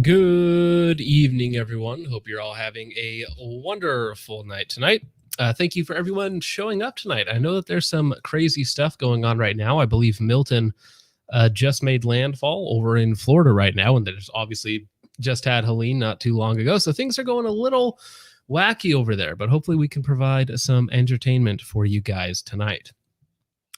Good evening, everyone. Hope you're all having a wonderful night tonight. Thank you for everyone showing up tonight. I know that there's some crazy stuff going on right now. I believe Milton just made landfall over in Florida right now, and there's obviously just had Helene not too long ago. So things are going a little wacky over there, but hopefully we can provide some entertainment for you guys tonight.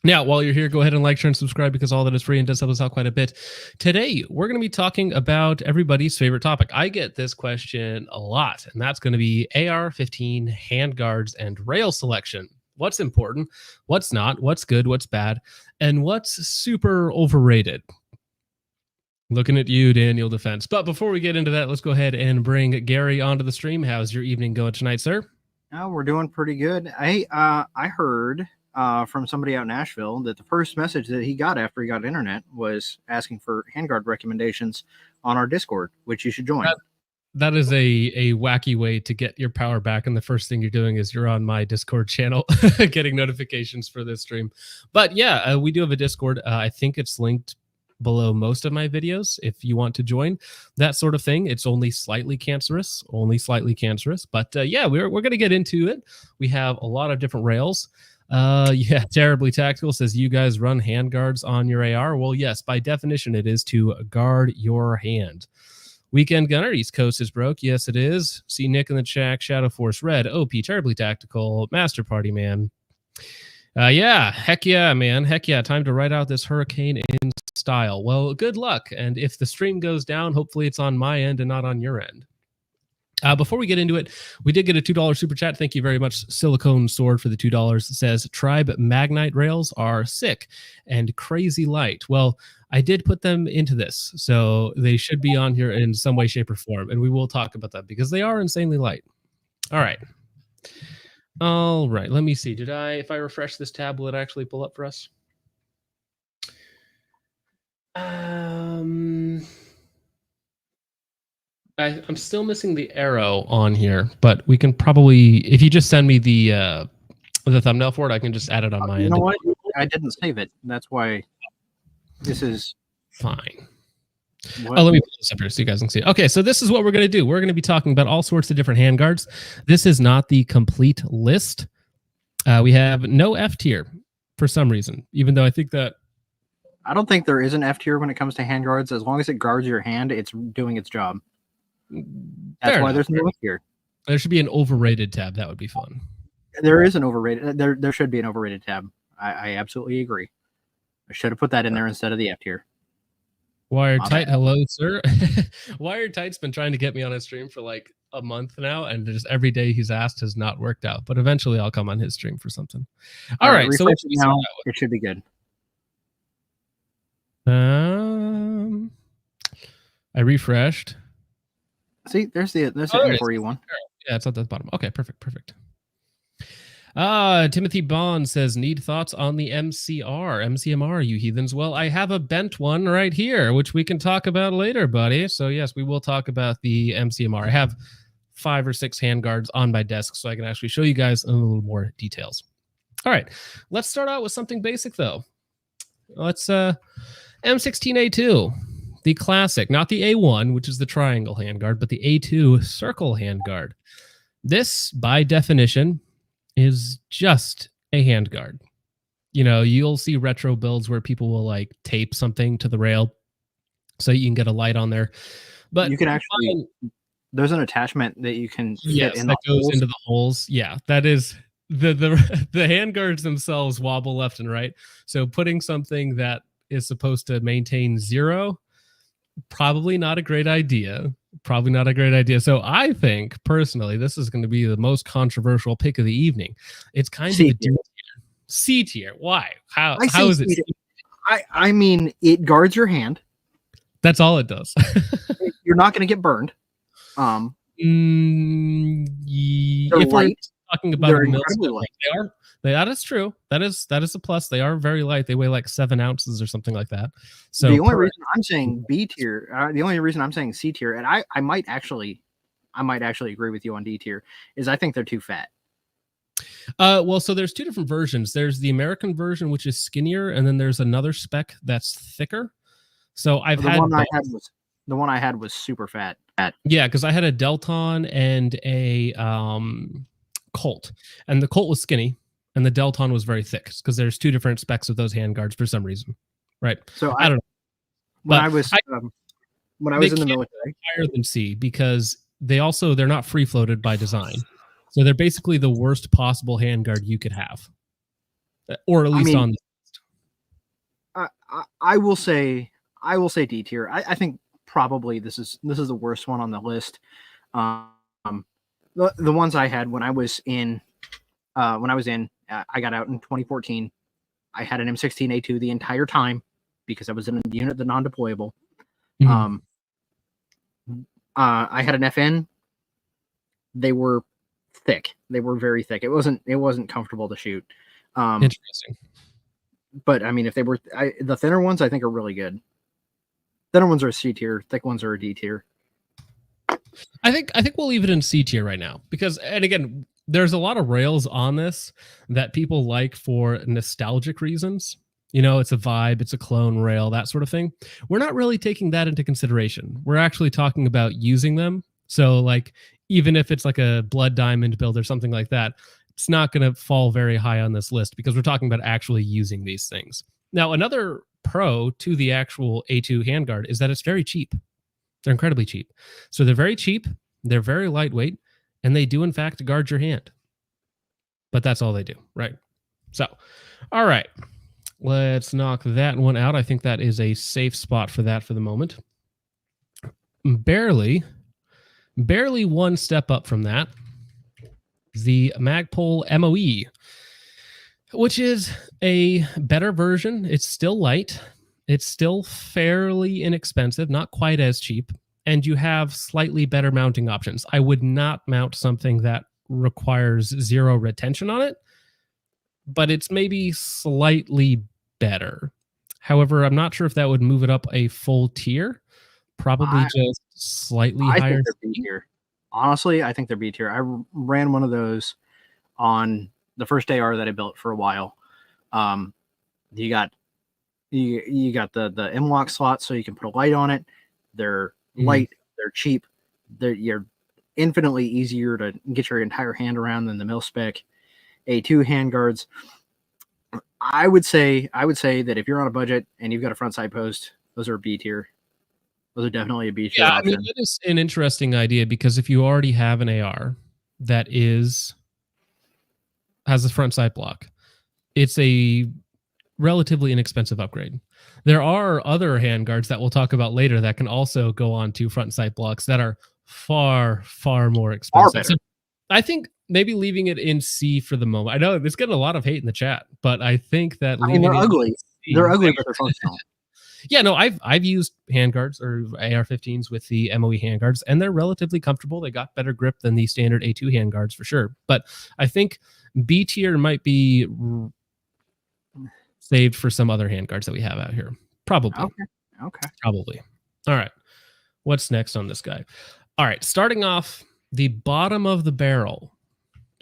Now, while you're here, go ahead and like, share, and subscribe because all that is free and does help us out quite a bit. Today, we're going to be talking about everybody's favorite topic. I get this question a lot, and that's going to be AR-15 handguards and rail selection. What's important, what's not, what's good, what's bad, and what's super overrated. Looking at you, Daniel Defense. But before we get into that, let's go ahead and bring Gary onto the stream. How's your evening going tonight, sir? Oh, we're doing pretty good. I heard from somebody out in Nashville that the first message that he got after he got internet was asking for handguard recommendations on our Discord, which you should join. That is a wacky way to get your power back, and the first thing you're doing is you're on my Discord channel getting notifications for this stream. But yeah, we do have a Discord. I think it's linked below most of my videos if you want to join that sort of thing. It's only slightly cancerous, but yeah, we're going to get into it. We have a lot of different rails. Yeah, Terribly Tactical says you guys run handguards on your AR. Well, yes, by definition, it is to guard your hand. Weekend Gunner, East Coast is broke. Yes, it is. See Nick in the chat. Shadow Force Red, OP, Terribly Tactical, Master Party Man. Yeah, heck yeah, man. Heck yeah, time to ride out this hurricane in style. Well, good luck. And if the stream goes down, hopefully it's on my end and not on your end. Before we get into it, we did get a $2 super chat. Thank you very much, Silicone Sword, for the $2. It says, Tribe Magnite rails are sick and crazy light. Well, I did put them into this, so they should be on here in some way, shape, or form, and we will talk about that because they are insanely light. All right. Let me see. If I refresh this tab, will it actually pull up for us? I'm still missing the arrow on here, but we can probably, if you just send me the thumbnail for it, I can just add it on my end. You know what? I didn't save it. That's why this is fine. What? Oh, let me put this up here so you guys can see. Okay, so this is what we're going to do. We're going to be talking about all sorts of different handguards. This is not the complete list. We have no F tier for some reason, even though I think that... I don't think there is an F tier when it comes to handguards. As long as it guards your hand, it's doing its job. That's why there's no F tier. There should be an overrated tab. That would be fun. There is an overrated. There should be an overrated tab. I absolutely agree. I should have put that in there instead of the F tier. Wired Tight, hello, sir. Wired Tight's been trying to get me on his stream for like a month now, and just every day he's asked has not worked out. But eventually I'll come on his stream for something. All right, so now it should be good. I refreshed. See, there's the M41. Yeah, it's at the bottom. Okay, perfect. Timothy Bond says, need thoughts on the MCMR, you heathens. Well, I have a bent one right here, which we can talk about later, buddy. So yes, we will talk about the MCMR. I have 5 or 6 handguards on my desk, so I can actually show you guys a little more details. All right, let's start out with something basic, though. Let's M16A2, the classic, not the A1, which is the triangle handguard, but the A2 circle handguard. This, by definition, is just a handguard. You know, you'll see retro builds where people will like tape something to the rail so you can get a light on there. But you can actually, there's an attachment that you can get in that goes into the holes. Yeah, that is the handguards themselves wobble left and right. So putting something that is supposed to maintain 0, probably not a great idea. So I think personally this is going to be the most controversial pick of the evening. It's kind of a C tier. Why? How is it? I mean, it guards your hand. That's all it does. You're not going to get burned. If we're talking about that is true. That is a plus. They are very light. They weigh like 7 ounces or something like that. So the only reason I'm saying B tier, the only reason I'm saying C tier, and I might actually agree with you on D tier, is I think they're too fat. Well, so there's 2 different versions. There's the American version, which is skinnier, and then there's another spec that's thicker. So I've had The one I had was super fat. Yeah, because I had a Delton and a Colt, and the Colt was skinny, and the Delton was very thick because there's two different specs of those handguards for some reason, right? So I don't know, when but I was when I they was in the can't military, be higher than C because they're not free floated by design, so they're basically the worst possible handguard you could have, or at I least mean, on. I will say D tier. I think probably this is the worst one on the list. The ones I had when I was in I got out in 2014. I had an M16A2 the entire time because I was in a unit, the non-deployable. Mhm. I had an FN. They were thick. They were very thick. It wasn't comfortable to shoot. Interesting. But I mean, if they were the thinner ones, I think are really good. Thinner ones are a C tier. Thick ones are a D tier. I think we'll leave it in C tier right now because, and again, there's a lot of rails on this that people like for nostalgic reasons. You know, it's a vibe, it's a clone rail, that sort of thing. We're not really taking that into consideration. We're actually talking about using them. So, like, even if it's like a blood diamond build or something like that, it's not going to fall very high on this list because we're talking about actually using these things. Now, another pro to the actual A2 handguard is that it's very cheap. They're incredibly cheap. So they're very cheap, they're very lightweight, and they do in fact guard your hand. But that's all they do, right? So, all right. Let's knock that one out. I think that is a safe spot for that for the moment. Barely one step up from that. The Magpul MOE, which is a better version. It's still light. It's still fairly inexpensive, not quite as cheap, and you have slightly better mounting options. I would not mount something that requires 0 retention on it, but it's maybe slightly better. However, I'm not sure if that would move it up a full tier. Probably just slightly I higher. think they're B tier. Honestly, I think they're B tier. I ran one of those on the first AR that I built for a while. You got the M-lock slot so you can put a light on it. They're light, they're cheap, you're infinitely easier to get your entire hand around than the mil-spec A2 handguards. I would say that if you're on a budget and you've got a front side post, those are B tier. Those are definitely a B tier option. I mean, that is an interesting idea because if you already have an AR that has a front sight block, it's a relatively inexpensive upgrade. There are other handguards that we'll talk about later that can also go on to front sight blocks that are far more expensive. So I think maybe leaving it in C for the moment. I know it's getting a lot of hate in the chat, but I think that they're ugly. They're ugly, but they're functional. Yeah, no, I've used handguards or AR-15s with the MOE handguards, and they're relatively comfortable. They got better grip than the standard A2 handguards for sure. But I think B tier might be saved for some other handguards that we have out here. Probably. Okay. Probably. All right. What's next on this guy? All right. Starting off the bottom of the barrel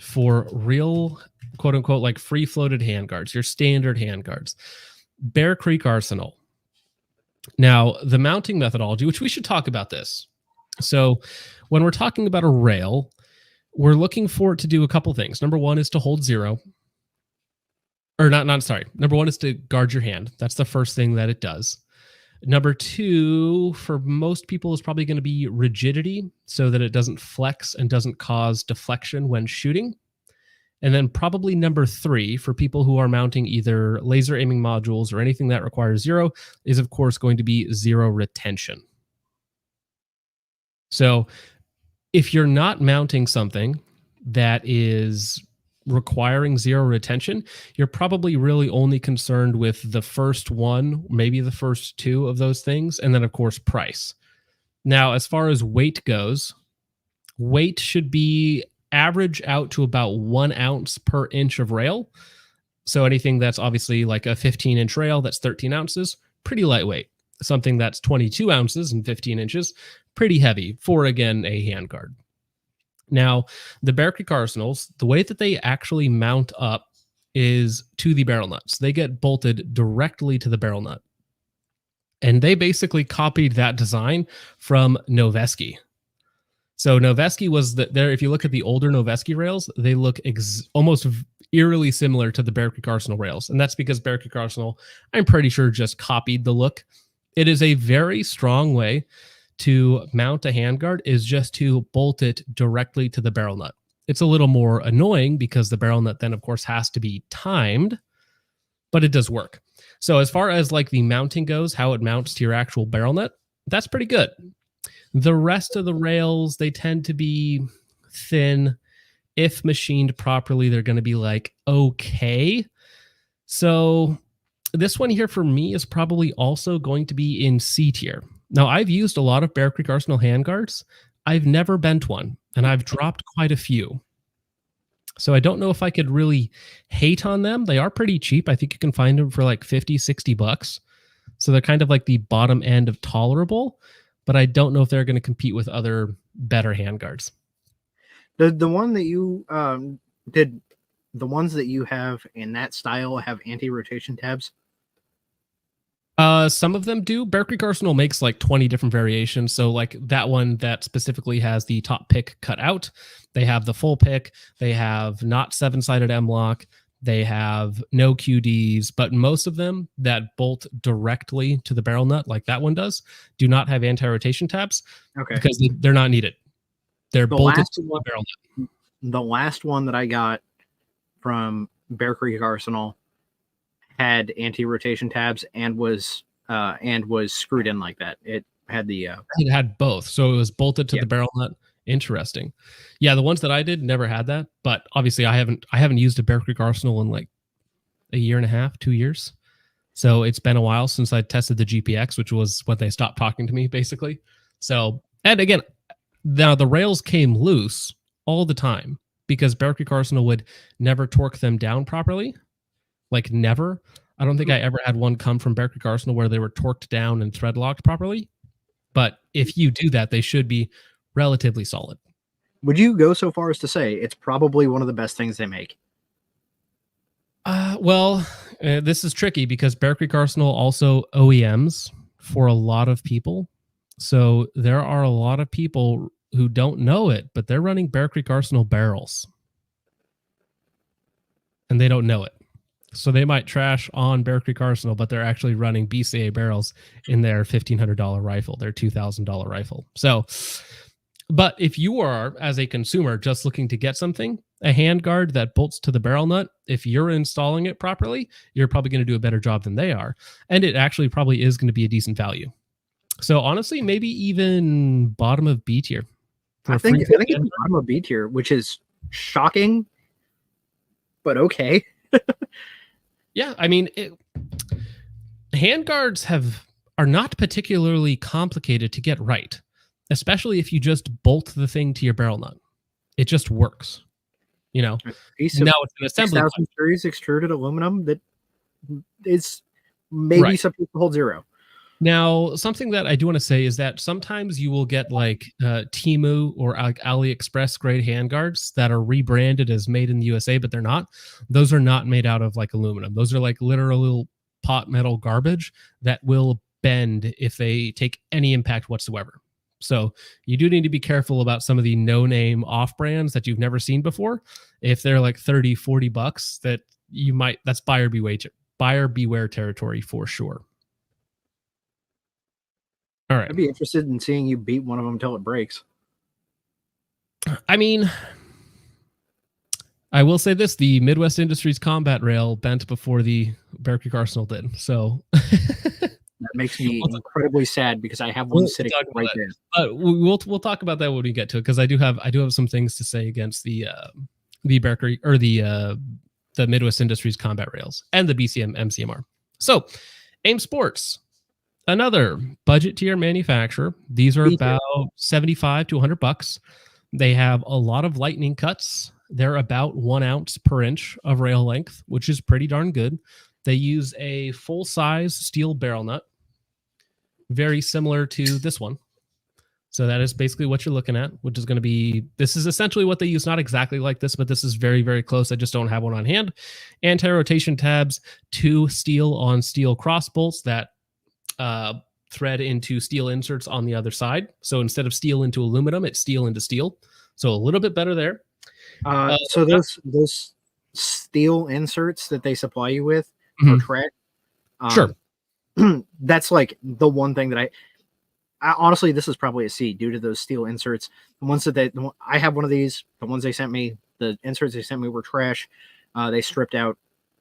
for real, quote unquote, like free floated handguards, your standard handguards. Bear Creek Arsenal. Now, the mounting methodology, which we should talk about this. So when we're talking about a rail, we're looking for it to do a couple things. Number one is to hold 0. Or Number one is to guard your hand. That's the first thing that it does. Number 2, for most people, is probably going to be rigidity so that it doesn't flex and doesn't cause deflection when shooting. And then probably number 3, for people who are mounting either laser aiming modules or anything that requires 0, is of course going to be 0 retention. So if you're not mounting something that is requiring 0 retention, you're probably really only concerned with the first one, maybe the first 2 of those things, and then of course price. Now, as far as weight goes, weight should be average out to about 1 ounce per inch of rail. So anything that's obviously like a 15-inch rail that's 13 ounces, pretty lightweight. Something that's 22 ounces and 15 inches, pretty heavy for, again, a handguard. Now, the Bear Creek Arsenals, the way that they actually mount up is to the barrel nuts. They get bolted directly to the barrel nut. And they basically copied that design from Noveski. So Noveski was there. If you look at the older Noveski rails, they look almost eerily similar to the Bear Creek Arsenal rails. And that's because Bear Creek Arsenal, I'm pretty sure, just copied the look. It is a very strong way to mount a handguard, is just to bolt it directly to the barrel nut. It's a little more annoying because the barrel nut then, of course, has to be timed, but it does work. So as far as like the mounting goes, how it mounts to your actual barrel nut, that's pretty good. The rest of the rails, they tend to be thin. If machined properly, they're going to be like, okay. So this one here for me is probably also going to be in C tier. Now, I've used a lot of Bear Creek Arsenal handguards. I've never bent one, and I've dropped quite a few. So I don't know if I could really hate on them. They are pretty cheap. I think you can find them for like 50, 60 bucks. So they're kind of like the bottom end of tolerable, but I don't know if they're going to compete with other better handguards. The one that you did, the ones that you have in that style have anti-rotation tabs? Some of them do. Bear Creek Arsenal makes like 20 different variations. So like that one that specifically has the top pick cut out. They have the full pick. They have not 7-sided M-lock. They have no QDs, but most of them that bolt directly to the barrel nut, like that one does, do not have anti-rotation tabs. Okay. Because they're not needed. They're bolted to the barrel nut. The last one that I got from Bear Creek Arsenal had anti-rotation tabs and was screwed in like that. It had the it had both, so it was bolted to the barrel nut. Interesting. Yeah, the ones that I did never had that, but obviously I haven't used a Bear Creek Arsenal in like a year and a half, 2 years. So it's been a while since I tested the GPX, which was when they stopped talking to me, basically. So, and again, now the rails came loose all the time because Bear Creek Arsenal would never torque them down properly. Like never. I don't think I ever had one come from Bear Creek Arsenal where they were torqued down and thread locked properly. But if you do that, they should be relatively solid. Would you go so far as to say it's probably one of the best things they make? Well, this is tricky because Bear Creek Arsenal also OEMs for a lot of people. So there are a lot of people who don't know it, but they're running Bear Creek Arsenal barrels. And they don't know it. So they might trash on Bear Creek Arsenal, but they're actually running BCA barrels in their $1,500 rifle, their $2,000 rifle. So, but if you are, as a consumer, just looking to get something, a handguard that bolts to the barrel nut, if you're installing it properly, you're probably going to do a better job than they are. And it actually probably is going to be a decent value. So honestly, maybe even bottom of B tier. I think it's bottom of B tier, which is shocking, but okay. Yeah, I mean, handguards are not particularly complicated to get right, especially if you just bolt the thing to your barrel nut. It just works, you know. Now it's an assembly 6000 series extruded aluminum that is maybe supposed to hold 0. Now, something that I do want to say is that sometimes you will get like Temu or like AliExpress grade handguards that are rebranded as made in the USA, but they're not. Those are not made out of like aluminum. Those are like literal pot metal garbage that will bend if they take any impact whatsoever. So you do need to be careful about some of the no-name off brands that you've never seen before. If they're like 30, 40 bucks, that's buyer beware territory for sure. All right. I'd be interested in seeing you beat one of them until it breaks. I mean, I will say this: the Midwest Industries combat rail bent before the Bear Creek Arsenal did. So that makes me incredibly sad because I have one sitting right there. But we'll talk about that when we get to it because I do have some things to say against the Bear Creek or the Midwest Industries combat rails and the BCM MCMR. So, AIM Sports. Another budget tier manufacturer. These are about 75 to 100 bucks. They have a lot of lightning cuts. They're about 1 ounce per inch of rail length, which is pretty darn good. They use a full-size steel barrel nut, very similar to this one. So that is basically what you're looking at, which is going to be, this is essentially what they use. Not exactly like this, but this is very, very close. I just don't have one on hand. Anti-rotation tabs, 2 steel on steel cross bolts that thread into steel inserts on the other side. So instead of steel into aluminum, it's steel into steel. So a little bit better there. So those steel inserts that they supply you with are Mhm. trash. Sure. That's like the one thing that I honestly, this is probably a C due to those steel inserts. The ones that I have one of these. The ones they sent me, the inserts they sent me were trash. They stripped out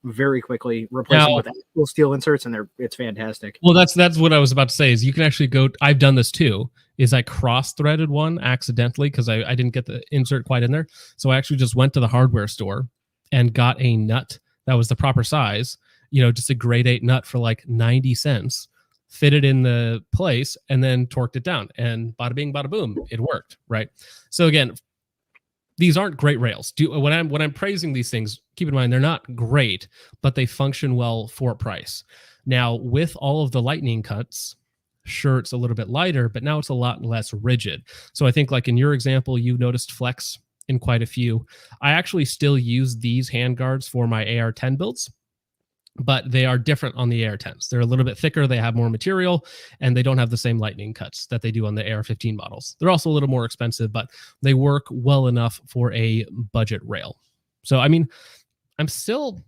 very quickly, replace them with actual steel inserts, and it's fantastic. Well, that's what I was about to say. Is you can actually go. I've done this too. Is I cross-threaded one accidentally because I didn't get the insert quite in there. So I actually just went to the hardware store and got a nut that was the proper size. Just a grade 8 nut for like 90 cents. Fit it in the place and then torqued it down, and bada bing, bada boom, it worked. Right. So again, these aren't great rails. When I'm praising these things, keep in mind they're not great, but they function well for price. Now, with all of the lightning cuts, sure, it's a little bit lighter, but now it's a lot less rigid. So I think, like in your example, you noticed flex in quite a few. I actually still use these handguards for my AR-10 builds, but they are different on the AR-10s. They're a little bit thicker, they have more material, and they don't have the same lightning cuts that they do on the AR-15 models. They're also a little more expensive, but they work well enough for a budget rail. So, I mean, I'm still,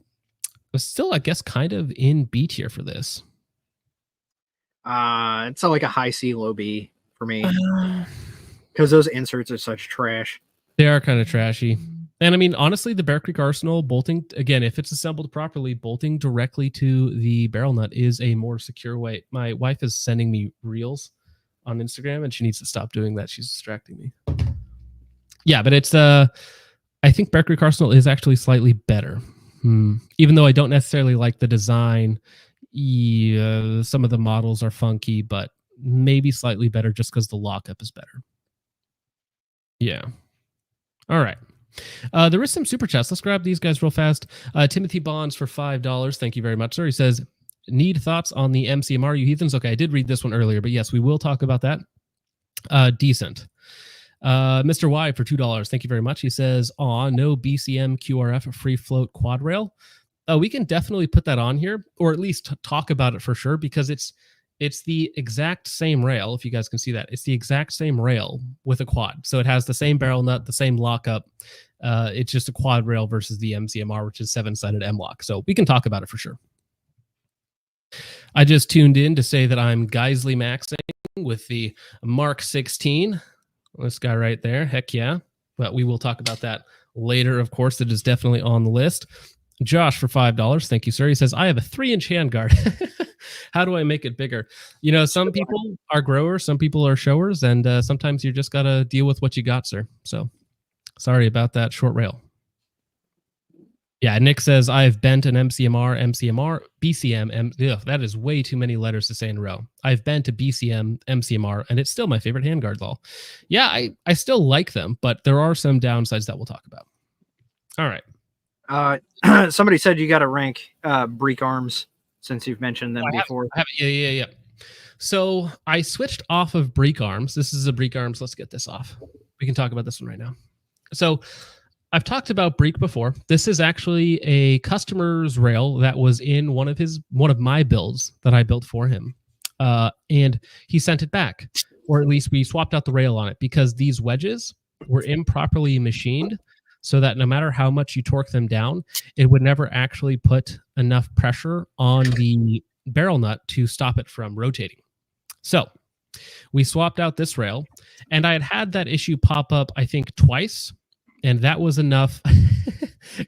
I guess, kind of in B tier for this. It's like a high C, low B for me because those inserts are such trash. They are kind of trashy. And I mean, honestly, the Bear Creek Arsenal bolting, again, if it's assembled properly, bolting directly to the barrel nut is a more secure way. My wife is sending me reels on Instagram, and she needs to stop doing that. She's distracting me. Yeah, but it's, I think Bear Creek Arsenal is actually slightly better. Even though I don't necessarily like the design, some of the models are funky, but maybe slightly better just because the lockup is better. Yeah. All right. There is some super chats. Let's grab these guys real fast. Timothy Bonds for $5. Thank you very much, sir. He says, need thoughts on the MCMR, you heathens? Okay, I did read this one earlier, but yes, we will talk about that. Decent. Mr. Y for $2. Thank you very much. He says, no BCM QRF free float quad rail. We can definitely put that on here, or at least talk about it for sure, because it's the exact same rail. If you guys can see that, it's the exact same rail with a quad. So it has the same barrel nut, the same lockup. It's just a quad rail versus the MCMR, which is 7-sided M-lock. So we can talk about it for sure. I just tuned in to say that I'm Geisley maxing with the Mark 16. This guy right there. Heck yeah. But we will talk about that later, of course. It is definitely on the list. Josh for $5. Thank you, sir. He says, I have a 3-inch handguard. How do I make it bigger? Some people are growers, some people are showers, and sometimes you just got to deal with what you got, sir. So sorry about that short rail. Yeah, Nick says, I've bent an MCMR, BCM. That is way too many letters to say in a row. I've bent a BCM, MCMR, and it's still my favorite handguards all. Yeah, I still like them, but there are some downsides that we'll talk about. All right. Somebody said you got to rank Break Arms since you've mentioned them before. Yeah. So I switched off of Break Arms. This is a Break Arms. Let's get this off. We can talk about this one right now. So I've talked about Break before. This is actually a customer's rail that was in one of my builds that I built for him. And he sent it back, or at least we swapped out the rail on it because these wedges were improperly machined, so that no matter how much you torque them down, it would never actually put enough pressure on the barrel nut to stop it from rotating. So we swapped out this rail, and I had that issue pop up, I think, twice, and that was enough.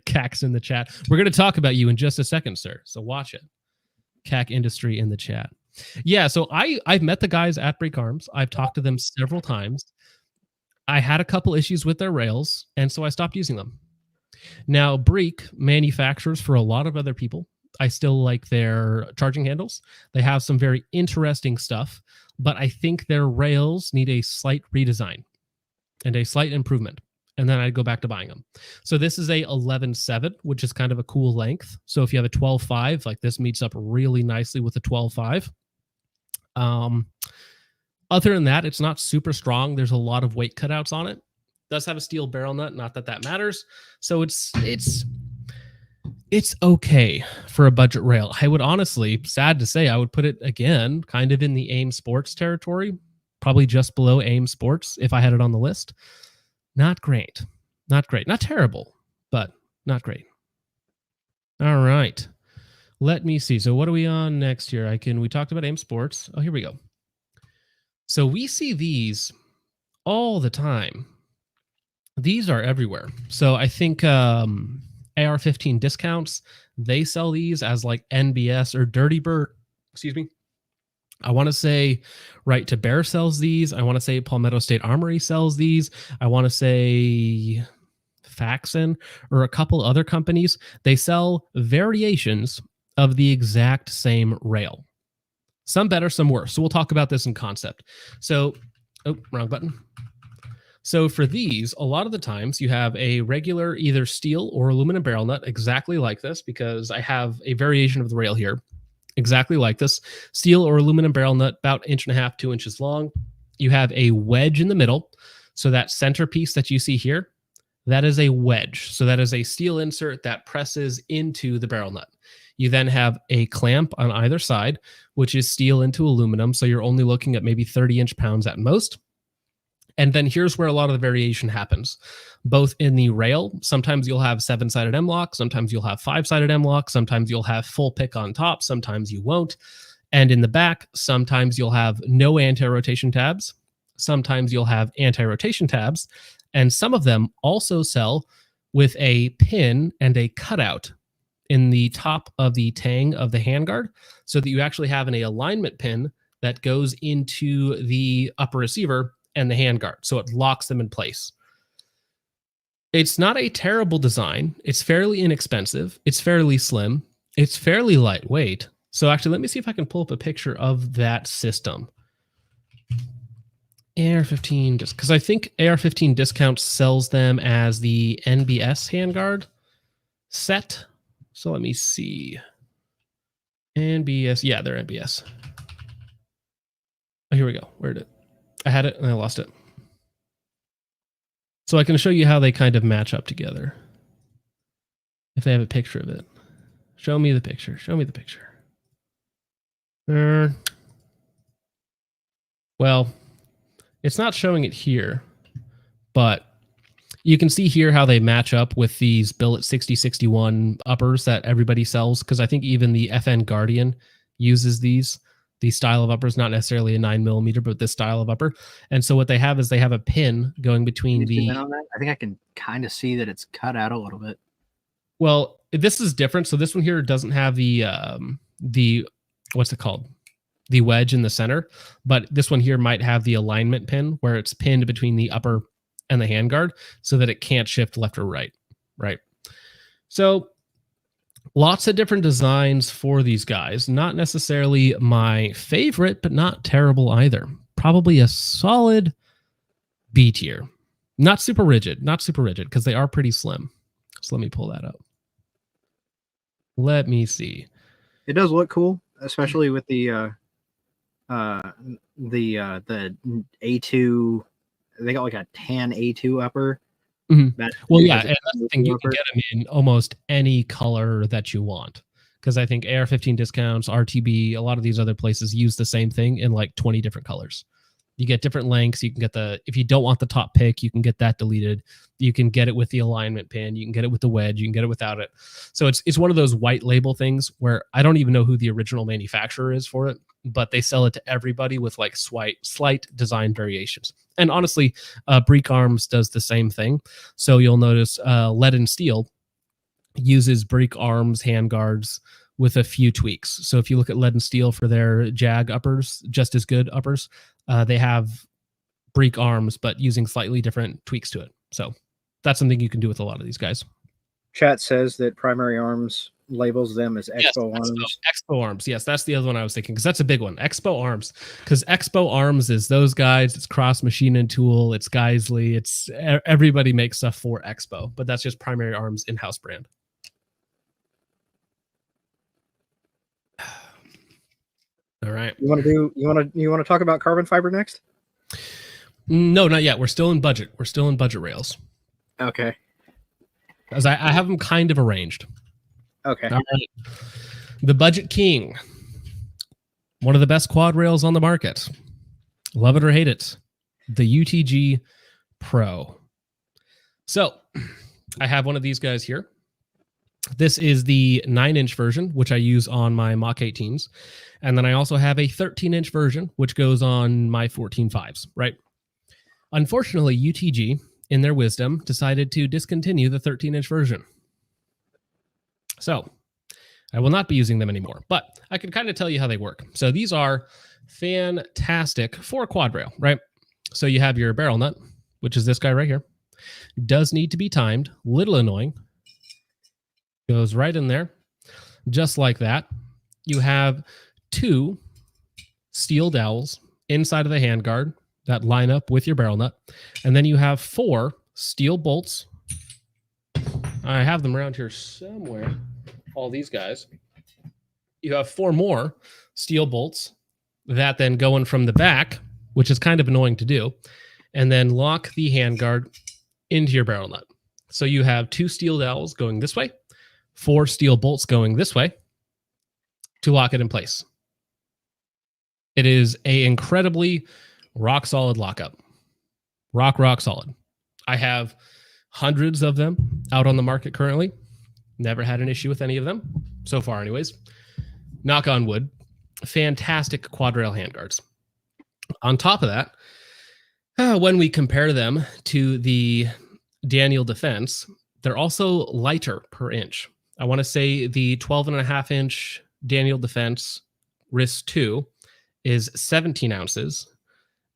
Cax in the chat. We're going to talk about you in just a second, sir, so watch it. Cac Industry in the chat. Yeah, so I've met the guys at Break Arms. I've talked to them several times. I had a couple issues with their rails, and so I stopped using them. Now, Break manufactures for a lot of other people. I still like their charging handles. They have some very interesting stuff, but I think their rails need a slight redesign and a slight improvement, and then I'd go back to buying them. So this is a 11.7, which is kind of a cool length. So if you have a 12.5, like this meets up really nicely with a 12.5. Other than that, it's not super strong. There's a lot of weight cutouts on it. It does have a steel barrel nut, not that that matters. So it's It's okay for a budget rail. I would honestly, sad to say, I would put it again kind of in the AIM Sports territory, probably just below AIM Sports if I had it on the list. Not great. Not great. Not terrible, but not great. All right. Let me see. So what are we on next here? We talked about AIM Sports. Oh, here we go. So we see these all the time. These are everywhere. So I think AR-15 discounts, they sell these as like NBS or Dirty Bird. Excuse me. I want to say Right to Bear sells these. I want to say Palmetto State Armory sells these. I want to say Faxon or a couple other companies. They sell variations of the exact same rail. Some better, some worse. So we'll talk about this in concept. So, oh, wrong button. So for these, a lot of the times you have a regular either steel or aluminum barrel nut exactly like this, because I have a variation of the rail here exactly like this. Steel or aluminum barrel nut, about 1.5 inches, 2 inches long. You have a wedge in the middle. So that centerpiece that you see here, that is a wedge. So that is a steel insert that presses into the barrel nut. You then have a clamp on either side, which is steel into aluminum. So you're only looking at maybe 30 inch-pounds at most. And then here's where a lot of the variation happens, both in the rail. Sometimes you'll have 7-sided M-lock. Sometimes you'll have 5-sided M-lock. Sometimes you'll have full pick on top. Sometimes you won't. And in the back, sometimes you'll have no anti-rotation tabs. Sometimes you'll have anti-rotation tabs. And some of them also sell with a pin and a cutout in the top of the tang of the handguard, so that you actually have an alignment pin that goes into the upper receiver and the handguard, so it locks them in place. It's not a terrible design. It's fairly inexpensive. It's fairly slim. It's fairly lightweight. So actually, let me see if I can pull up a picture of that system. AR-15, just because I think AR-15 Discount sells them as the NBS handguard set. So let me see. NBS, yeah, they're NBS. Oh, here we go. Where did it? I had it and I lost it. So I can show you how they kind of match up together. If they have a picture of it. Show me the picture. Show me the picture. Well, it's not showing it here, but you can see here how they match up with these billet 6061 uppers that everybody sells, because I think even the FN Guardian uses these style of uppers, not necessarily a 9mm, but this style of upper. And so what they have is they have a pin going between the... On that? I think I can kind of see that it's cut out a little bit. Well, this is different. So this one here doesn't have the what's it called? The wedge in the center, but this one here might have the alignment pin where it's pinned between the upper and the handguard so that it can't shift left or right, right? So lots of different designs for these guys. Not necessarily my favorite, but not terrible either. Probably a solid B tier. Not super rigid, because they are pretty slim. So let me pull that up. Let me see. It does look cool, especially with the A2. They got like a tan A2 upper. Mm-hmm. Well, yeah, and that's the thing, you can get them in almost any color that you want, because I think AR-15 Discounts, RTB, a lot of these other places use the same thing in like 20 different colors. You get different lengths. You can get if you don't want the top pick, you can get that deleted. You can get it with the alignment pin. You can get it with the wedge. You can get it without it. So it's one of those white label things where I don't even know who the original manufacturer is for it, but they sell it to everybody with like slight design variations. And honestly, Breek Arms does the same thing. So you'll notice Lead and Steel uses Breek Arms handguards with a few tweaks. So if you look at Lead and Steel for their Jag uppers, just as good uppers, they have Breek Arms, but using slightly different tweaks to it. So that's something you can do with a lot of these guys. Chat says that Primary Arms labels them as Expo Arms. Expo Arms. Yes, that's the other one I was thinking, because that's a big one. Expo Arms. Because Expo Arms is those guys. It's Cross Machine and Tool. It's Geisley. It's everybody makes stuff for Expo, but that's just Primary Arms in-house brand. All right. You want to talk about carbon fiber next? No, not yet. We're still in budget. We're still in budget rails. Okay. As I have them kind of arranged. Okay. All right. The Budget King. One of the best quad rails on the market. Love it or hate it. The UTG Pro. So I have one of these guys here. This is the 9-inch version, which I use on my Mach 18s. And then I also have a 13-inch version, which goes on my 14.5s, right? Unfortunately, UTG, in their wisdom, decided to discontinue the 13-inch version. So I will not be using them anymore, but I can kind of tell you how they work. So these are fantastic for quad rail, right? So you have your barrel nut, which is this guy right here. Does need to be timed, little annoying. Goes right in there, just like that. You have 2 steel dowels inside of the handguard that line up with your barrel nut. And then you have 4 steel bolts. I have them around here somewhere. All these guys. You have 4 more steel bolts that then go in from the back, which is kind of annoying to do, and then lock the handguard into your barrel nut. So you have 2 steel dowels going this way, 4 steel bolts going this way to lock it in place. It is a incredibly rock solid lockup. Rock solid. I have hundreds of them out on the market currently. Never had an issue with any of them so far anyways. Knock on wood. Fantastic quad rail handguards. On top of that, when we compare them to the Daniel Defense, they're also lighter per inch. I want to say the 12.5-inch Daniel Defense RIS 2 is 17 ounces,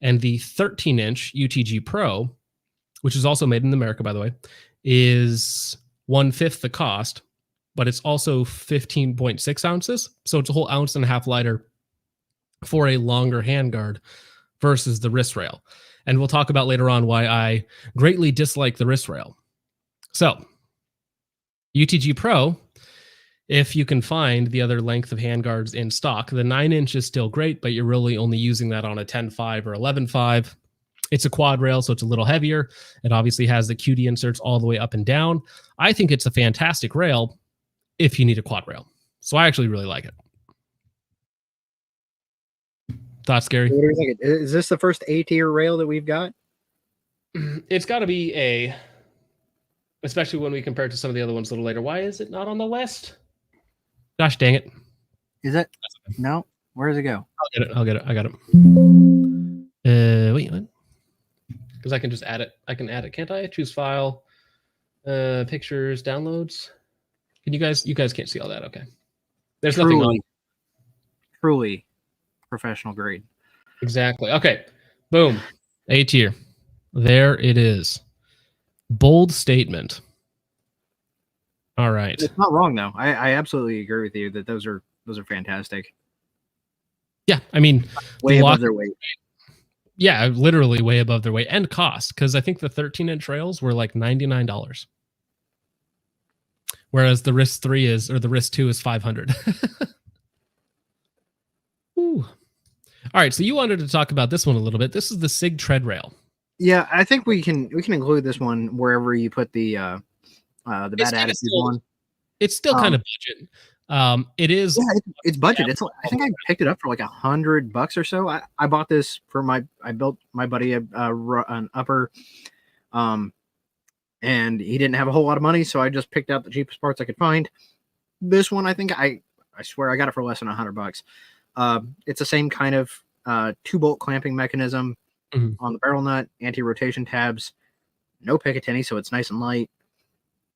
and the 13-inch UTG Pro, which is also made in America, by the way, is 1/5 the cost, but it's also 15.6 ounces. So it's a whole ounce and a half lighter for a longer handguard versus the wrist rail. And we'll talk about later on why I greatly dislike the wrist rail. So UTG Pro, if you can find the other length of handguards in stock, the 9-inch is still great, but you're really only using that on a 10.5 or 11.5. It's a quad rail, so it's a little heavier. It obviously has the QD inserts all the way up and down. I think it's a fantastic rail if you need a quad rail. So I actually really like it. Thoughts, Gary? What do you think? Is this the first A-tier rail that we've got? It's got to be A, especially when we compare it to some of the other ones a little later. Why is it not on the list? Gosh dang it. Is it? No? Where does it go? I'll get it. I got it. Wait, what? Because I can just add it. I can add it, can't I? Choose file, pictures, downloads. Can you guys can't see all that. Okay. There's nothing on. Truly professional grade. Exactly. Okay. Boom. A tier. There it is. Bold statement. All right. It's not wrong though. I absolutely agree with you that those are fantastic. Yeah, I mean, way above their weight. Yeah, literally way above their weight and cost, because I think the 13-inch rails were like $99. Whereas the RIS 3 is, or the RIS 2 is $500. Ooh. All right, so you wanted to talk about this one a little bit. This is the SIG tread rail. Yeah, I think we can include this one wherever you put the bad attitude one. It's still kind of budget. It is. Yeah, it's budget. It's. I think I picked it up for like $100 or so. I bought this for I built my buddy an upper, and he didn't have a whole lot of money, so I just picked out the cheapest parts I could find. This one, I think I swear I got it for less than $100. It's the same kind of 2-bolt clamping mechanism on the barrel nut, anti-rotation tabs, no Picatinny, so it's nice and light.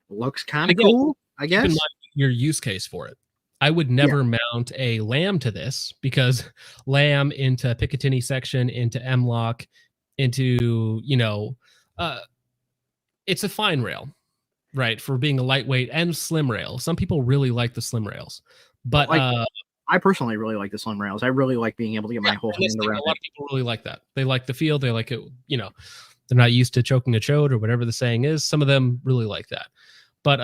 Looks kind of cool, I guess. Your use case for it. I would never mount a lamb to this, because lamb into Picatinny section, into M-lock, into, it's a fine rail, right? For being a lightweight and slim rail. Some people really like the slim rails, but I personally really like the slim rails. I really like being able to get my whole hand around it. A lot of people really like that. They like the feel. They like it, they're not used to choking a chode or whatever the saying is. Some of them really like that. But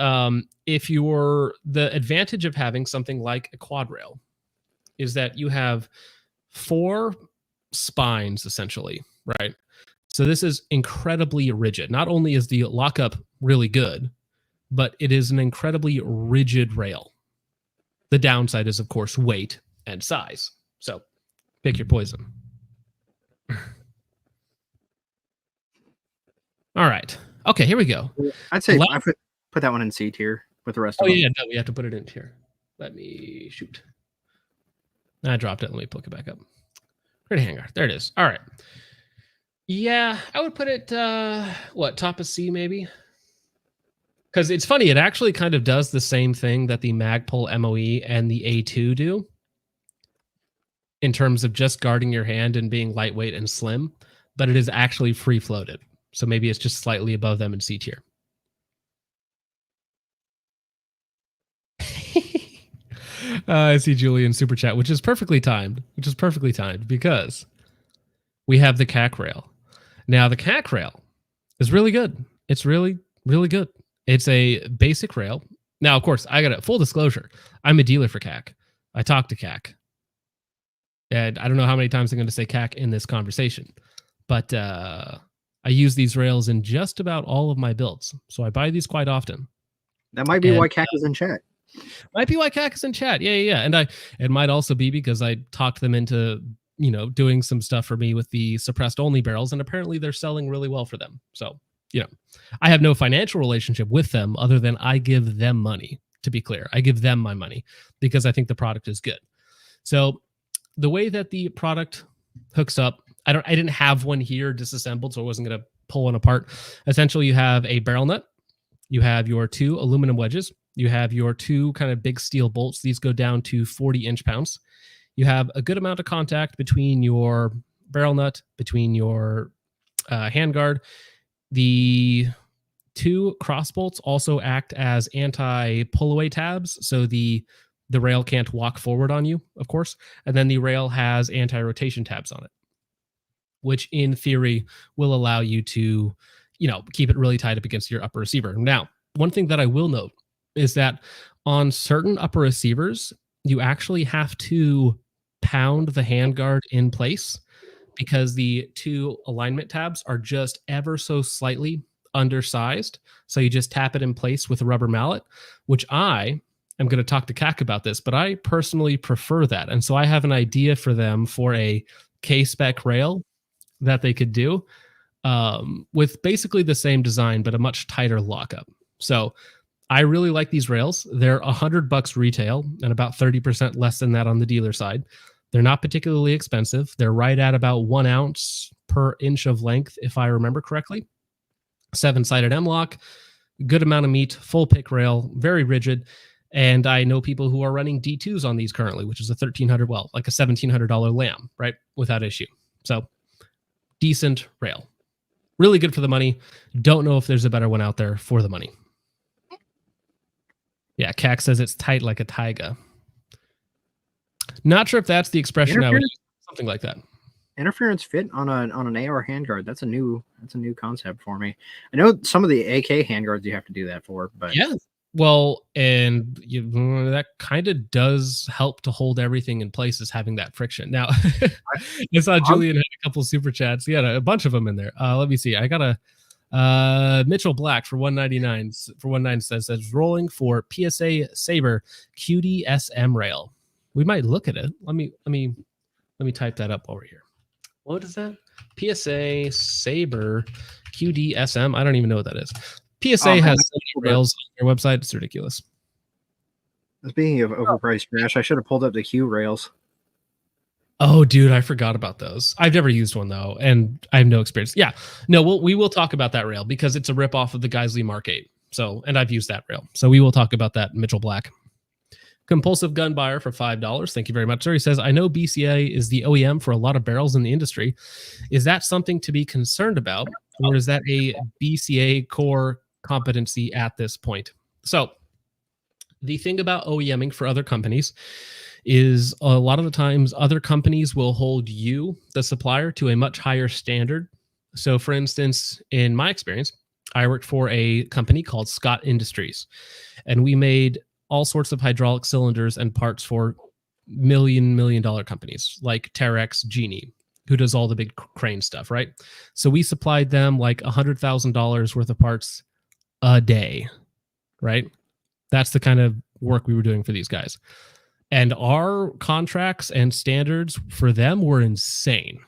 if the advantage of having something like a quad rail is that you have 4 spines, essentially, right? So this is incredibly rigid. Not only is the lockup really good, but it is an incredibly rigid rail, The downside is, of course, weight and size. So pick your poison. All right. Okay, here we go. I'd say I put that one in C tier with the rest of them. Oh, yeah, no, we have to put it in here. Let me shoot. I dropped it. Let me pick it back up. Great Handguard. There it is. All right. Yeah, I would put it, top of C maybe? Because it's funny, it actually kind of does the same thing that the Magpul MOE and the A2 do in terms of just guarding your hand and being lightweight and slim, but it is actually free floated. So maybe it's just slightly above them in C tier. I see Julian super chat, which is perfectly timed, because we have the CAC rail. Now the CAC rail is really good. It's really, really good. It's a basic rail. Now, of course, I got a full disclosure. I'm a dealer for CAC. I talk to CAC. And I don't know how many times I'm going to say CAC in this conversation, but I use these rails in just about all of my builds. So I buy these quite often. That might be why CAC is in chat. Might be why CAC is in chat. Yeah. And it might also be because I talked them into, doing some stuff for me with the suppressed only barrels, and apparently they're selling really well for them. So, I have no financial relationship with them other than I give them money, to be clear. I give them my money because I think the product is good. So the way that the product hooks up, I didn't have one here disassembled, so I wasn't going to pull one apart. Essentially, you have a barrel nut, you have your 2 aluminum wedges, you have your 2 kind of big steel bolts. These go down to 40 inch-pounds. You have a good amount of contact between your barrel nut, between your handguard. The 2 cross bolts also act as anti-pull-away tabs, so the rail can't walk forward on you, of course. And then the rail has anti-rotation tabs on it, which in theory will allow you to, keep it really tight up against your upper receiver. Now, one thing that I will note is that on certain upper receivers, you actually have to pound the handguard in place because the 2 alignment tabs are just ever so slightly undersized. So you just tap it in place with a rubber mallet, which I'm going to talk to CAC about this, but I personally prefer that. And so I have an idea for them for a K-spec rail that they could do with basically the same design, but a much tighter lockup. So I really like these rails. They're $100 retail and about 30% less than that on the dealer side. They're not particularly expensive. They're right at about 1 ounce per inch of length, if I remember correctly. 7-sided M-lock, good amount of meat, full pick rail, very rigid. And I know people who are running D2s on these currently, which is a $1,700 lamb, right? Without issue. So decent rail. Really good for the money. Don't know if there's a better one out there for the money. Yeah, CAC says it's tight like a taiga. Not sure if that's the expression I would use. Something like that. Interference fit on an AR handguard. That's a new concept for me. I know some of the AK handguards you have to do that for, but yeah. Well, and that kind of does help to hold everything in place, is having that friction. Now, I saw Julian had a couple super chats. He had a bunch of them in there. Let me see. I got a Mitchell Black for 199 says rolling for PSA Saber QDSM rail. We might look at it. Let me type that up over here. What is that? PSA Saber QDSM. I don't even know what that is. PSA has so many rails on their website. It's ridiculous. Speaking of overpriced trash, I should have pulled up the Q rails. Oh, dude, I forgot about those. I've never used one, though, and I have no experience. Yeah. No, we will talk about that rail because it's a ripoff of the Geisley Mark 8. So, and I've used that rail. So we will talk about that, Mitchell Black. Compulsive Gun Buyer for $5. Thank you very much, sir. He says, I know BCA is the OEM for a lot of barrels in the industry. Is that something to be concerned about, or is that a BCA core competency at this point? So the thing about OEMing for other companies is a lot of the times other companies will hold you, the supplier, to a much higher standard. So for instance, in my experience, I worked for a company called Scott Industries, and we made all sorts of hydraulic cylinders and parts for $1 million companies like Terex, Genie, who does all the big crane stuff, right? So we supplied them like $100,000 worth of parts a day, right? That's the kind of work we were doing for these guys. And our contracts and standards for them were insane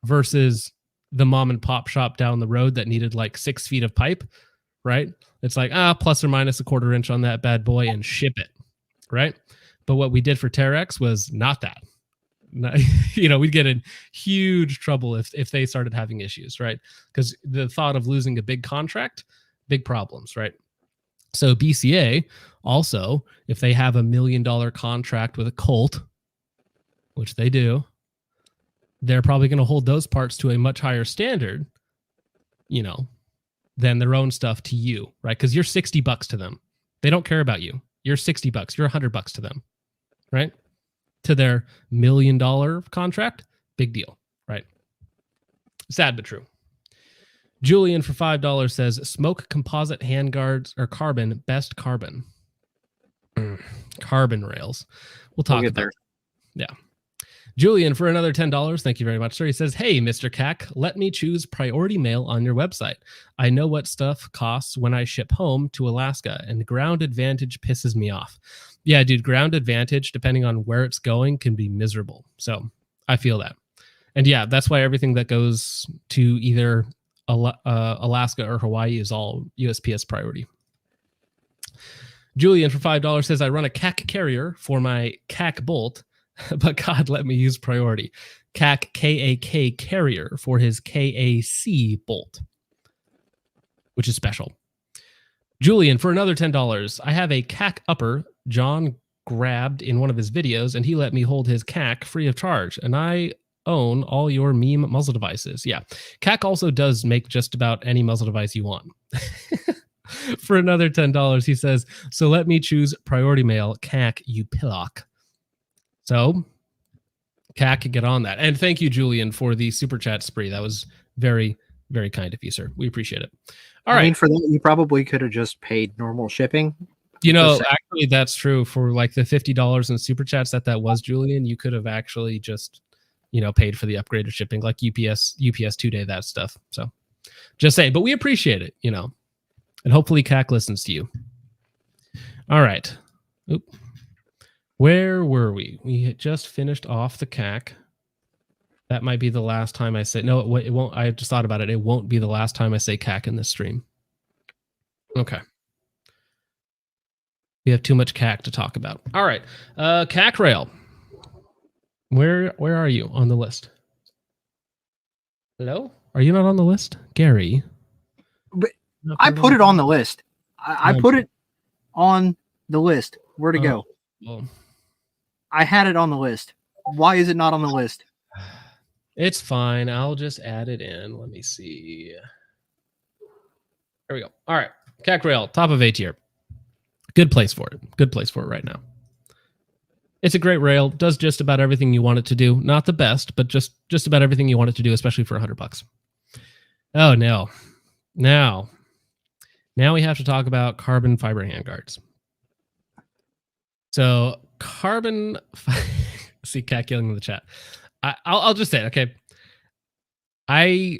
versus the mom and pop shop down the road that needed like 6 feet of pipe, right? It's like, plus or minus a quarter inch on that bad boy and ship it, right? But what we did for Terex was not that. We'd get in huge trouble if they started having issues, right? Because the thought of losing a big contract, big problems, right? So BCA also, if they have $1 million contract with a Colt, which they do, they're probably going to hold those parts to a much higher standard, than their own stuff to you, right? Because you're $60 to them. They don't care about you. You're $60. You're $100 to them, right? To their $1 million contract, big deal, right? Sad but true. Julian for $5 says, smoke composite handguards or carbon, best carbon. Carbon rails. We'll talk about that. Yeah. Julian for another $10. Thank you very much, sir. He says, hey, Mr. CAC, let me choose priority mail on your website. I know what stuff costs when I ship home to Alaska, and ground advantage pisses me off. Yeah, dude, ground advantage, depending on where it's going, can be miserable. So I feel that. And yeah, that's why everything that goes to either Alaska or Hawaii is all USPS priority. Julian for $5 says, I run a CAC carrier for my CAC bolt, but God, let me use priority. CAC K-A-K carrier for his KAC bolt, which is special. Julian for another $10. I have a CAC upper John grabbed in one of his videos, and he let me hold his CAC free of charge, and I own all your meme muzzle devices. Yeah, CAC also does make just about any muzzle device you want. For another $10, he says, so let me choose priority mail, CAC, you pillock. So CAC can get on that. And thank you, Julian, for the super chat spree. That was very, very kind of you, sir. We appreciate it. All right. I mean, for that, you probably could have just paid normal shipping. Actually, that's true. For like the $50 in super chats that was, Julian, you could have actually just, paid for the upgraded shipping, like UPS 2-day, that stuff. So just saying, but we appreciate it, and hopefully CAC listens to you. All right. Oop. Where were we? We had just finished off the CAC. That might be the last time I say, no, it won't. I just thought about it. It won't be the last time I say CAC in this stream. Okay. We have too much CAC to talk about. All right. CAC rail. Where are you on the list? Hello? Are you not on the list? Gary? But I put it on the list. I put it on the list. Where to go? Well, I had it on the list. Why is it not on the list? It's fine. I'll just add it in. Let me see. There we go. All right. CAC rail, top of A tier. Good place for it. Good place for it right now. It's a great rail. Does just about everything you want it to do. Not the best, but just about everything you want it to do, especially for $100. Oh, no. Now we have to talk about carbon fiber handguards. So carbon, see Cat killing in the chat. I'll just say it, okay. I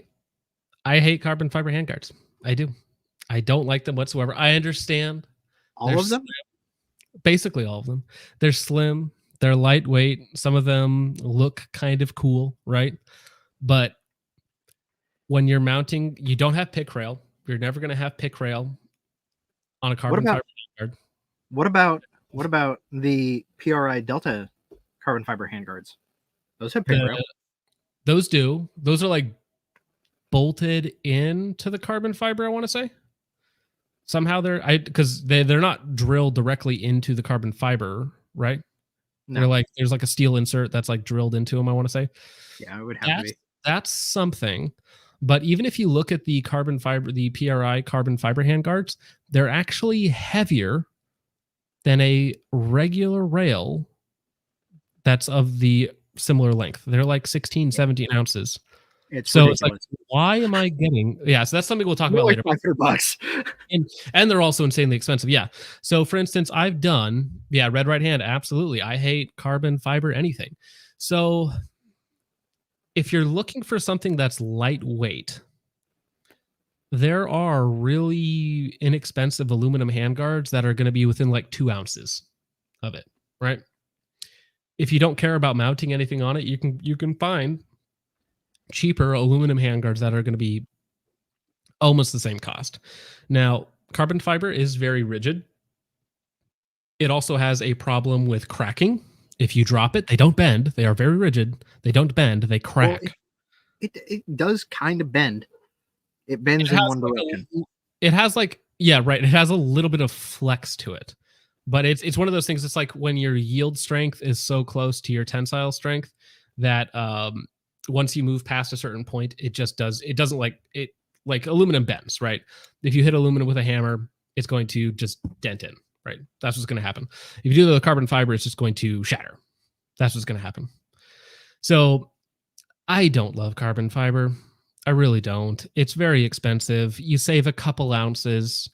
hate carbon fiber handguards. I do. I don't like them whatsoever. I understand. All of them? Basically all of them. They're slim. They're lightweight. Some of them look kind of cool, right? But when you're mounting, you don't have pick rail. You're never going to have pick rail on a carbon fiber handguard. What about the PRI Delta carbon fiber handguards? Those have pick rail. Those do. Those are like bolted into the carbon fiber, I want to say. Somehow because they're not drilled directly into the carbon fiber, right? No. They're like, there's like a steel insert that's like drilled into them, I want to say. Yeah, it would have to be. That's something. But even if you look at the carbon fiber, the PRI carbon fiber handguards, they're actually heavier than a regular rail that's of the similar length. They're like 16, 17 ounces. It's like, why am I getting? Yeah, so that's something we'll talk about later. $500. And they're also insanely expensive. Yeah. So for instance, I've done, red right hand. Absolutely. I hate carbon fiber anything. So if you're looking for something that's lightweight, there are really inexpensive aluminum handguards that are going to be within like 2 ounces of it, right? if you don't care about mounting anything on it, you can find cheaper aluminum handguards that are going to be almost the same cost. Now, carbon fiber is very rigid. It also has a problem with cracking. If you drop it, they don't bend. They are very rigid. They don't bend. They Well, crack. it does kind of bend. It bends It in has one like direction. it has like yeah, right. It has a little bit of flex to it. But it's one of those things. It's like when your yield strength is so close to your tensile strength that once you move past a certain point, it just does. It doesn't like it like aluminum bends, right? If you hit aluminum with a hammer, it's going to just dent in, right? That's what's going to happen. If you do the carbon fiber, it's just going to shatter. That's what's going to happen. So I don't love carbon fiber. I really don't. It's very expensive. You save a couple ounces.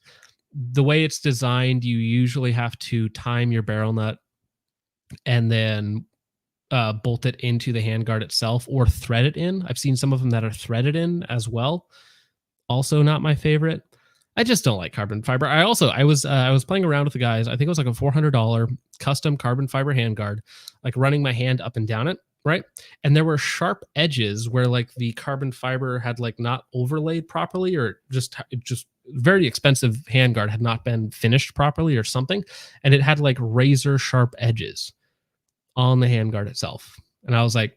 The way it's designed, you usually have to time your barrel nut and then bolt it into the handguard itself or thread it in. I've seen some of them that are threaded in as well. Also, not my favorite. I just don't like carbon fiber. I was playing around with the guys. I think it was like a $400 custom carbon fiber handguard, like running my hand up and down it, right? And there were sharp edges where like the carbon fiber had like not overlaid properly, or just very expensive handguard had not been finished properly or something, and it had like razor sharp edges on the handguard itself. And I was like,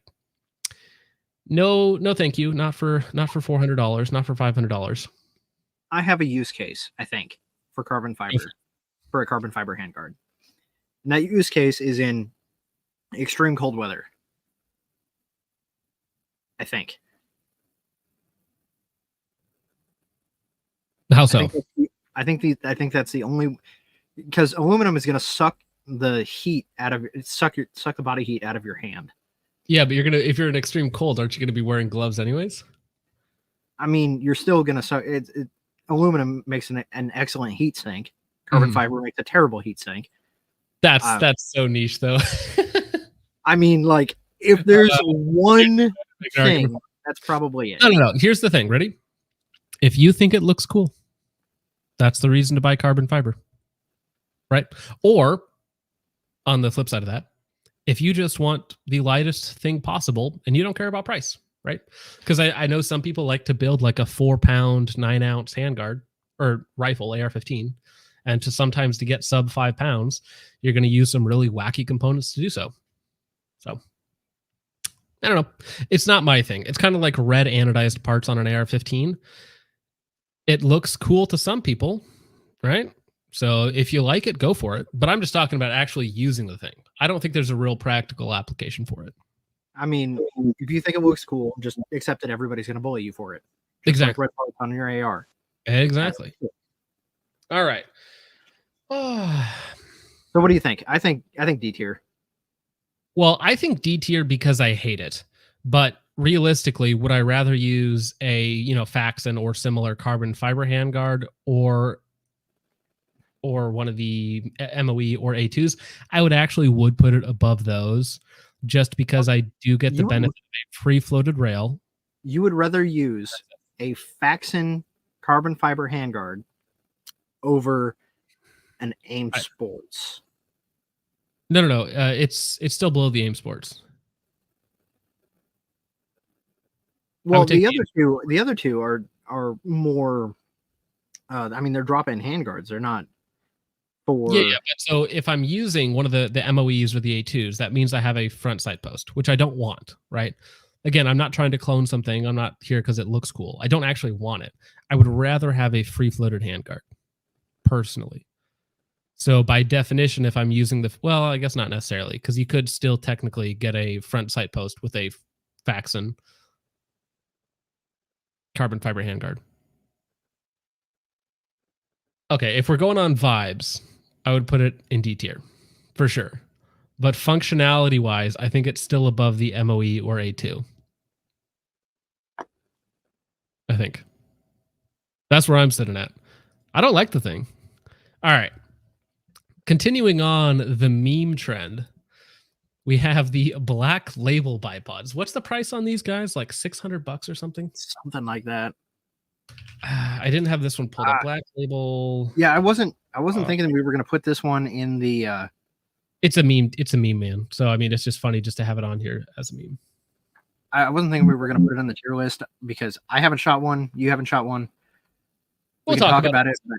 no, no, thank you, not for $400, not for $500. I have a use case, I think, for carbon fiber, for a carbon fiber handguard. And that use case is in extreme cold weather. I think. How so? I think that's the only, because aluminum is going to suck the heat out of suck the body heat out of your hand. Yeah, but if you're in extreme cold, aren't you gonna be wearing gloves anyways? I mean, you're still going to suck it. Aluminum makes an excellent heat sink. Carbon fiber makes a terrible heat sink. That's so niche though. I mean, like, if there's one thing, that's probably it. No. Here's the thing. Ready? If you think it looks cool, that's the reason to buy carbon fiber, right? Or on the flip side of that, if you just want the lightest thing possible and you don't care about price, right? Because I know some people like to build like a 4-pound, 9-ounce handguard or rifle, AR-15, and sometimes to get sub 5 pounds, you're going to use some really wacky components to do so. So I don't know. It's not my thing. It's kind of like red anodized parts on an AR-15. It looks cool to some people, right? So if you like it, go for it. But I'm just talking about actually using the thing. I don't think there's a real practical application for it. I mean, if you think it looks cool, just accept that everybody's going to bully you for it. Just exactly. Like red parts on your AR. Exactly. All right. So what do you think? I think D tier. Well, I think D tier because I hate it. But realistically, would I rather use a, Faxon or similar carbon fiber handguard or one of the MOE or A2s? I would put it above those just because I do get the benefit of a free-floated rail. You would rather use a Faxon carbon fiber handguard over an AIM Sports? No. It's still below the AIM Sports. Well, the other two are more. I mean, they're drop-in handguards. They're not for. Yeah. So if I'm using one of the MOEs or the A2s, that means I have a front sight post, which I don't want. Right. Again, I'm not trying to clone something. I'm not here because it looks cool. I don't actually want it. I would rather have a free-floated handguard, personally. So by definition, if I'm using well, I guess not necessarily, because you could still technically get a front sight post with a Faxon carbon fiber handguard. Okay, if we're going on vibes, I would put it in D tier for sure. But functionality wise, I think it's still above the MOE or A2. I think that's where I'm sitting at. I don't like the thing. All right. Continuing on the meme trend, we have the Black Label bipods. What's the price on these guys? Like $600 or something? Something like that. I didn't have this one pulled up. Black Label. Yeah, I wasn't thinking that we were going to put this one in the It's a meme. It's a meme, man. So I mean, it's just funny just to have it on here as a meme. I wasn't thinking we were going to put it on the tier list because I haven't shot one. You haven't shot one. We We'll can talk talk about it. But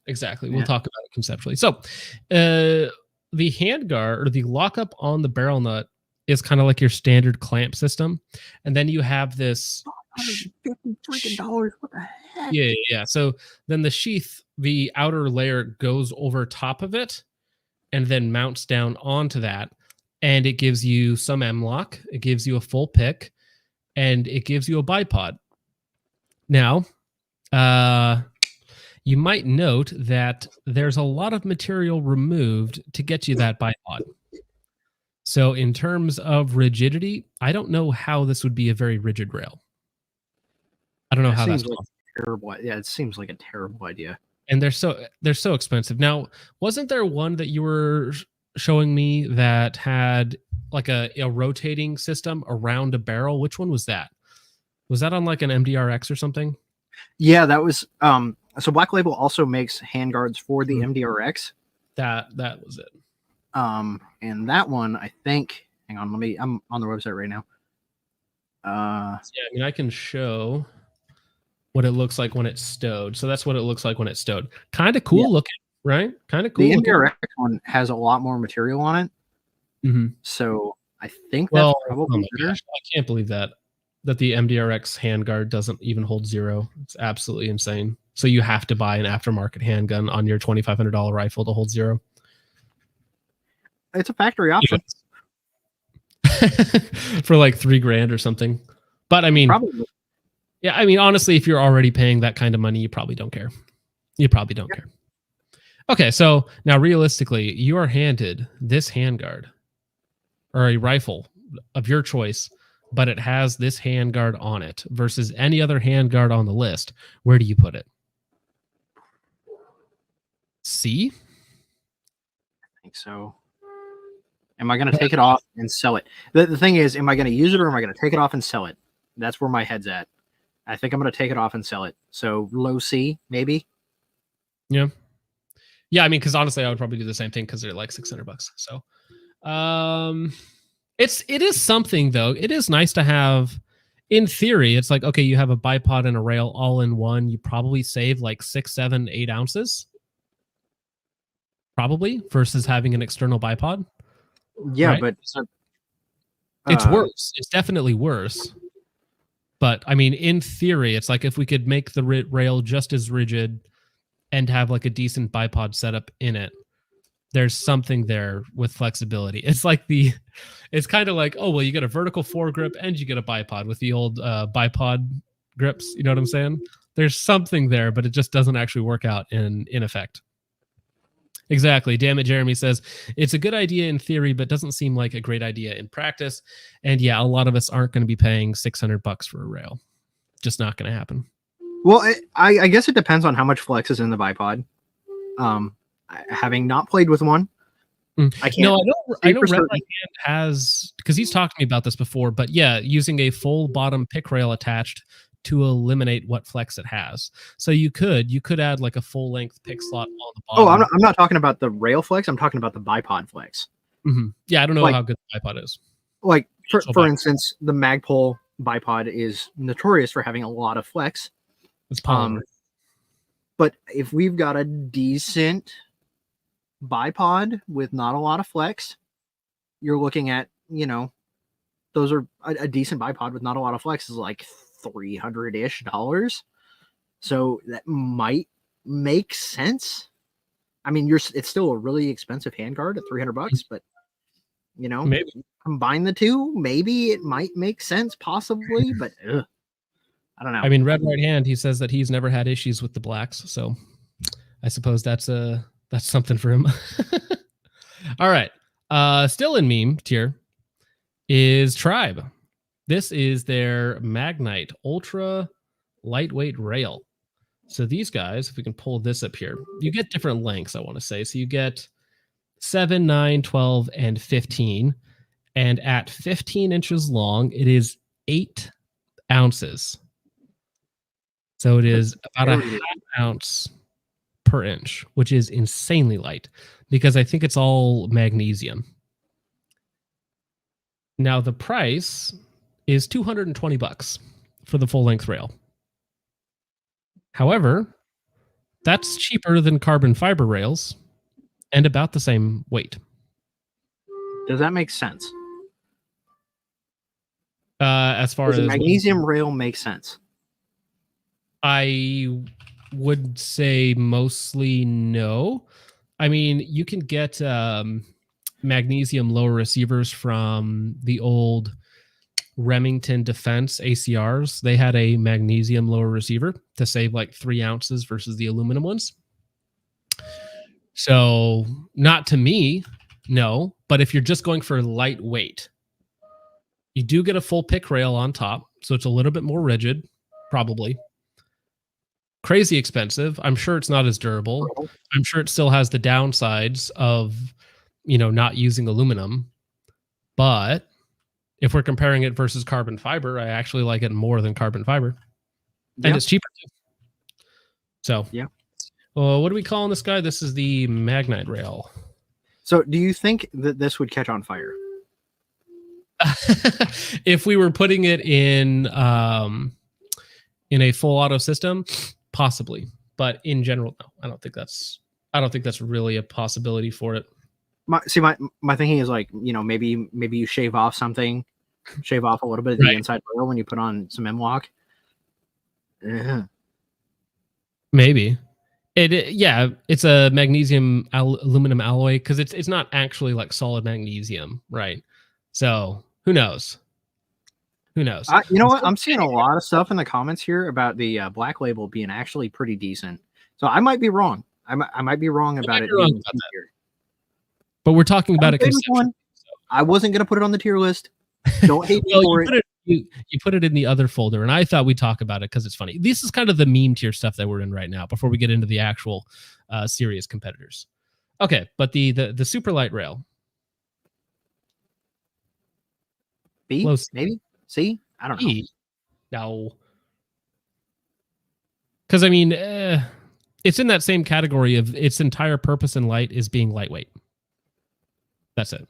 exactly. yeah. We'll talk about it conceptually. So, the handguard or the lockup on the barrel nut is kind of like your standard clamp system, and then you have this. $150 what the heck? Yeah. So then the sheath, the outer layer goes over top of it, and then mounts down onto that, and it gives you some M-lock. It gives you a full pick, and it gives you a bipod. Now, you might note that there's a lot of material removed to get you that bipod. So in terms of rigidity, I don't know how this would be a very rigid rail. I don't know how that's like terrible. Yeah, it seems like a terrible idea. And they're so expensive. Now, wasn't there one that you were showing me that had like a rotating system around a barrel? Which one was that? Was that on like an MDRX or something? Yeah, that was so Black Label also makes handguards for the MDRX. That was it. And that one, I think, hang on, I'm on the website right now. Yeah, I mean, I can show what it looks like when it's stowed. So that's what it looks like when it's stowed. Kind of cool looking, right? Kind of cool. The MDRX one has a lot more material on it. Mm-hmm. So I think that's probably better. Gosh, I can't believe that the MDRX handguard doesn't even hold 0. It's absolutely insane. So you have to buy an aftermarket handgun on your $2,500 rifle to hold 0. It's a factory option. For like $3,000 or something. But I mean, probably. Yeah, I mean, honestly, if you're already paying that kind of money, you probably don't care. You probably don't care. Okay, so now realistically, you are handed this handguard or a rifle of your choice, but it has this handguard on it versus any other handguard on the list. Where do you put it? C? I think so. Am I going to take it off and sell it? The thing is, am I going to use it or am I going to take it off and sell it? That's where my head's at. I think I'm going to take it off and sell it. So low C, maybe. Yeah. Yeah, I mean, because honestly, I would probably do the same thing because they're like $600. So, it is something though. It is nice to have. In theory, it's like, okay, you have a bipod and a rail all in one. You probably save like 6, 7, 8 ounces, probably, versus having an external bipod. Yeah, right? But it's worse. It's definitely worse. But I mean, in theory, it's like if we could make the rail just as rigid and have like a decent bipod setup in it, there's something there with flexibility. It's like it's kind of like, oh, well, you get a vertical foregrip and you get a bipod with the old bipod grips. You know what I'm saying? There's something there, but it just doesn't actually work out in effect. Exactly. Damn it, Jeremy says it's a good idea in theory, but doesn't seem like a great idea in practice. And yeah, a lot of us aren't going to be paying $600 for a rail. Just not going to happen. Well, I guess it depends on how much flex is in the bipod. Having not played with one, I can't. No, I know Red Right Hand has, because he's talked to me about this before. But yeah, using a full bottom pick rail attached to eliminate what flex it has. So you could add like a full length pick slot on the bottom. Oh, I'm not talking about the rail flex. I'm talking about the bipod flex. Mm-hmm. Yeah, I don't know how good the bipod is. Like for instance, the Magpul bipod is notorious for having a lot of flex. It's polymer. But if we've got a decent bipod with not a lot of flex, you're looking at, those are a decent bipod with not a lot of flex is like $300-ish. So that might make sense. I mean, it's still a really expensive handguard at $300, but maybe combine the two, maybe it might make sense, possibly, but I don't know. I mean, Red Right Hand, he says that he's never had issues with the blacks, so I suppose that's something for him. All right. Still in meme tier is Tribe. This is their Magnite Ultra Lightweight Rail. So these guys, if we can pull this up here, you get different lengths, I want to say. So you get 7, 9, 12, and 15. And at 15 inches long, it is 8 ounces. So it is about a half ounce per inch, which is insanely light because I think it's all magnesium. Now the price is $220 for the full length rail. However, that's cheaper than carbon fiber rails and about the same weight. Does that make sense? As far Does a as magnesium rail make sense? I would say mostly no. I mean, you can get magnesium lower receivers from the old Remington Defense ACRs. They had a magnesium lower receiver to save like 3 ounces versus the aluminum ones. So, not to me, no. But if you're just going for lightweight, you do get a full pick rail on top. So it's a little bit more rigid, probably. Crazy expensive. I'm sure it's not as durable. I'm sure it still has the downsides of, not using aluminum. But if we're comparing it versus carbon fiber, I actually like it more than carbon fiber. And it's cheaper too. So, yeah. What are we calling this guy? This is the Magnite rail. So do you think that this would catch on fire? If we were putting it in a full auto system, possibly, but in general, no. I don't think that's really a possibility for it. My thinking is like, maybe you shave off a little bit of the inside rail when you put on some M-Lock. Maybe it's a magnesium aluminum alloy because it's not actually like solid magnesium, right? So who knows? You know what? I'm seeing a lot of stuff in the comments here about the Black Label being actually pretty decent. So I might be wrong. I might be wrong about it. But we're talking about a conception. I wasn't going to put it on the tier list. Don't hate me for it. You put it in the other folder, and I thought we'd talk about it because it's funny. This is kind of the meme tier stuff that we're in right now before we get into the actual serious competitors. Okay, but the super light rail. B, maybe? C? I don't know. No. Because, I mean, it's in that same category of its entire purpose in light is being lightweight. That's it.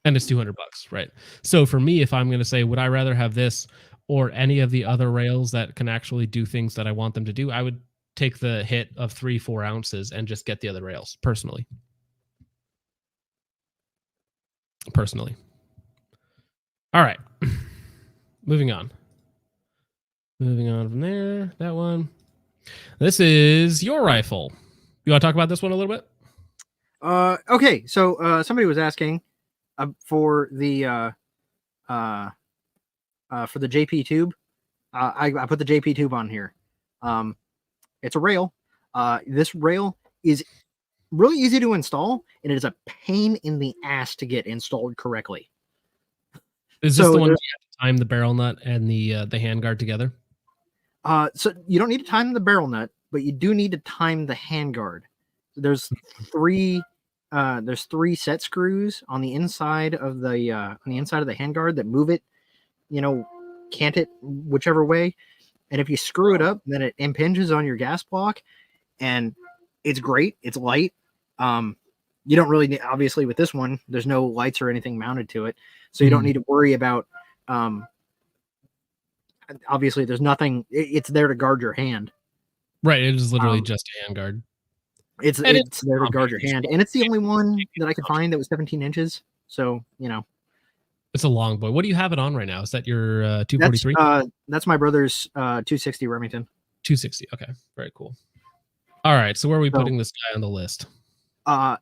And it's $200, right? So for me, if I'm going to say, would I rather have this or any of the other rails that can actually do things that I want them to do, I would take the hit of 3-4 ounces and just get the other rails personally. All right. Moving on from there. That one. This is your rifle. You want to talk about this one a little bit? Okay. So somebody was asking for the JP tube. I put the JP tube on here. It's a rail. This rail is really easy to install, and it is a pain in the ass to get installed correctly. Is this the one where you have to time the barrel nut and the handguard together? So you don't need to time the barrel nut, but you do need to time the handguard. There's three set screws on the inside of the handguard that move it, cant it whichever way. And if you screw it up, then it impinges on your gas block, and it's great. It's light. You don't really need, obviously with this one, there's no lights or anything mounted to it. So you don't need to worry about, obviously there's nothing, it's there to guard your hand. Right. It is literally just a handguard. It's there to guard your hand. And it's the only one that I could find that was 17 inches. So, It's a long boy. What do you have it on right now? Is that your 243? That's my brother's 260 Remington. 260. Okay. Very cool. All right. So where are we putting this guy on the list?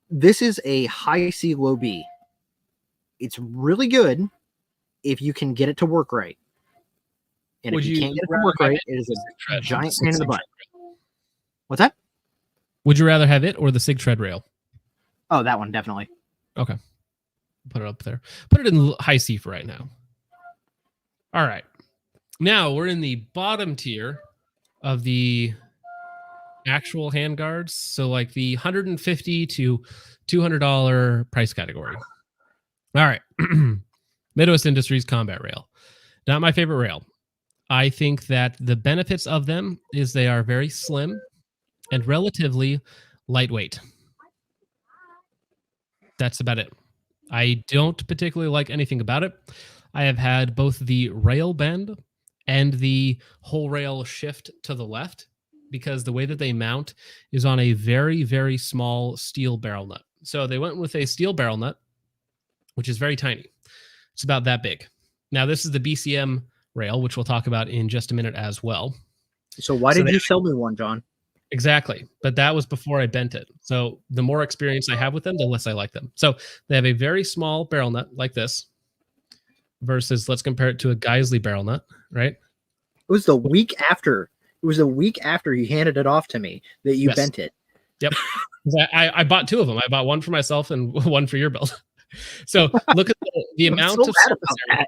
This is a high C, low B. It's really good if you can get it to work right. And if you can't get it to work right, it is a giant pain in the butt. What's that? Would you rather have it or the SIG tread rail? Oh, that one, definitely. Okay. Put it up there. Put it in high C for right now. All right. Now we're in the bottom tier of the actual handguards. So like the $150 to $200 price category. All right. Midwest Industries Combat Rail. Not my favorite rail. I think that the benefits of them is they are very slim. and relatively lightweight. That's about it. I don't particularly like anything about it. I have had both the rail bend and the whole rail shift to the left because the way that they mount is on a very, very small steel barrel nut. So they went with a steel barrel nut, which is very tiny. It's about that big. Now, this is the BCM rail, which we'll talk about in just a minute as well. So why did you sell me one, John? Exactly. But that was before I bent it. So the more experience I have with them, the less I like them. So they have a very small barrel nut like this versus, let's compare it to a Geisley barrel nut, right? It was the week after. It was a week after you handed it off to me that you bent it. Yep. I bought two of them. I bought one for myself and one for your build. So look at the amount of surface area.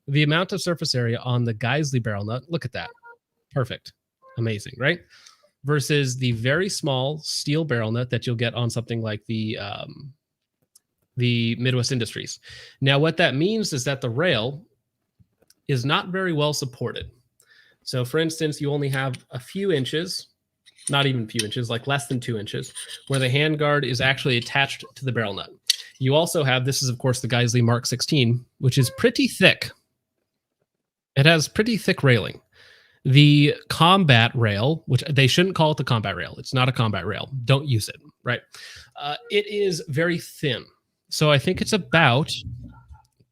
The amount of surface area on the Geisley barrel nut. Look at that. Perfect. Amazing, right? Versus the very small steel barrel nut that you'll get on something like the Midwest Industries. Now, what that means is that the rail is not very well supported. So, for instance, you only have a few inches, not even a few inches, like less than 2 inches, where the handguard is actually attached to the barrel nut. You also have, this is, of course, the Geisley Mark 16, which is pretty thick. It has pretty thick railing. The combat rail, which they shouldn't call it the combat rail. It's not a combat rail. Don't use it, right? It is very thin. So I think it's about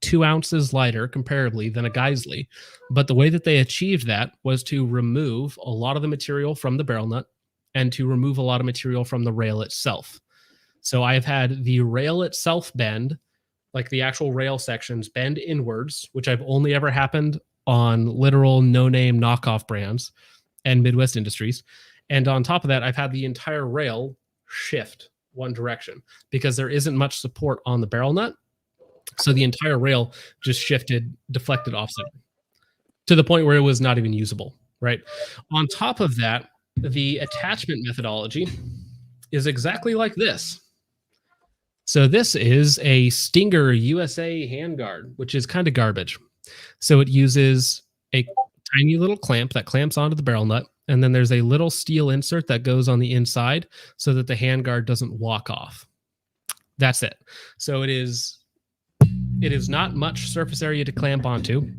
2 ounces lighter comparably than a Geisley. But the way that they achieved that was to remove a lot of the material from the barrel nut and to remove a lot of material from the rail itself. So I've had the rail itself bend, like the actual rail sections bend inwards, which I've only ever happened on literal no-name knockoff brands and Midwest Industries. And on top of that, I've had the entire rail shift one direction because there isn't much support on the barrel nut. So the entire rail just shifted, deflected offset to the point where it was not even usable, right? On top of that, the attachment methodology is exactly like this. So this is a Stinger USA handguard, which is kind of garbage. So it uses a tiny little clamp that clamps onto the barrel nut, and then there's a little steel insert that goes on the inside so that the handguard doesn't walk off. That's it. So it is not much surface area to clamp onto.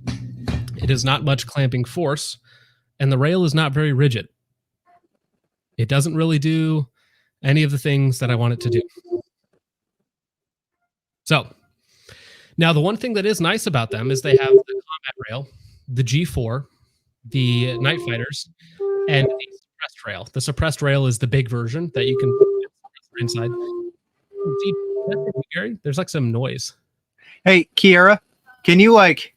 It is not much clamping force, and the rail is not very rigid. It doesn't really do any of the things that I want it to do. So now the one thing that is nice about them is they have the combat rail, the G4, the Night Fighters, and the suppressed rail. The suppressed rail is the big version that you can put inside. See, Gary, there's like some noise. Hey, Kiera, can you like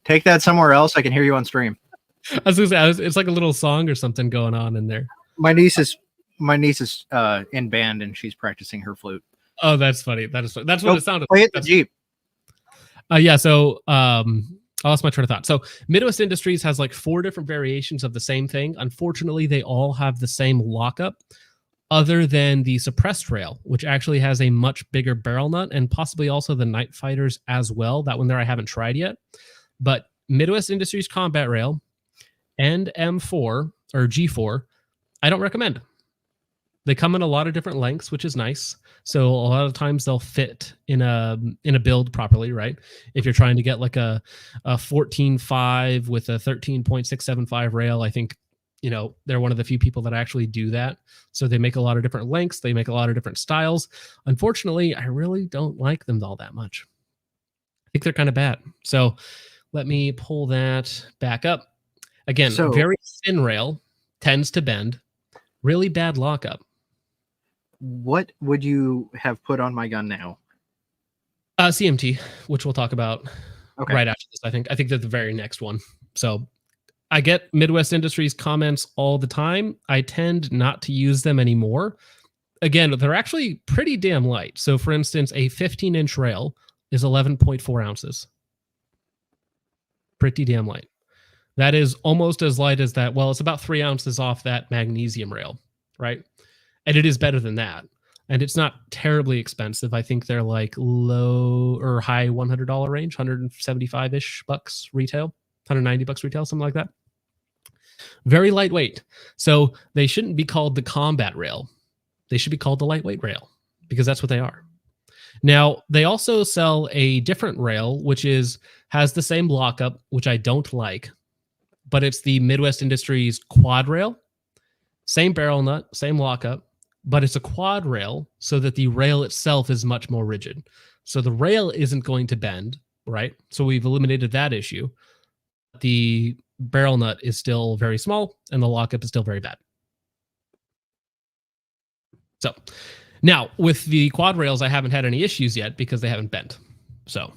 take that somewhere else? I can hear you on stream. I was gonna say, it's like a little song or something going on in there. My niece is in band and she's practicing her flute. Oh, that's funny. That is funny. That's what it sounded like. Play it the Jeep. Yeah. So I lost my train of thought. So Midwest Industries has like 4 different variations of the same thing. Unfortunately, they all have the same lockup, other than the suppressed rail, which actually has a much bigger barrel nut, and possibly also the Night Fighters as well. That one there I haven't tried yet. But Midwest Industries combat rail and M4 or G4, I don't recommend. They come in a lot of different lengths, which is nice. So a lot of times they'll fit in a build properly, right? If you're trying to get like a 14.5 with a 13.675 rail, I think, you know, they're one of the few people that actually do that. So they make a lot of different lengths. They make a lot of different styles. Unfortunately, I really don't like them all that much. I think they're kind of bad. So let me pull that back up. Again, very thin rail, tends to bend, really bad lockup. What would you have put on my gun now? CMT, which we'll talk about right after this. I think they're the very next one. So I get Midwest Industries comments all the time. I tend not to use them anymore. Again, they're actually pretty damn light. So for instance, a 15-inch rail is 11.4 ounces. Pretty damn light. That is almost as light as that. Well, it's about 3 ounces off that magnesium rail, right? And it is better than that. And it's not terribly expensive. I think they're like low or high $100 range, 175-ish bucks retail, $190 retail, something like that. Very lightweight. So they shouldn't be called the combat rail. They should be called the lightweight rail because that's what they are. Now, they also sell a different rail, which has the same lockup, which I don't like, but it's the Midwest Industries quad rail. Same barrel nut, same lockup, but it's a quad rail so that the rail itself is much more rigid. So the rail isn't going to bend, right? So we've eliminated that issue. The barrel nut is still very small and the lockup is still very bad. So now with the quad rails, I haven't had any issues yet because they haven't bent. So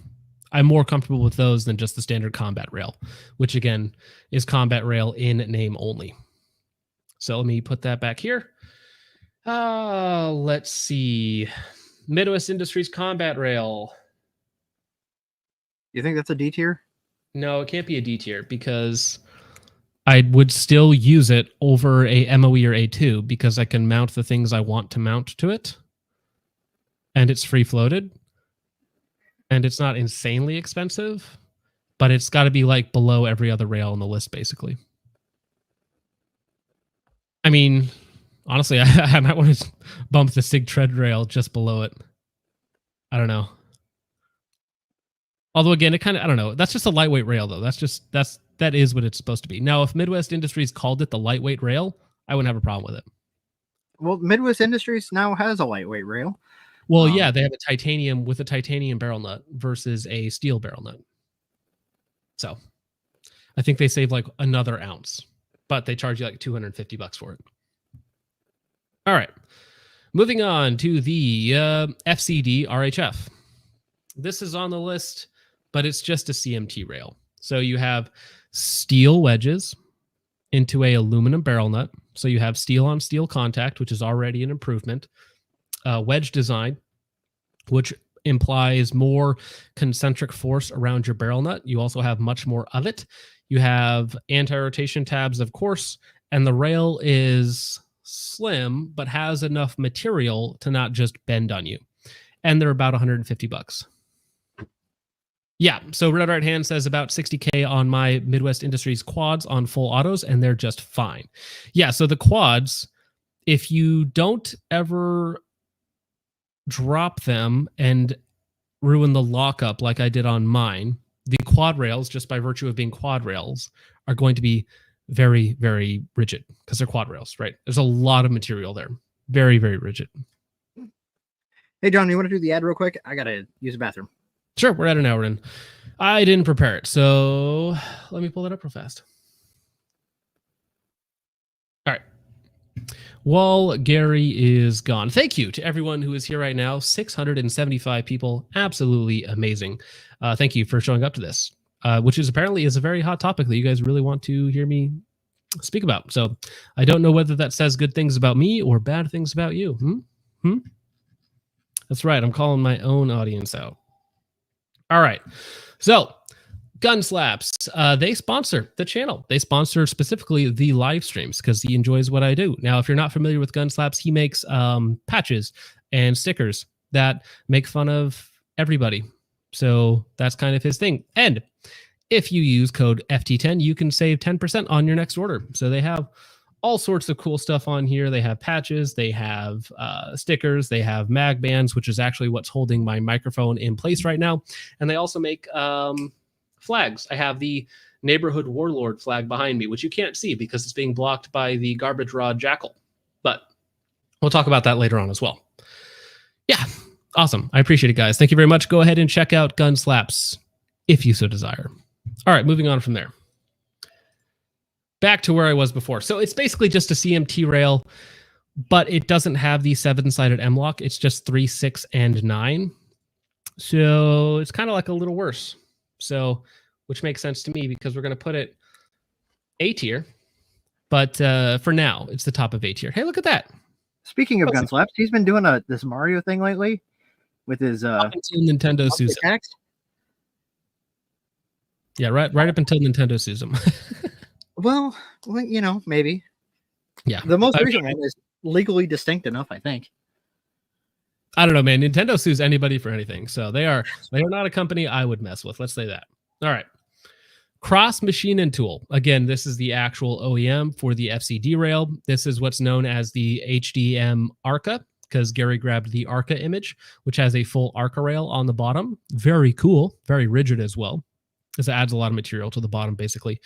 I'm more comfortable with those than just the standard combat rail, which again is combat rail in name only. So let me put that back here. Let's see. Midwest Industries combat rail. You think that's a D tier? No, it can't be a D tier because I would still use it over a MOE or A2 because I can mount the things I want to mount to it. And it's free floated. And it's not insanely expensive, but it's got to be like below every other rail on the list, basically. I mean, honestly, I might want to bump the SIG tread rail just below it. I don't know. Although again, it kind of, I don't know. That's just a lightweight rail though. That is what it's supposed to be. Now, if Midwest Industries called it the lightweight rail, I wouldn't have a problem with it. Well, Midwest Industries now has a lightweight rail. Well, yeah, they have a titanium with a titanium barrel nut versus a steel barrel nut. So I think they save like another ounce, but they charge you like $250 for it. All right. Moving on to the FCD RHF. This is on the list, but it's just a CMT rail. So you have steel wedges into a aluminum barrel nut. So you have steel on steel contact, which is already an improvement. Wedge design, which implies more concentric force around your barrel nut. You also have much more of it. You have anti-rotation tabs, of course, and the rail is slim, but has enough material to not just bend on you. And they're about $150. Yeah, so Red Right Hand says about 60K on my Midwest Industries quads on full autos, and they're just fine. Yeah, so the quads, if you don't ever drop them and ruin the lockup like I did on mine, the quad rails, just by virtue of being quad rails, are going to be very, very rigid because they're quad rails, right? There's a lot of material there. Very, very rigid. Hey, John, you want to do the ad real quick? I got to use the bathroom. Sure, we're at an hour in. I didn't prepare it, so let me pull it up real fast. All right. While Gary is gone, thank you to everyone who is here right now. 675 people. Absolutely amazing. Thank you for showing up to this, which is apparently is a very hot topic that you guys really want to hear me speak about. So I don't know whether that says good things about me or bad things about you. That's right. I'm calling my own audience out. All right. So Gun Slaps, they sponsor the channel. They sponsor specifically the live streams because he enjoys what I do. Now, if you're not familiar with Gun Slaps, he makes patches and stickers that make fun of everybody. So that's kind of his thing. And if you use code FT10, you can save 10% on your next order. So they have all sorts of cool stuff on here. They have patches, they have stickers, they have mag bands, which is actually what's holding my microphone in place right now. And they also make flags. I have the Neighborhood Warlord flag behind me, which you can't see because it's being blocked by the Garbage Rod Jackal. But we'll talk about that later on as well. Yeah, awesome. I appreciate it, guys. Thank you very much. Go ahead and check out Gun Slaps if you so desire. All right, moving on from there. Back to where I was before. So it's basically just a CMT rail, but it doesn't have the 7-sided M-lock. It's just 3, 6, and 9. So it's kind of like a little worse. So, which makes sense to me because we're going to put it A tier. But for now, it's the top of A tier. Hey, look at that. Speaking of Gun Slaps, he's been doing this Mario thing lately with his up until Nintendo sues him. Yeah, right up until Nintendo sues him. Well, you know, maybe. Yeah. The most recent one is legally distinct enough, I think. I don't know, man. Nintendo sues anybody for anything. So they are not a company I would mess with. Let's say that. All right. Cross machine and tool. Again, this is the actual OEM for the FCD rail. This is what's known as the HDM ARCA, because Gary grabbed the ARCA image, which has a full ARCA rail on the bottom. Very cool, very rigid as well, because it adds a lot of material to the bottom, basically.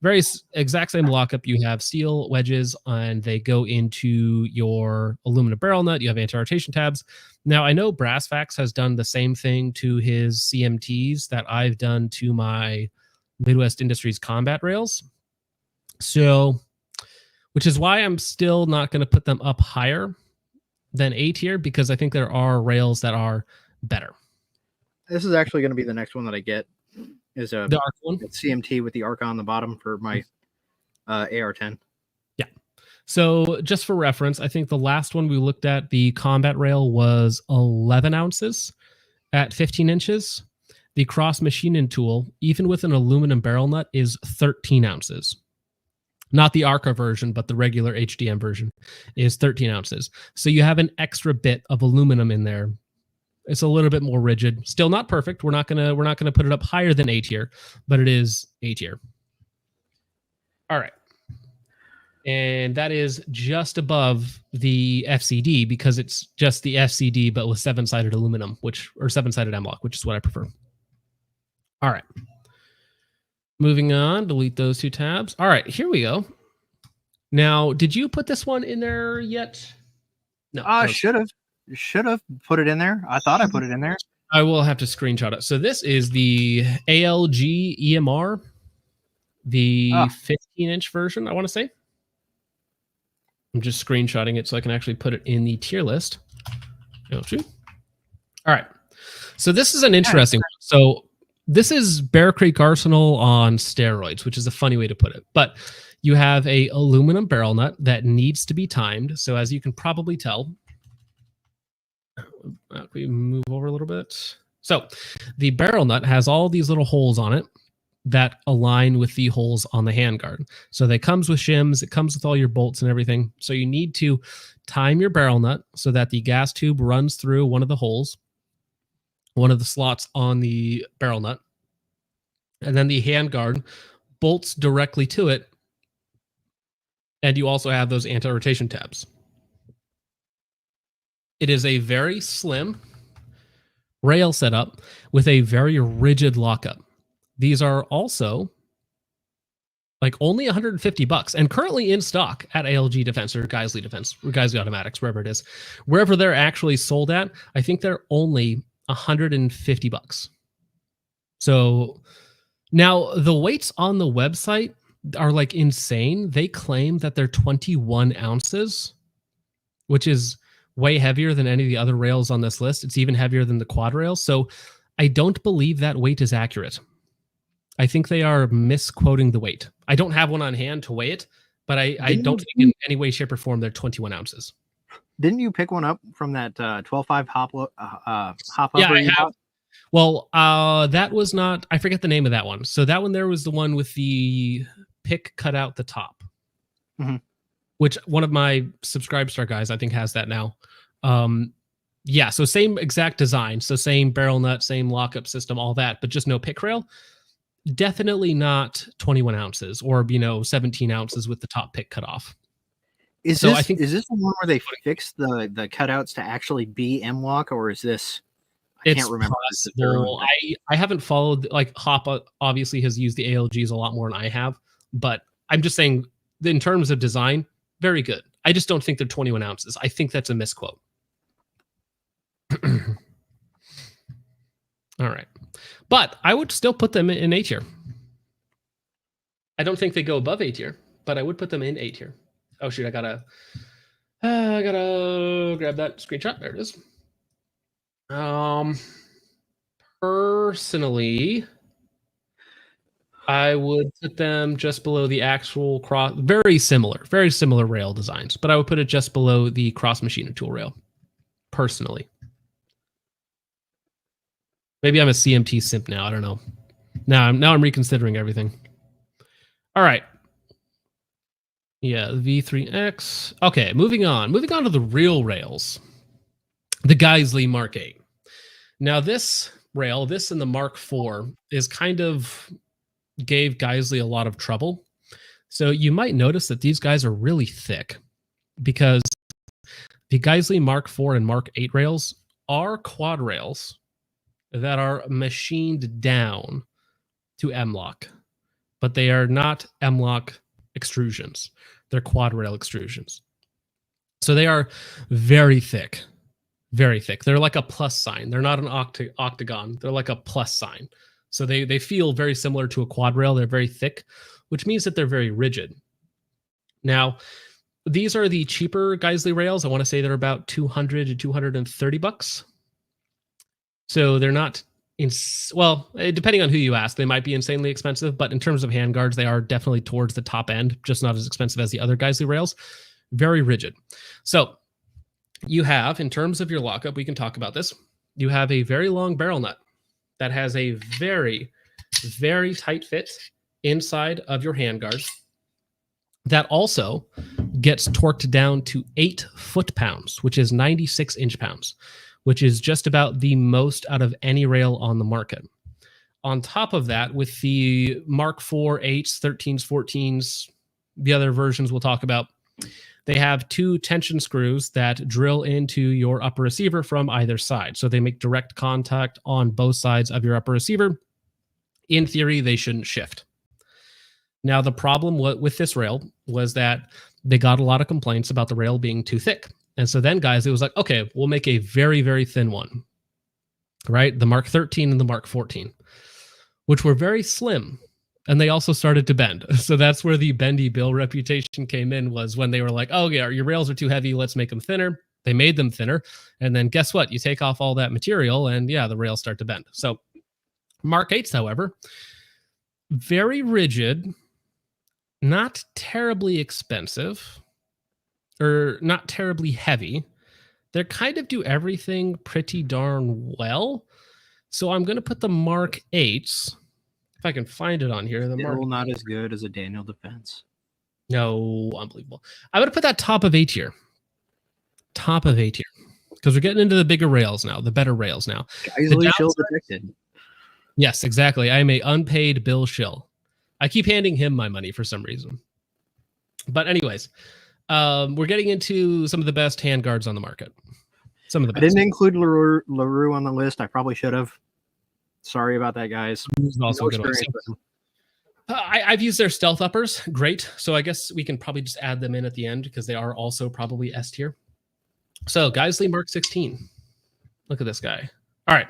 Very exact same lockup. You have steel wedges, and they go into your aluminum barrel nut. You have anti-rotation tabs. Now, I know Brassfax has done the same thing to his CMTs that I've done to my Midwest Industries combat rails. So, which is why I'm still not going to put them up higher than A tier, because I think there are rails that are better. This is actually going to be the next one that I get. Is the ARC one? CMT with the ARC on the bottom for my AR-10. Yeah. So just for reference, I think the last one we looked at, the combat rail, was 11 ounces at 15 inches. The cross machining tool, even with an aluminum barrel nut, is 13 ounces. Not the ARCA version, but the regular HDM version is 13 ounces. So you have an extra bit of aluminum in there. It's a little bit more rigid. Still not perfect. We're not gonna put it up higher than A tier, but it is A tier. All right. And that is just above the FCD, because it's just the FCD, but with 7-sided aluminum, or 7-sided M-lock, which is what I prefer. All right. Moving on, delete those two tabs. All right, here we go. Now, did you put this one in there yet? No. Should have put it in there. I thought I put it in there. I will have to screenshot it. So this is the ALG EMR, the 15-inch version, I want to say. I'm just screenshotting it so I can actually put it in the tier list. All right. So this is an interesting one. So this is Bear Creek Arsenal on steroids, which is a funny way to put it. But you have a aluminum barrel nut that needs to be timed. So as you can probably tell, we move over a little bit. So the barrel nut has all these little holes on it that align with the holes on the handguard. So that comes with shims, it comes with all your bolts and everything. So you need to time your barrel nut so that the gas tube runs through one of the holes, one of the slots on the barrel nut, and then the handguard bolts directly to it. And you also have those anti-rotation tabs. It is a very slim rail setup with a very rigid lockup. These are also like only $150 and currently in stock at ALG Defense or Geisley Defense or Geisley Automatics, wherever it is. Wherever they're actually sold at, I think they're only $150. So now the weights on the website are like insane. They claim that they're 21 ounces, which is way heavier than any of the other rails on this list. It's even heavier than the quad rails. So I don't believe that weight is accurate. I think they are misquoting the weight. I don't have one on hand to weigh it, but I don't think in any way, shape, or form they're 21 ounces. Didn't you pick one up from that 12.5 hop up? Yeah, I have. Well, that was not, I forget the name of that one. So that one there was the one with the pick cut out the top, which one of my Subscribe Star guys, I think, has that now. Yeah, so same exact design. So same barrel nut, same lockup system, all that, but just no pick rail. Definitely not 21 ounces or, 17 ounces with the top pick cut off. Is this the one where they fixed the cutouts to actually be M-lock, or is this? I can't remember. Possible. I haven't followed, like, Hop obviously has used the ALGs a lot more than I have, but I'm just saying in terms of design, very good. I just don't think they're 21 ounces. I think that's a misquote. All right. But I would still put them in A tier. I don't think they go above A tier, but I would put them in A tier. Oh shoot, I gotta grab that screenshot. There it is. Personally, I would put them just below the actual cross. Very similar rail designs, but I would put it just below the cross machine tool rail. Personally. Maybe I'm a CMT simp now. I don't know. Now I'm reconsidering everything. All right. Yeah, the V3X. Okay, moving on. Moving on to the real rails. The Geisley Mark 8. Now this rail, this and the Mark 4, is kind of gave Geisley a lot of trouble. So you might notice that these guys are really thick because the Geisley Mark IV and Mark 8 rails are quad rails that are machined down to M-LOK, but they are not M-LOK extrusions. They're quad rail extrusions. So they are very thick, very thick. They're like a plus sign. They're not an octagon. They're like a plus sign. So they feel very similar to a quad rail. They're very thick, which means that they're very rigid. Now, these are the cheaper Geisley rails. I want to say they're about 200 to 230 bucks. So they're not well, depending on who you ask, they might be insanely expensive, but in terms of handguards, they are definitely towards the top end, just not as expensive as the other Geisley rails. Very rigid. So you have, in terms of your lockup, we can talk about this. You have a very long barrel nut that has a very, very tight fit inside of your handguard that also gets torqued down to 8 foot-pounds, which is 96 inch-pounds, which is just about the most out of any rail on the market. On top of that, with the Mark IV 8s, 13s, 14s, the other versions we'll talk about, they have 2 tension screws that drill into your upper receiver from either side. So they make direct contact on both sides of your upper receiver. In theory, they shouldn't shift. Now, the problem with this rail was that they got a lot of complaints about the rail being too thick. And so then, guys, it was like, okay, we'll make a very, very thin one, right? The Mark 13 and the Mark 14, which were very slim. And they also started to bend. So that's where the bendy bill reputation came in, was when they were like, oh, yeah, your rails are too heavy. Let's make them thinner. They made them thinner. And then guess what? You take off all that material and, yeah, the rails start to bend. So Mark 8s, however, very rigid, not terribly expensive, or not terribly heavy. They kind of do everything pretty darn well. So I'm going to put the Mark 8s, if I can find it on here. The Still Mark not as good as a Daniel Defense. No, unbelievable. I'm going to put that top of A tier. Top of A tier. Because we're getting into the bigger rails now, the better rails now. Easily shill detected. Yes, exactly. I am a unpaid Bill shill. I keep handing him my money for some reason. But anyways, we're getting into some of the best handguards on the market. Some of the best. I didn't include LaRue on the list. I probably should have. Sorry about that, guys. Also good I've used their stealth uppers. Great. So I guess we can probably just add them in at the end because they are also probably S tier. So Geisley Mark 16. Look at this guy. All right.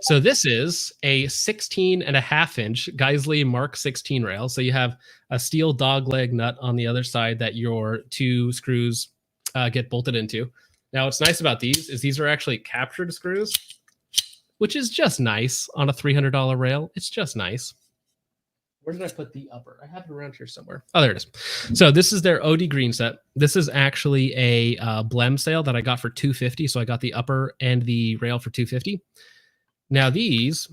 So this is a 16.5-inch Geisley Mark 16 rail. So you have a steel dogleg nut on the other side that your 2 screws get bolted into. Now, what's nice about these are actually captured screws, which is just nice on a $300 rail. It's just nice. Where did I put the upper? I have it around here somewhere. Oh, there it is. So this is their OD green set. This is actually a Blem sale that I got for $250. So I got the upper and the rail for $250. Now these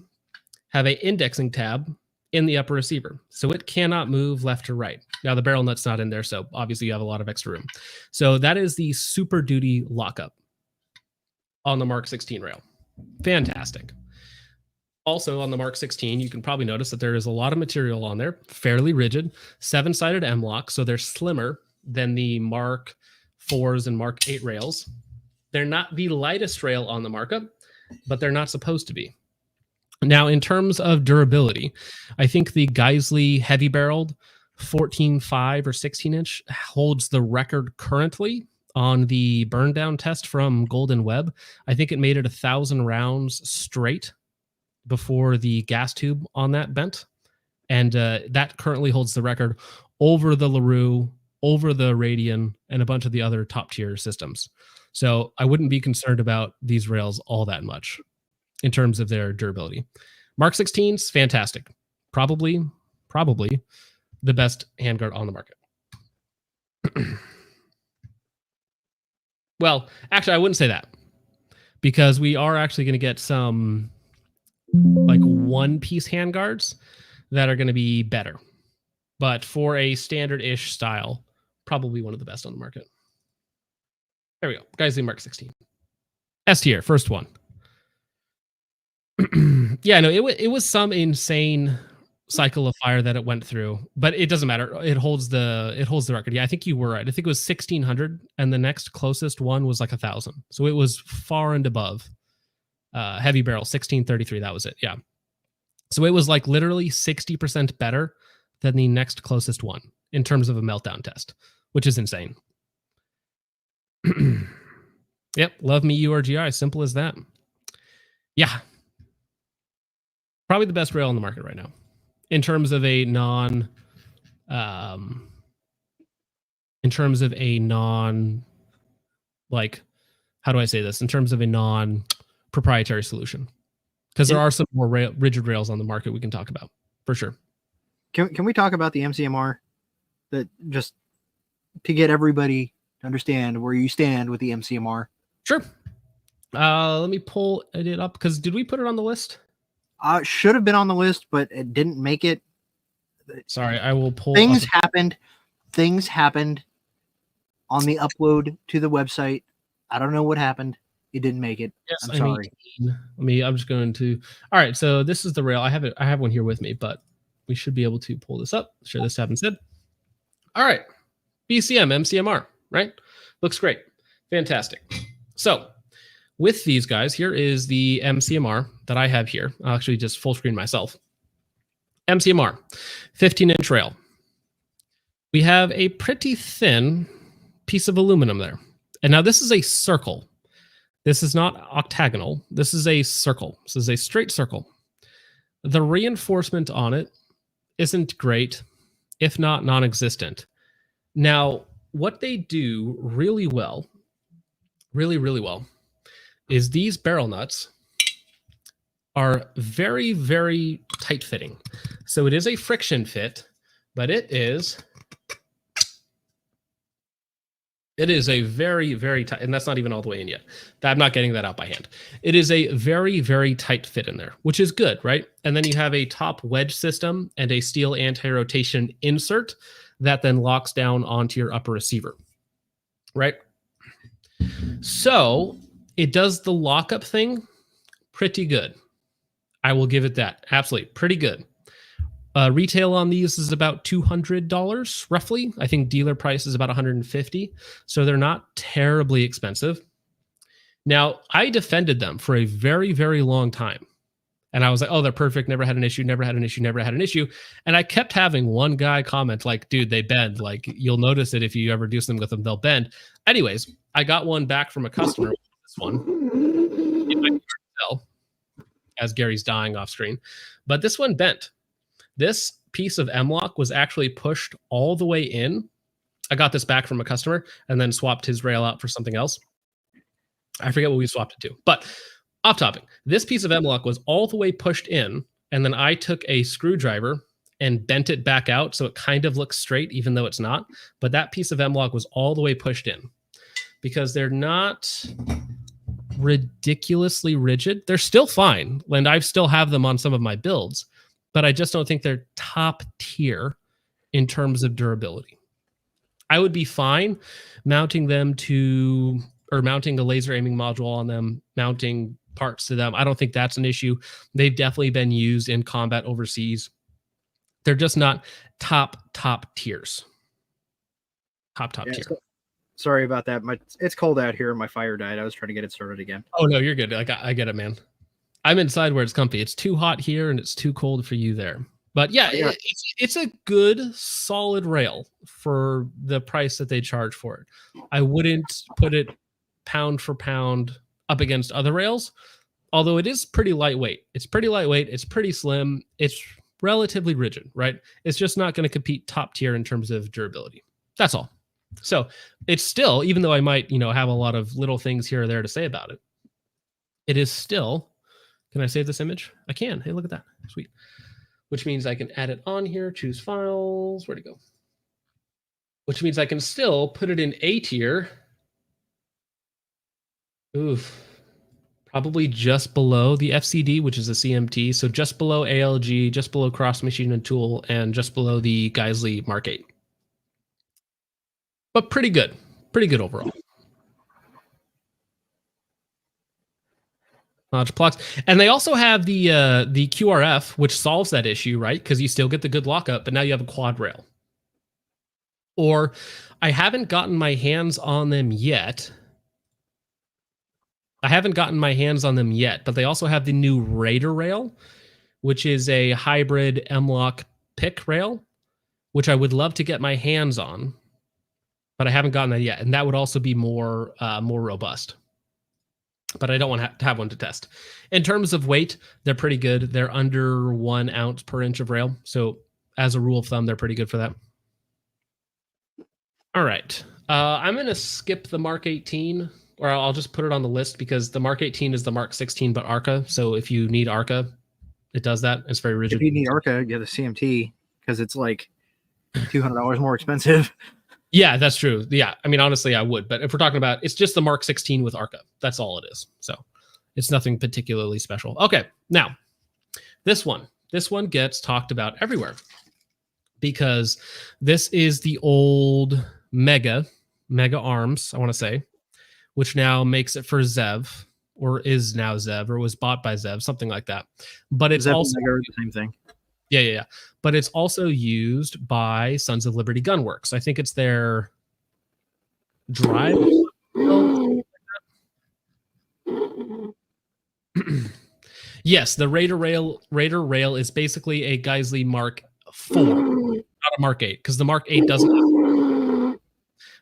have an indexing tab in the upper receiver, so it cannot move left or right. Now the barrel nut's not in there, so obviously you have a lot of extra room. So that is the Super Duty lockup on the Mark 16 rail. Fantastic. Also on the Mark 16, you can probably notice that there is a lot of material on there, fairly rigid, 7-sided M-LOK, so they're slimmer than the Mark 4s and Mark 8 rails. They're not the lightest rail on the markup, but they're not supposed to be. Now, in terms of durability, I think the Geisley heavy-barreled 14.5 or 16-inch holds the record currently on the burn down test from Golden Web. I think it made it 1,000 rounds straight before the gas tube on that bent. And that currently holds the record over the LaRue, over the Radian, and a bunch of the other top tier systems. So I wouldn't be concerned about these rails all that much in terms of their durability. Mark 16's fantastic. Probably the best handguard on the market. Well, actually, I wouldn't say that, because we are actually going to get some like one-piece handguards that are going to be better. But for a standard-ish style, probably one of the best on the market. There we go. Geisley Mark 16. S tier, first one. Yeah, no, it was some insane cycle of fire that it went through, but it doesn't matter. It holds the record. Yeah, I think you were right. I think it was 1600, and the next closest one was like 1000. So it was far and above. Heavy barrel 1633. That was it. Yeah. So it was like literally 60% better than the next closest one in terms of a meltdown test, which is insane. Yep. Love me URGI. Simple as that. Yeah. Probably the best rail on the market right now in terms of a like, how do I say this? In terms of a non-proprietary solution. Because there are some more rigid rails on the market we can talk about, for sure. Can we talk about the MCMR? That just to get everybody to understand where you stand with the MCMR. Sure. Let me pull it up, because did we put it on the list? Should have been on the list, but it didn't make it. Sorry, I will pull. Things happened on the upload to the website. I don't know what happened. It didn't make it. Yes, I'm sorry. I'm just going to. All right, so this is the rail. I have one here with me, but we should be able to pull this up. Share this tab instead. All right, BCM MCMR, right? Looks great. Fantastic. So with these guys, here is the MCMR that I have here. I'll actually just full screen myself. MCMR, 15-inch rail. We have a pretty thin piece of aluminum there. And now this is a circle. This is not octagonal. This is a circle. This is a straight circle. The reinforcement on it isn't great, if not non-existent. Now, what they do really well, really well, is these barrel nuts are very, very tight fitting. So it is a friction fit, but it is a very, very tight, and that's not even all the way in yet. I'm not getting that out by hand. It is a very, very tight fit in there, which is good, right? And then you have a top wedge system and a steel anti-rotation insert that then locks down onto your upper receiver, right? So it does the lockup thing pretty good. I will give it that. Absolutely. Pretty good. Retail on these is about $200 roughly. I think dealer price is about $150. So they're not terribly expensive. Now, I defended them for a very, very long time. And I was like, oh, they're perfect. Never had an issue, never had an issue, never had an issue. And I kept having one guy comment like, dude, they bend. Like, you'll notice it if you ever do something with them, they'll bend. Anyways, I got one back from a customer. This one. As Gary's dying off screen. But this one bent. This piece of M-Lock was actually pushed all the way in. I got this back from a customer and then swapped his rail out for something else. I forget what we swapped it to. But off topic, this piece of M-Lock was all the way pushed in, and then I took a screwdriver and bent it back out so it kind of looks straight, even though it's not. But that piece of M-Lock was all the way pushed in because they're not ridiculously rigid. They're still fine, and I still have them on some of my builds, but I just don't think they're top tier in terms of durability. I would be fine mounting them to, or mounting a laser aiming module on them, mounting parts to them. I don't think that's an issue. They've definitely been used in combat overseas. They're just not top tiers. Top tier. Sorry about that. It's cold out here. My fire died. I was trying to get it started again. Oh no, you're good. I get it, man. I'm inside where it's comfy. It's too hot here and it's too cold for you there. But yeah, it's a good, solid rail for the price that they charge for it. I wouldn't put it pound for pound up against other rails, although it is pretty lightweight. It's pretty lightweight. It's pretty slim. It's relatively rigid, right? It's just not going to compete top tier in terms of durability. That's all. So it's still, even though I might, have a lot of little things here or there to say about it, it is still, can I save this image? I can. Hey, look at that. Sweet. Which means I can add it on here, choose files. Where'd it go? Which means I can still put it in A tier. Oof. Probably just below the FCD, which is a CMT. So just below ALG, just below Cross Machine and Tool, and just below the Geisley Mark 8. But pretty good overall. Plugs. And they also have the QRF, which solves that issue, right? Because you still get the good lockup, but now you have a quad rail. Or I haven't gotten my hands on them yet. But they also have the new Raider rail, which is a hybrid M-Lock pick rail, which I would love to get my hands on, but I haven't gotten that yet. And that would also be more robust. But I don't want to have one to test. In terms of weight, they're pretty good. They're under 1 ounce per inch of rail. So as a rule of thumb, they're pretty good for that. All right. I'm going to skip the Mark 18, or I'll just put it on the list because the Mark 18 is the Mark 16, but ARCA. So if you need ARCA, it does that. It's very rigid. If you need ARCA, get the CMT because it's like $200 more expensive. Yeah, that's true. Yeah, I mean, honestly, I would. But if we're talking about, it's just the Mark 16 with ARCA. That's all it is. So it's nothing particularly special. Okay, now this one gets talked about everywhere because this is the old Mega Arms, I want to say, which now makes it for Zev, or is now Zev, or was bought by Zev, something like that. But it's Zev also the same thing. Yeah. But it's also used by Sons of Liberty Gunworks. I think it's their drive. Yes, the Raider rail is basically a Geisley Mark 4, not a Mark 8, because the Mark 8 doesn't.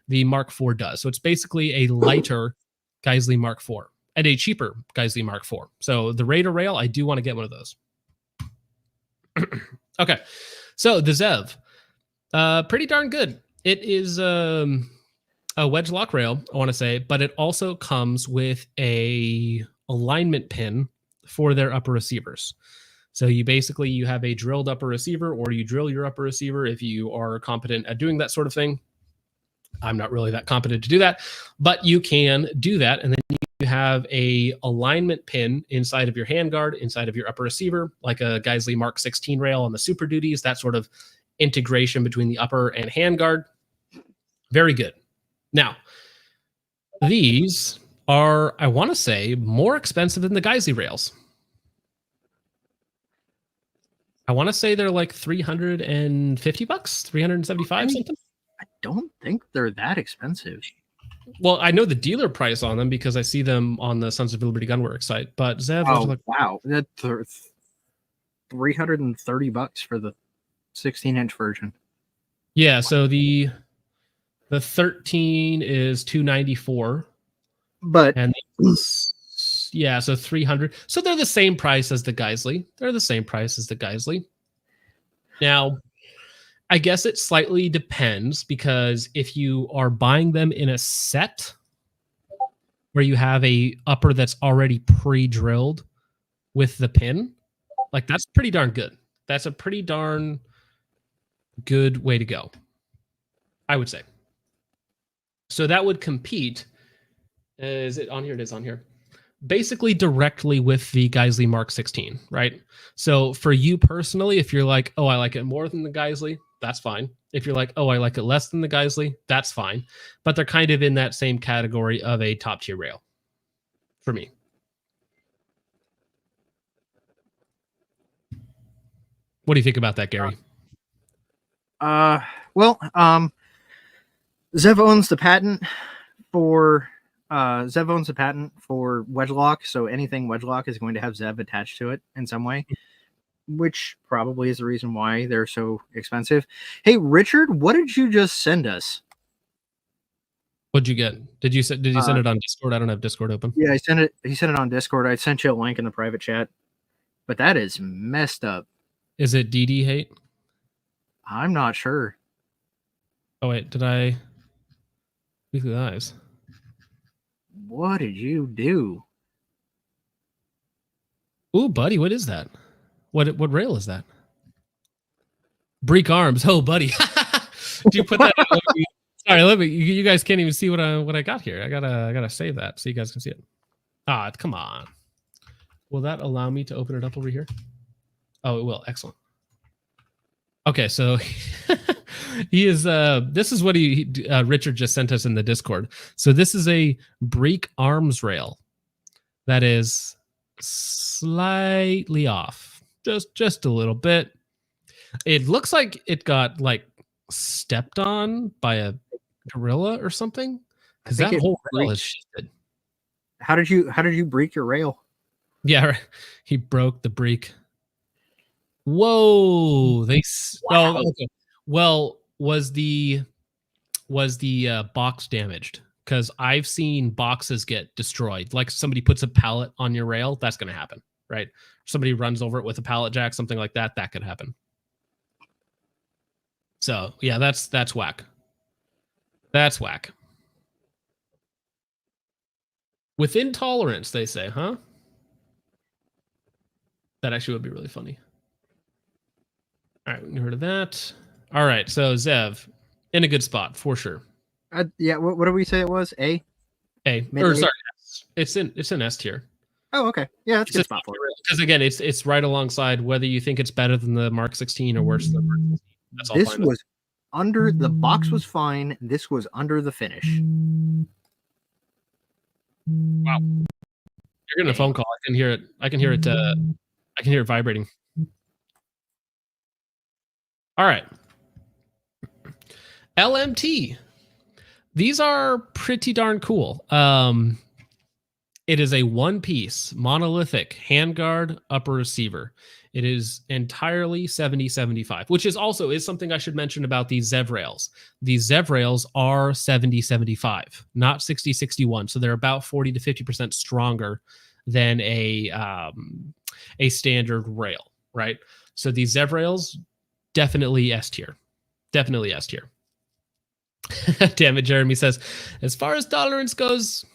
The Mark 4 does. So it's basically a lighter Geisley Mark 4 and a cheaper Geisley Mark 4. So the Raider rail, I do want to get one of those. Okay, so the Zev, pretty darn good. It is a wedge lock rail, I want to say, but it also comes with a alignment pin for their upper receivers. So you have a drilled upper receiver, or you drill your upper receiver if you are competent at doing that sort of thing. I'm not really that competent to do that, but you can do that, and then you have a alignment pin inside of your handguard, inside of your upper receiver, like a Geisley Mark 16 rail on the Super Duties, that sort of integration between the upper and handguard. Very good. Now, these are, I want to say, more expensive than the Geisley rails. I want to say they're like $350, $375, something. I don't think they're that expensive. Well, I know the dealer price on them because I see them on the Sons of Liberty Gunworks site. But Zev, wow, that's $330 for the 16-inch version. Yeah, so the 13 is $294, but and yeah, so $300. So they're the same price as the Geisley. Now, I guess it slightly depends, because if you are buying them in a set where you have a upper that's already pre-drilled with the pin, like that's pretty darn good. That's a pretty darn good way to go, I would say. So that would compete. Is it on here? It is on here. Basically directly with the Geisley Mark 16, right? So for you personally, if you're like, oh, I like it more than the Geisley, that's fine. If you're like, oh, I like it less than the Geisley, that's fine. But they're kind of in that same category of a top tier rail for me. What do you think about that, Gary? Well, Zev owns the patent for wedge lock, so anything wedge lock is going to have Zev attached to it in some way, which probably is the reason why they're so expensive. Hey, Richard, what did you just send us? What'd you get? Did you send it on Discord? I don't have Discord open. Yeah, I sent it. He sent it on Discord. I sent you a link in the private chat, but that is messed up. Is it DD hate? I'm not sure. Oh wait, did I? Look at the eyes. What did you do? Ooh, buddy, what is that? What rail is that? Break arms. Oh, buddy. Did you put that in? Sorry, let me. You guys can't even see what I got here. I gotta save that so you guys can see it. Ah, come on. Will that allow me to open it up over here? Oh, it will. Excellent. Okay, so he is. This is what Richard just sent us in the Discord. So this is a Break arms rail. That is slightly off, just a little bit. It looks like it got like stepped on by a gorilla or something, because that whole rail has shifted. How did you break your rail? Yeah, he broke the break. Whoa! Wow. Oh, okay. Well, was the box damaged? Because I've seen boxes get destroyed. Like somebody puts a pallet on your rail, that's going to happen, right? Somebody runs over it with a pallet jack, something like that. That could happen. So yeah, that's whack. That's whack. Within tolerance, they say, huh? That actually would be really funny. All right, we heard of that. All right, so Zev, in a good spot for sure. Yeah. What did we say it was? A. Or sorry, it's in S tier. Oh, okay. Yeah, that's a good spot for it. Because again, it's right alongside whether you think it's better than the Mark 16 or worse than the Mark 16. That's all. This was under the box was fine. This was under the finish. Wow. You're getting a phone call. I can hear it. I can hear it vibrating. All right. LMT. These are pretty darn cool. It is a one-piece monolithic handguard upper receiver. It is entirely 70-75, which is something I should mention about these Zev rails. These Zev rails are 70-75, not 60-61. So they're about 40 to 50% stronger than a standard rail, right? So these Zev rails, definitely S tier. Definitely S tier. Damn it, Jeremy says, as far as tolerance goes,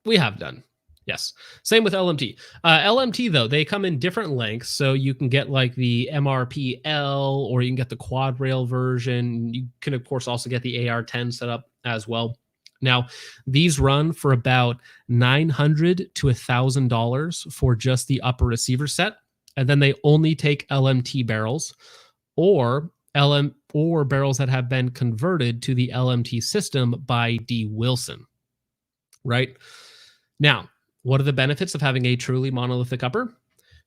we have done. Yes. Same with LMT. LMT, though, they come in different lengths. So you can get like the MRPL, or you can get the quad rail version. You can, of course, also get the AR10 setup as well. Now, these run for about $900 to $1,000 for just the upper receiver set. And then they only take LMT barrels or barrels that have been converted to the LMT system by D. Wilson. Right? Now, what are the benefits of having a truly monolithic upper?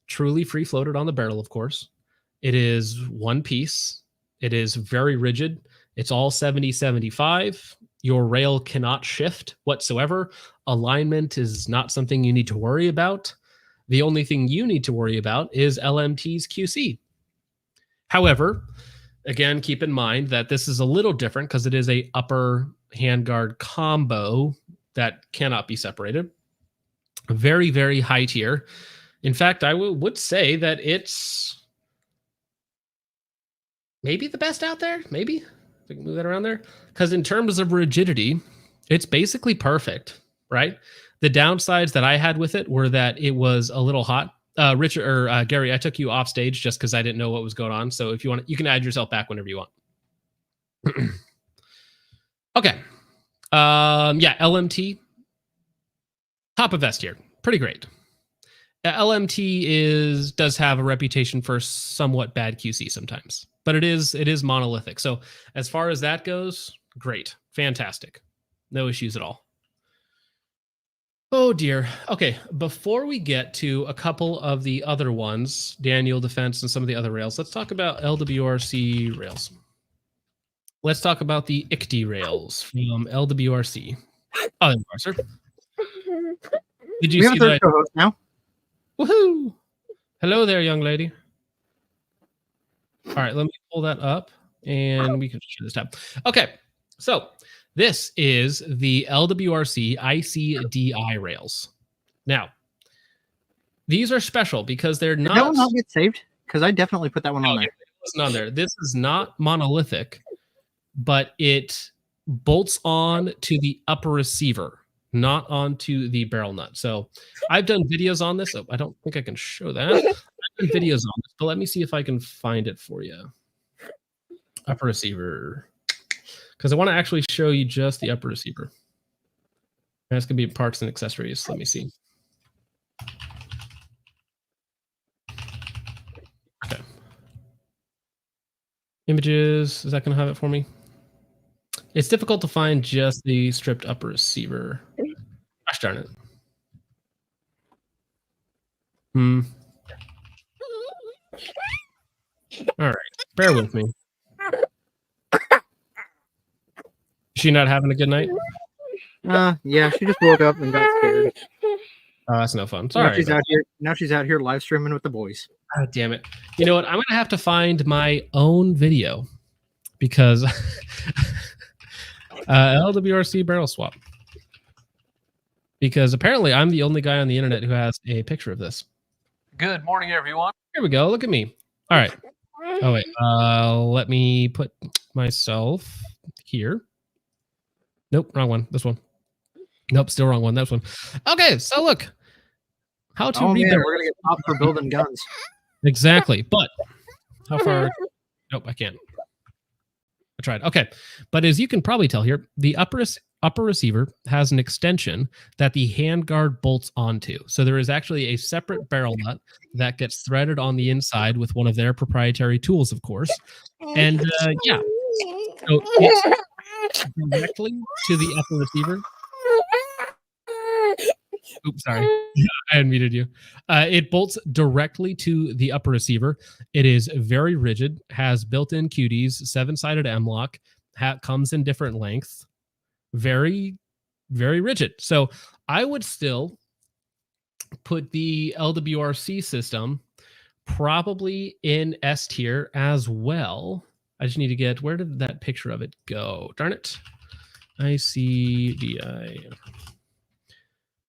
Truly free floated on the barrel, of course. It is one piece. It is very rigid. It's all 70-75. Your rail cannot shift whatsoever. Alignment is not something you need to worry about. The only thing you need to worry about is LMT's QC. However, again, keep in mind that this is a little different because it is a upper handguard combo that cannot be separated. Very, very high tier. In fact, I would say that it's maybe the best out there. Maybe if I can move that around there. Because in terms of rigidity, it's basically perfect, right? The downsides that I had with it were that it was a little hot. Richard or Gary, I took you off stage just because I didn't know what was going on. So if you want, you can add yourself back whenever you want. Okay. Yeah, LMT. Top of S tier. Pretty great. LMT does have a reputation for somewhat bad QC sometimes, but it is monolithic. So as far as that goes, great, fantastic, no issues at all. Oh dear. Okay, before we get to a couple of the other ones, Daniel Defense and some of the other rails, let's talk about LWRC rails. Let's talk about the ICTY rails from LWRC. Oh, there you are, sir. Did you see that? Co-host now. Woohoo! Hello there, young lady. All right, let me pull that up and we can share this tab. Okay, so this is the LWRC ICDI rails. Now, these are special because they're not. Did that one not get saved? Because I definitely put that one on there. It wasn't on there. This is not monolithic, but it bolts on to the upper receiver, not onto the barrel nut. So I've done videos on this. I don't think I can show that. I've done videos on this, but let me see if I can find it for you. Upper receiver. Because I want to actually show you just the upper receiver. That's going to be parts and accessories. Let me see. Okay. Images. Is that going to have it for me? It's difficult to find just the stripped upper receiver. Gosh darn it. Hmm. All right. Bear with me. Is she not having a good night? Yeah, she just woke up and got scared. Oh, that's no fun. Now Sorry. she's out here. Now she's out here live streaming with the boys. Oh, damn it. You know what? I'm going to have to find my own video because LWRC barrel swap. Because apparently I'm the only guy on the internet who has a picture of this. Good morning, everyone. Here we go. Look at me. All right. Oh, wait. Let me put myself here. Nope, wrong one. This one. Nope, still wrong one. This one. Okay, so look. How to rebuild. Man, we're going to get popped for building guns. Exactly. But how far? Nope, I can't. I tried. Okay. But as you can probably tell here, the upper receiver has an extension that the handguard bolts onto. So there is actually a separate barrel nut that gets threaded on the inside with one of their proprietary tools, of course. And yeah, so it's directly to the upper receiver. Oops, sorry. I unmuted you. It bolts directly to the upper receiver. It is very rigid, has built-in QDs, 7-sided M-lock, comes in different lengths. Very, very rigid. So I would still put the LWRC system probably in S tier as well. I just need to get, where did that picture of it go? Darn it. ICDI.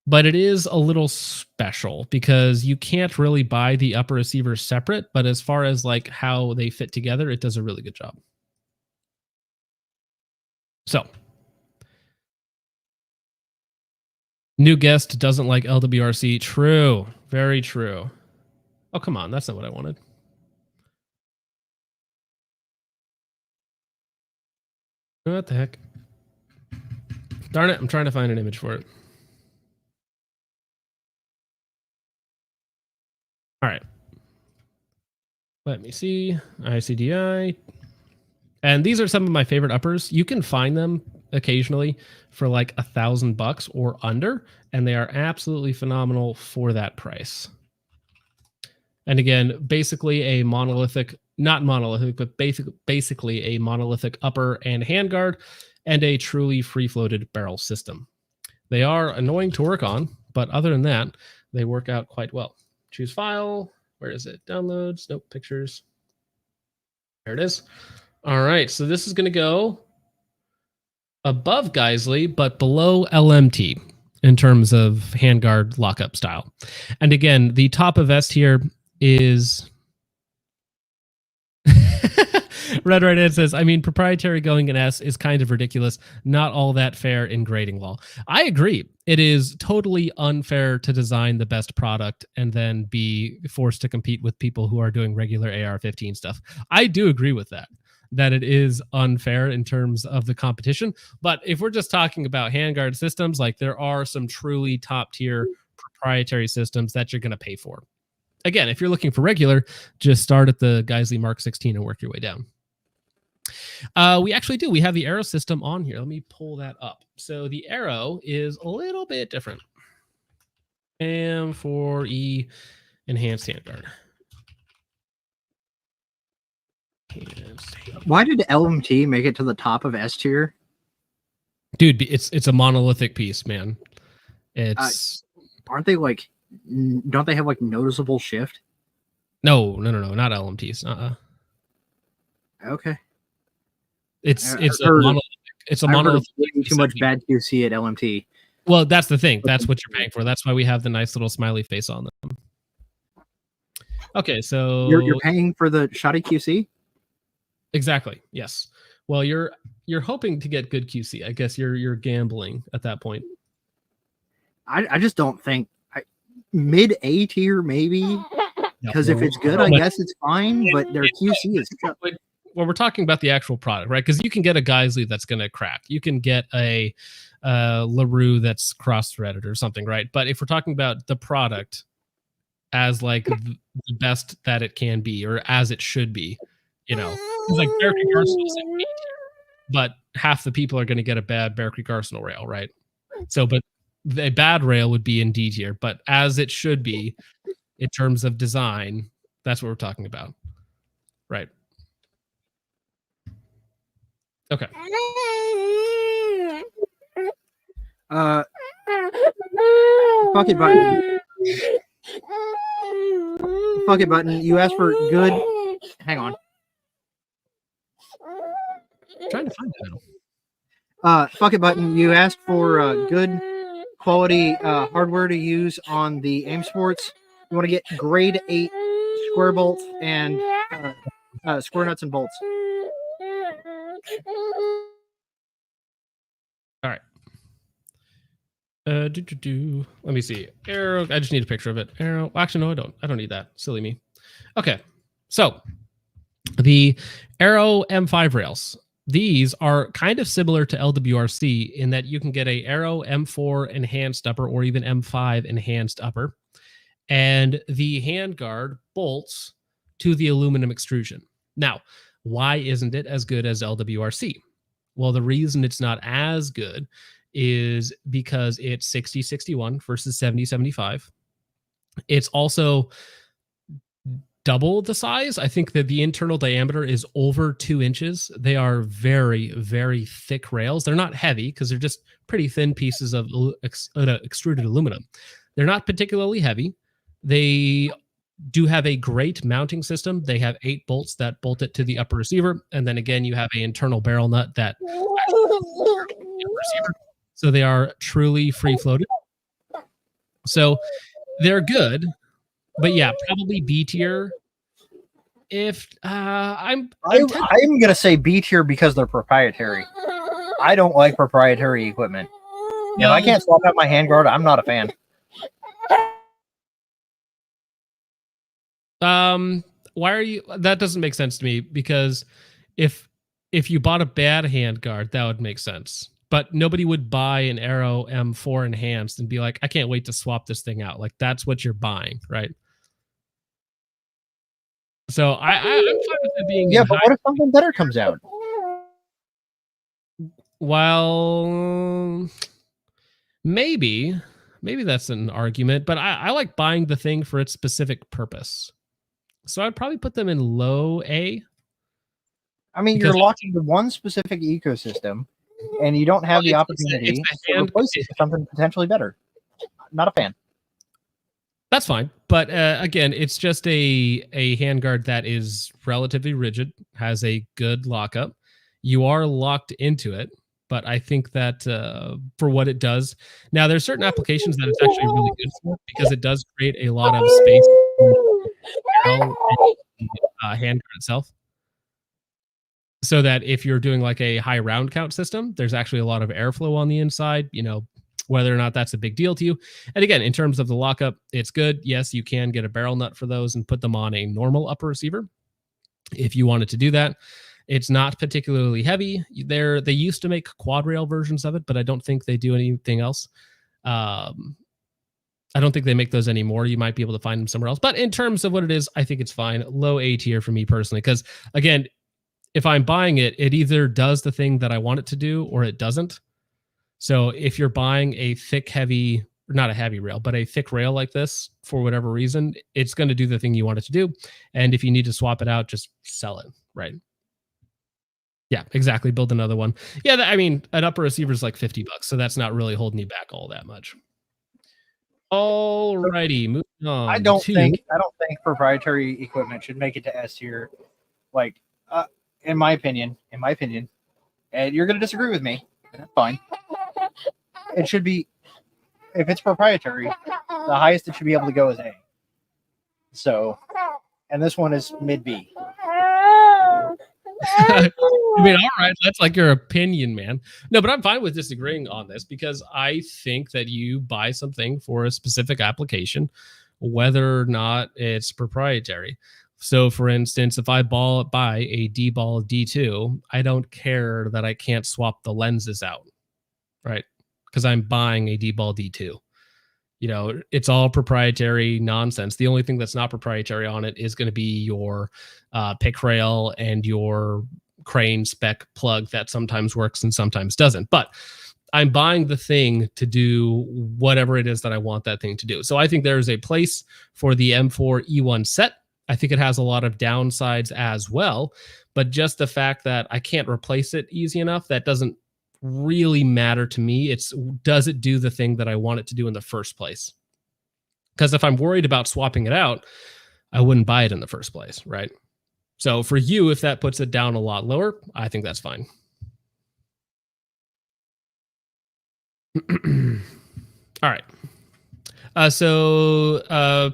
But it is a little special because you can't really buy the upper receiver separate, but as far as like how they fit together, it does a really good job. So, new guest doesn't like LWRC. True. Very true. Oh, come on. That's not what I wanted. What the heck? Darn it. I'm trying to find an image for it. All right. Let me see. ICDI. And these are some of my favorite uppers. You can find them occasionally for like $1,000 or under, and they are absolutely phenomenal for that price. And again, basically a monolithic, not monolithic, but basically a monolithic upper and handguard and a truly free-floated barrel system. They are annoying to work on, but other than that, they work out quite well. Choose file. Where is it? Downloads. Nope. Pictures. There it is. All right. So this is going to go above Geisley, but below LMT in terms of handguard lockup style. And again, the top of S tier is Red Right Ed says, I mean, proprietary going in S is kind of ridiculous. Not all that fair in grading law. I agree. It is totally unfair to design the best product and then be forced to compete with people who are doing regular AR-15 stuff. I do agree with that it is unfair in terms of the competition. But if we're just talking about handguard systems, like there are some truly top tier proprietary systems that you're going to pay for. Again, if you're looking for regular, just start at the Geisley Mark 16 and work your way down. We actually do. We have the arrow system on here. Let me pull that up. So the arrow is a little bit different. M4E Enhanced Handguard. Why did LMT make it to the top of S tier? Dude, it's a monolithic piece, man. It's aren't they like? Don't they have like noticeable shift? No, not LMTs. Okay. It's a monolithic. It's a monolithic. Too much bad QC at LMT. Well, that's the thing. That's what you're paying for. That's why we have the nice little smiley face on them. Okay, so you're paying for the shoddy QC. Exactly. Yes. Well, you're hoping to get good QC. I guess you're gambling at that point. I just don't think mid A tier maybe, because if it's good, I guess it's fine. But their QC is. Well, we're talking about the actual product, right? Because you can get a Geisley that's going to crack. You can get a LaRue that's cross-threaded or something, right? But if we're talking about the product as like the best that it can be or as it should be, you know, like Bear Creek Arsenal's in B tier, but half the people are going to get a bad Bear Creek Arsenal rail, right? So, but a bad rail would be in D tier, but as it should be, in terms of design, that's what we're talking about. Right. Okay. Fuck it button. Fuck it button. You asked for good. Hang on. I'm trying to find that. Fuck it button. You asked for good quality hardware to use on the AIM Sports. You want to get grade 8 square bolts and square nuts and bolts. All right. Let me see. Arrow. I just need a picture of it. Arrow. Actually, no, I don't. I don't need that. Silly me. Okay. So the Arrow M5 rails. These are kind of similar to LWRC in that you can get a Arrow M4 enhanced upper or even M5 enhanced upper. And the handguard bolts to the aluminum extrusion. Now, why isn't it as good as LWRC? Well, the reason it's not as good is because it's 60-61 versus 70-75. It's also double the size. I think that the internal diameter is over 2 inches. They are very, very thick rails. They're not heavy because they're just pretty thin pieces of extruded aluminum. They're not particularly heavy. They do have a great mounting system. They have 8 bolts that bolt it to the upper receiver. And then again, you have an internal barrel nut that receiver. So they are truly free floated. So they're good, but yeah, probably B tier. If I'm gonna say B tier because they're proprietary. I don't like proprietary equipment. If I can't swap out my handguard, I'm not a fan. Why are you? That doesn't make sense to me because if you bought a bad handguard, that would make sense. But nobody would buy an Arrow M4 enhanced and be like, I can't wait to swap this thing out. Like that's what you're buying, right? So I'm fine with it being. Yeah, but what if something better comes out? Well, maybe that's an argument, but I like buying the thing for its specific purpose. So I'd probably put them in low A. I mean, you're locked into one specific ecosystem, and you don't have the opportunity to replace it with something potentially better. Not a fan. That's fine. But again, it's just a handguard that is relatively rigid, has a good lockup. You are locked into it, but I think that for what it does, now there's certain applications that it's actually really good for because it does create a lot of space in the handguard itself. So that if you're doing like a high round count system, there's actually a lot of airflow on the inside, you know, whether or not that's a big deal to you. And again, in terms of the lockup, it's good. Yes, you can get a barrel nut for those and put them on a normal upper receiver if you wanted to do that. It's not particularly heavy. They used to make quad rail versions of it, but I don't think they do anything else. I don't think they make those anymore. You might be able to find them somewhere else. But in terms of what it is, I think it's fine. Low A tier for me personally, because again, if I'm buying it, it either does the thing that I want it to do or it doesn't. So if you're buying a thick, heavy, not a heavy rail, but a thick rail like this, for whatever reason, it's going to do the thing you want it to do. And if you need to swap it out, just sell it, right? Yeah, exactly. Build another one. Yeah, I mean, an upper receiver is like $50, so that's not really holding you back all that much. Alrighty, moving on. I don't think proprietary equipment should make it to S tier. Like, in my opinion, and you're going to disagree with me. That's fine. It should be, if it's proprietary, the highest it should be able to go is A. So, and this one is mid B. I mean, all right, that's like your opinion, man. No, but I'm fine with disagreeing on this because I think that you buy something for a specific application, whether or not it's proprietary. So, for instance, if I buy a D-ball D2, I don't care that I can't swap the lenses out, right? Because I'm buying a D-ball D2. You know, it's all proprietary nonsense. The only thing that's not proprietary on it is going to be your pick rail and your crane spec plug that sometimes works and sometimes doesn't. But I'm buying the thing to do whatever it is that I want that thing to do. So I think there's a place for the M4 E1 set. I think it has a lot of downsides as well, but just the fact that I can't replace it easy enough, that doesn't really matter to me. It's, does it do the thing that I want it to do in the first place? Because if I'm worried about swapping it out, I wouldn't buy it in the first place, right? So for you, if that puts it down a lot lower, I think that's fine. All right.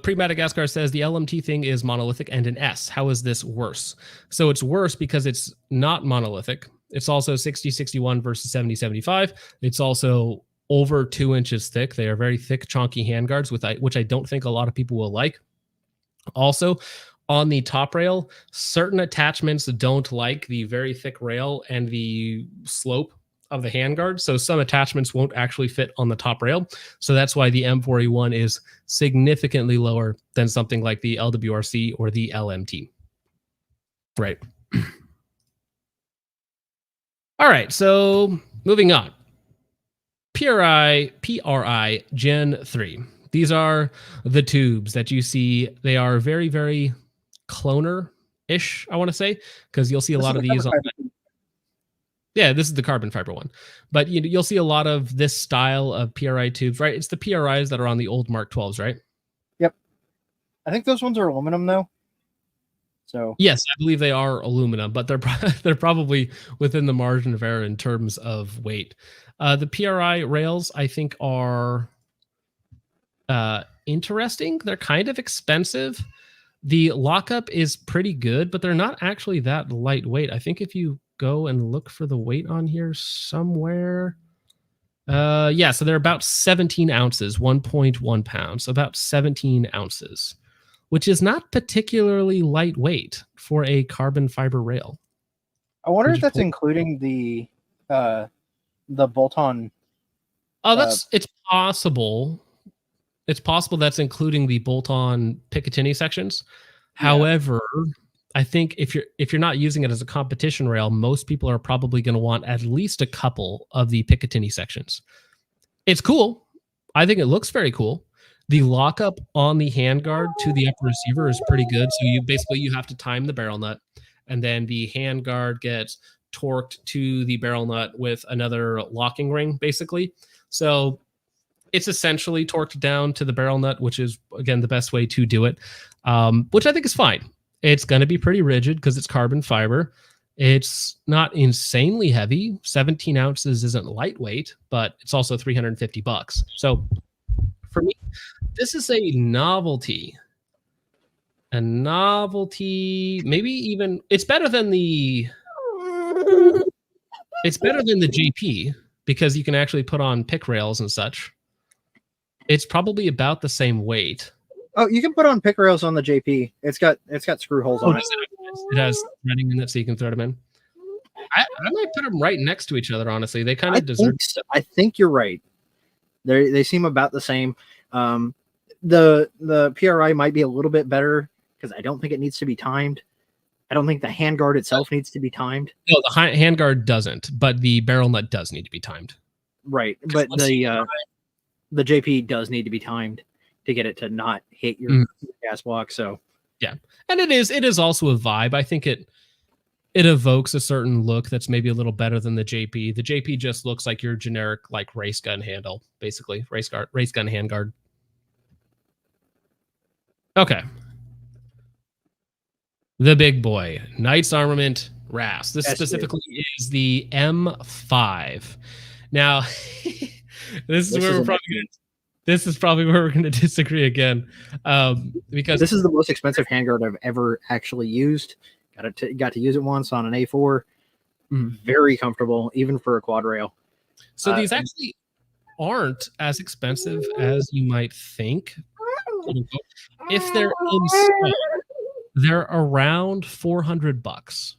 Pre-Madagascar says the LMT thing is monolithic and an S. How is this worse? So it's worse because it's not monolithic. It's also 60-61 versus 70-75. It's also over 2 inches thick. They are very thick, chonky handguards, which I don't think a lot of people will like. Also, on the top rail, certain attachments don't like the very thick rail and the slope of the handguard. So some attachments won't actually fit on the top rail. So that's why the M4E1 is significantly lower than something like the LWRC or the LMT. Right. All right. So moving on. PRI Gen 3. These are the tubes that you see. They are very, very cloner-ish, I want to say, because you'll see a lot of these on. Yeah, this is the carbon fiber one. But you'll see a lot of this style of PRI tubes, right? It's the PRIs that are on the old Mark 12s, right? Yep. I think those ones are aluminum, though. So yes, I believe they are aluminum, but they're probably within the margin of error in terms of weight. The PRI rails, I think, are interesting. They're kind of expensive. The lockup is pretty good, but they're not actually that lightweight. I think if you go and look for the weight on here somewhere. Yeah, so they're about 17 ounces, 1.1 pounds, so about 17 ounces, which is not particularly lightweight for a carbon fiber rail. I wonder if that's including the bolt-on. Oh, it's possible. It's possible that's including the bolt-on Picatinny sections. Yeah. However, I think if you're not using it as a competition rail, most people are probably going to want at least a couple of the Picatinny sections. It's cool. I think it looks very cool. The lockup on the handguard to the upper receiver is pretty good. So you have to time the barrel nut, and then the handguard gets torqued to the barrel nut with another locking ring, basically. So it's essentially torqued down to the barrel nut, which is, again, the best way to do it, which I think is fine. It's going to be pretty rigid because it's carbon fiber. It's not insanely heavy. 17 ounces isn't lightweight, but it's also $350. So for me, this is a novelty. A novelty, maybe even, it's better than the JP because you can actually put on pick rails and such. It's probably about the same weight. Oh, you can put on pick rails on the JP. It's got screw holes on it. It has threading in it, so you can thread them in. I might put them right next to each other. Honestly, they kind of deserve. I think you're right. They seem about the same. The PRI might be a little bit better because I don't think it needs to be timed. I don't think the handguard itself needs to be timed. No, the handguard doesn't, but the barrel nut does need to be timed. Right, but the JP does need to be timed to get it to not hit your gas block. So yeah, and it is also a vibe. I think it evokes a certain look that's maybe a little better than the JP. The JP just looks like your generic like race gun handle, basically race gun handguard. Okay. The big boy, Knights Armament RAS. This specifically is the M5. Now, this is probably where we're going to disagree again, because this is the most expensive handguard I've ever actually used. Got to use it once on an A4. Very comfortable, even for a quad rail. So these actually aren't as expensive as you might think. If they're in stock, they're around $400,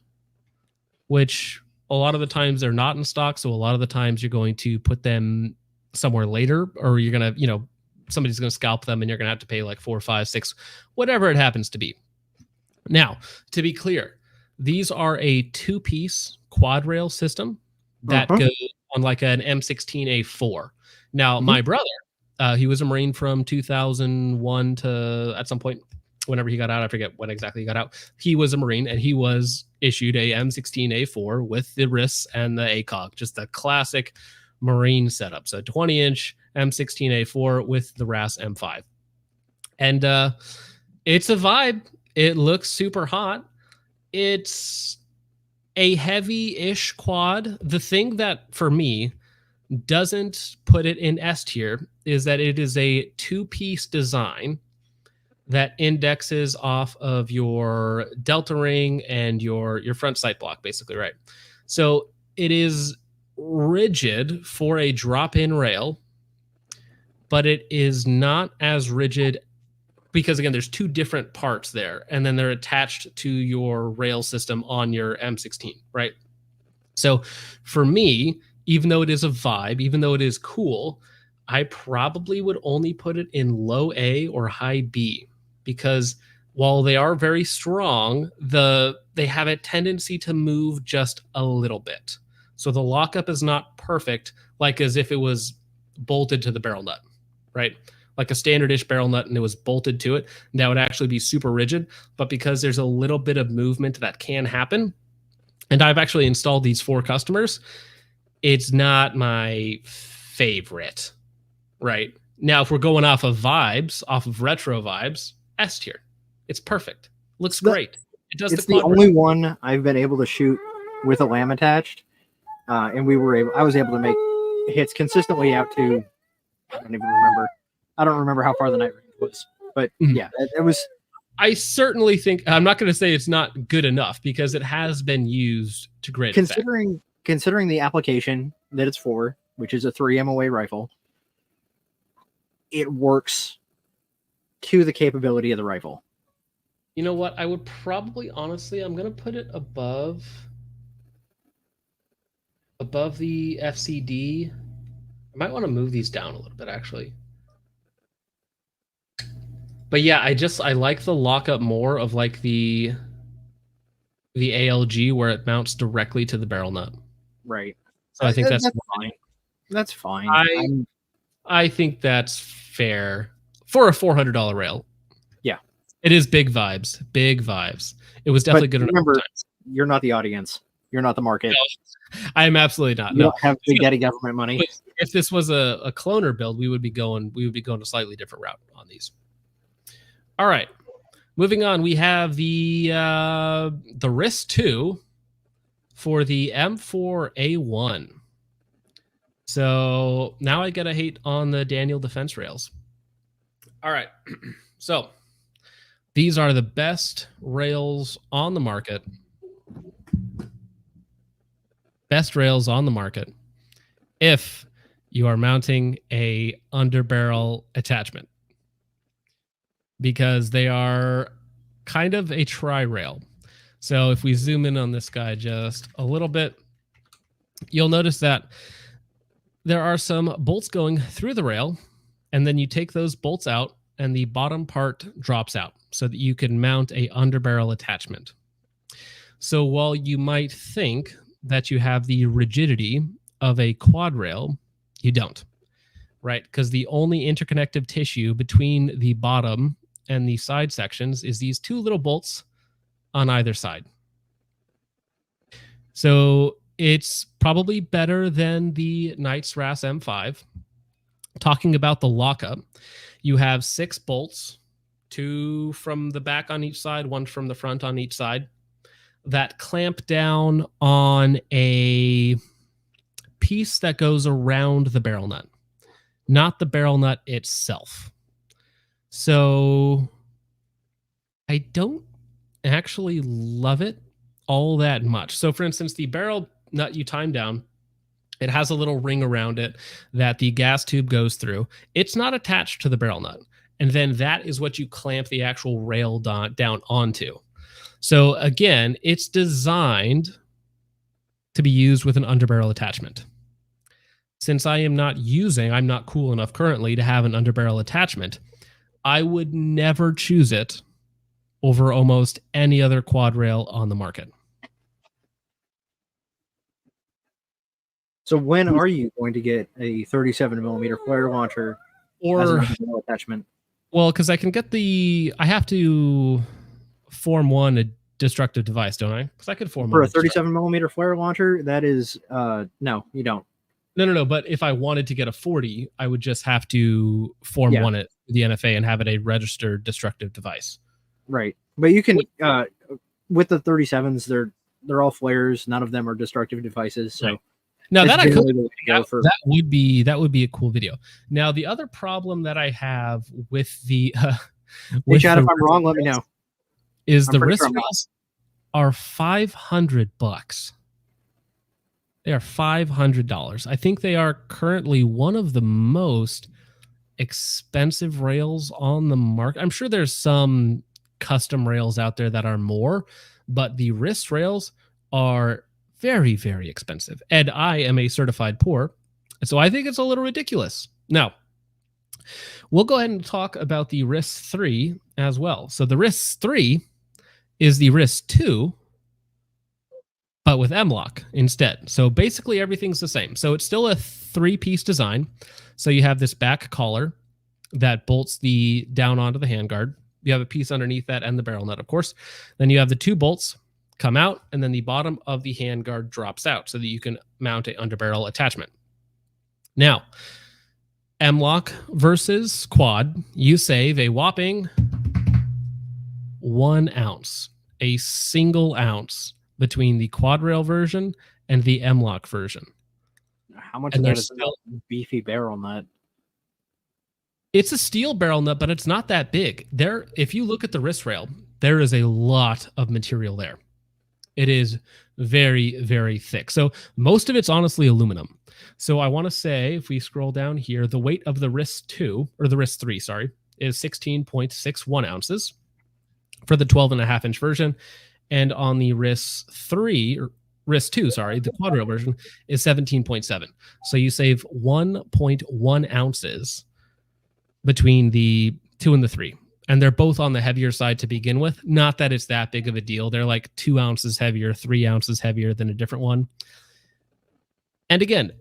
which a lot of the times they're not in stock. So a lot of the times you're going to put them somewhere later, or you're going to, somebody's going to scalp them and you're going to have to pay like $4, $5, $6, whatever it happens to be. Now, to be clear, these are a 2-piece quad rail system that goes on like an M16A4. Now, Mhm. my brother, he was a Marine from 2001 to at some point, whenever he got out, I forget when exactly he got out. He was a Marine and he was issued a M16A4 with the wrists and the ACOG, just the classic Marine setup. So 20-inch M16A4 with the RAS M5. And it's a vibe. It looks super hot. It's a heavy-ish quad. The thing that, for me, doesn't put it in S tier is that it is a two-piece design that indexes off of your delta ring and your front sight block, basically, right? So it is rigid for a drop-in rail, but it is not as rigid because, again, there's two different parts there, and then they're attached to your rail system on your M16, right? So for me, even though it is a vibe, even though it is cool, I probably would only put it in low A or high B, because while they are very strong, they have a tendency to move just a little bit. So the lockup is not perfect, like as if it was bolted to the barrel nut, right? Like a standard-ish barrel nut and it was bolted to it, that would actually be super rigid. But because there's a little bit of movement that can happen, and I've actually installed these for customers, it's not my favorite, right? Now, if we're going off of vibes, off of retro vibes, S tier. It's perfect. Looks great. It does. It's the only one I've been able to shoot with a lamb attached, and I was able to make hits consistently out to, I don't even remember. I don't remember how far the night range was, but yeah, it was. I certainly think, I'm not going to say it's not good enough, because it has been used to great effect. Considering the application that it's for, which is a 3 MOA rifle, it works to the capability of the rifle. You know what? I would probably, honestly, I'm going to put it above the FCD. I might want to move these down a little bit, actually. But yeah, I like the lockup more of like the ALG, where it mounts directly to the barrel nut. Right. So I think that's fine. That's fine. I think that's fair for a $400 rail. Yeah. It is big vibes. Big vibes. It was definitely good enough. Remember, you're not the audience. You're not the market. No, I am absolutely not. You don't have Big Daddy government money. If this was a cloner build, we would be going a slightly different route on these. All right. Moving on, we have the wrist 2 for the M4A1. So now I gotta hate on the Daniel defense rails. All right. So these are the best rails on the market. Best rails on the market if you are mounting a underbarrel attachment, because they are kind of a tri-rail. So if we zoom in on this guy just a little bit, you'll notice that there are some bolts going through the rail, and then you take those bolts out and the bottom part drops out so that you can mount a underbarrel attachment. So while you might think that you have the rigidity of a quad rail, you don't, right? Because the only interconnective tissue between the bottom and the side sections is these two little bolts on either side. So it's probably better than the Knights RAS M5. Talking about the lockup, you have 6 bolts, 2 from the back on each side, 1 from the front on each side, that clamp down on a piece that goes around the barrel nut, not the barrel nut itself. So I don't actually love it all that much. So for instance, the barrel nut you time down, it has a little ring around it that the gas tube goes through. It's not attached to the barrel nut. And then that is what you clamp the actual rail down onto. So again, it's designed to be used with an underbarrel attachment. Since I'm not cool enough currently to have an underbarrel attachment, I would never choose it over almost any other quad rail on the market. So when are you going to get a 37 millimeter flare launcher as an Or underbarrel attachment? well, because I can get I have to form one a destructive device, don't I? Because I could form For one a a destructive. 37 millimeter flare launcher, that is no, you don't. No. But if I wanted to get a 40, I would just have to form Yeah. one at the NFA and have it a registered destructive device. Right. But you can with the 37s, they're all flares. None of them are destructive devices. So right. Now that I could, that would be a cool video. Now the other problem that I have with the hey Chad, if I'm wrong, let me know. Is the wrist rails are $500. They are $500. I think they are currently one of the most expensive rails on the market. I'm sure there's some custom rails out there that are more, but the wrist rails are very, very expensive. And I am a certified poor, so I think it's a little ridiculous. Now, we'll go ahead and talk about the wrist 3 as well. So the wrist 3 is the wrist 2, but with M-LOK instead. So basically everything's the same. So it's still a 3-piece design. So you have this back collar that bolts the down onto the handguard. You have a piece underneath that and the barrel nut, of course. Then you have the 2 bolts come out, and then the bottom of the handguard drops out so that you can mount an underbarrel attachment. Now, M-LOK versus quad, you save a whopping 1 ounce, a single ounce between the quad rail version and the M-LOK version. How much of that is a beefy barrel nut? It's a steel barrel nut, but it's not that big. If you look at the wrist rail, there is a lot of material there. It is very, very thick. So most of it's honestly aluminum. So I want to say, if we scroll down here, the weight of the wrist 2, or the wrist 3, sorry, is 16.61 ounces for the 12.5-inch version. And on the wrist 3, or wrist 2, sorry, the quad rail version is 17.7. So you save 1.1 ounces between the 2 and the 3. And they're both on the heavier side to begin with. Not that it's that big of a deal. They're like 2 ounces heavier, 3 ounces heavier than a different one. And again,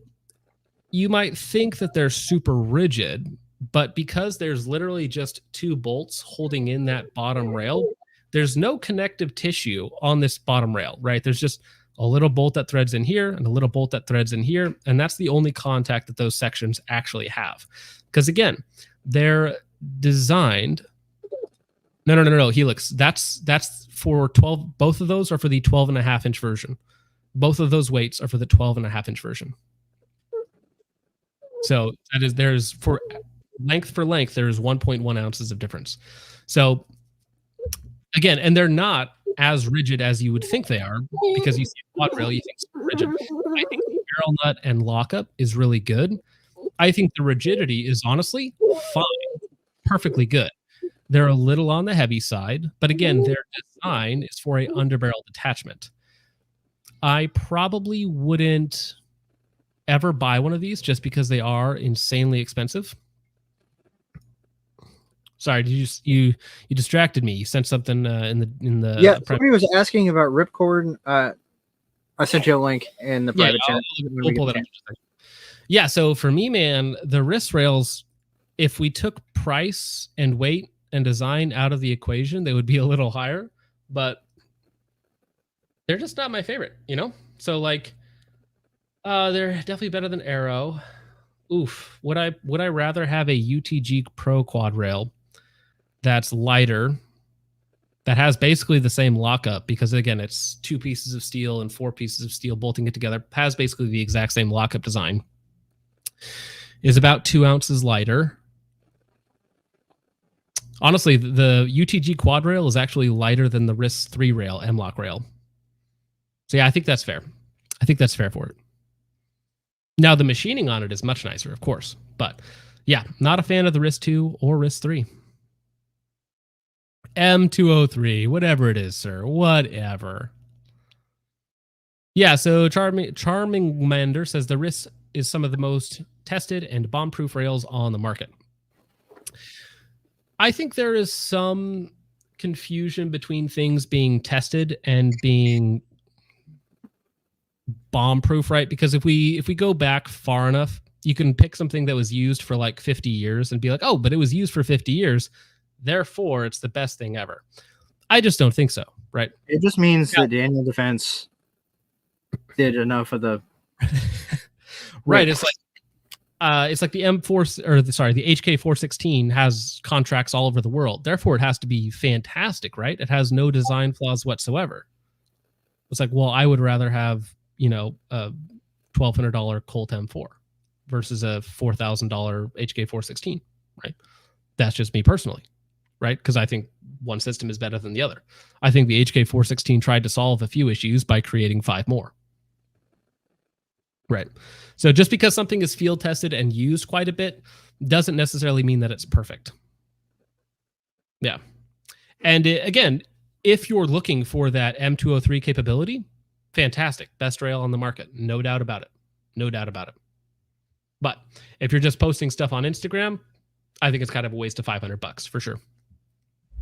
you might think that they're super rigid, but because there's literally just 2 bolts holding in that bottom rail, there's no connective tissue on this bottom rail, right? There's just a little bolt that threads in here and a little bolt that threads in here. And that's the only contact that those sections actually have. Because again, they're designed... No, Helix. That's for 12. Both of those are for the 12.5-inch version. Both of those weights are for the 12.5-inch version. So there's for length, there's 1.1 ounces of difference. So again, and they're not as rigid as you would think they are, because you see a quad rail, you think it's rigid. I think the barrel nut and lockup is really good. I think the rigidity is honestly fine, perfectly good. They're a little on the heavy side, but again, their design is for a underbarrel detachment. I probably wouldn't ever buy one of these just because they are insanely expensive. Sorry, you distracted me. You sent something in the yeah. Somebody was asking about ripcord. I sent you a link in the private chat. Yeah, so for me, man, the wrist rails, if we took price and weight and design out of the equation, they would be a little higher, but they're just not my favorite, you know? So like, they're definitely better than Arrow. Oof. Would I rather have a UTG Pro quad rail that's lighter, that has basically the same lockup, because again, it's 2 pieces of steel and 4 pieces of steel bolting it together, has basically the exact same lockup design, is about 2 ounces lighter. Honestly, the UTG quad rail is actually lighter than the wrist 3 rail, M-LOK rail. So yeah, I think that's fair. I think that's fair for it. Now, the machining on it is much nicer, of course. But yeah, not a fan of the wrist 2 or wrist 3. M203, whatever it is, sir. Whatever. Yeah, so Charming Mander says the wrist is some of the most tested and bomb-proof rails on the market. I think there is some confusion between things being tested and being bomb proof, right? Because if we go back far enough, you can pick something that was used for like 50 years and be like, oh, but it was used for 50 years, therefore it's the best thing ever. I just don't think so, right? It just means that Daniel Defense did enough of the right. It's like the M4 or the HK416 has contracts all over the world. Therefore, it has to be fantastic, right? It has no design flaws whatsoever. It's like, well, I would rather have, a $1,200 Colt M4 versus a $4,000 HK416, right? That's just me personally, right? Because I think one system is better than the other. I think the HK416 tried to solve a few issues by creating 5 more. Right. So just because something is field tested and used quite a bit doesn't necessarily mean that it's perfect. Yeah. And again, if you're looking for that M203 capability, fantastic. Best rail on the market. No doubt about it. No doubt about it. But if you're just posting stuff on Instagram, I think it's kind of a waste of $500 for sure.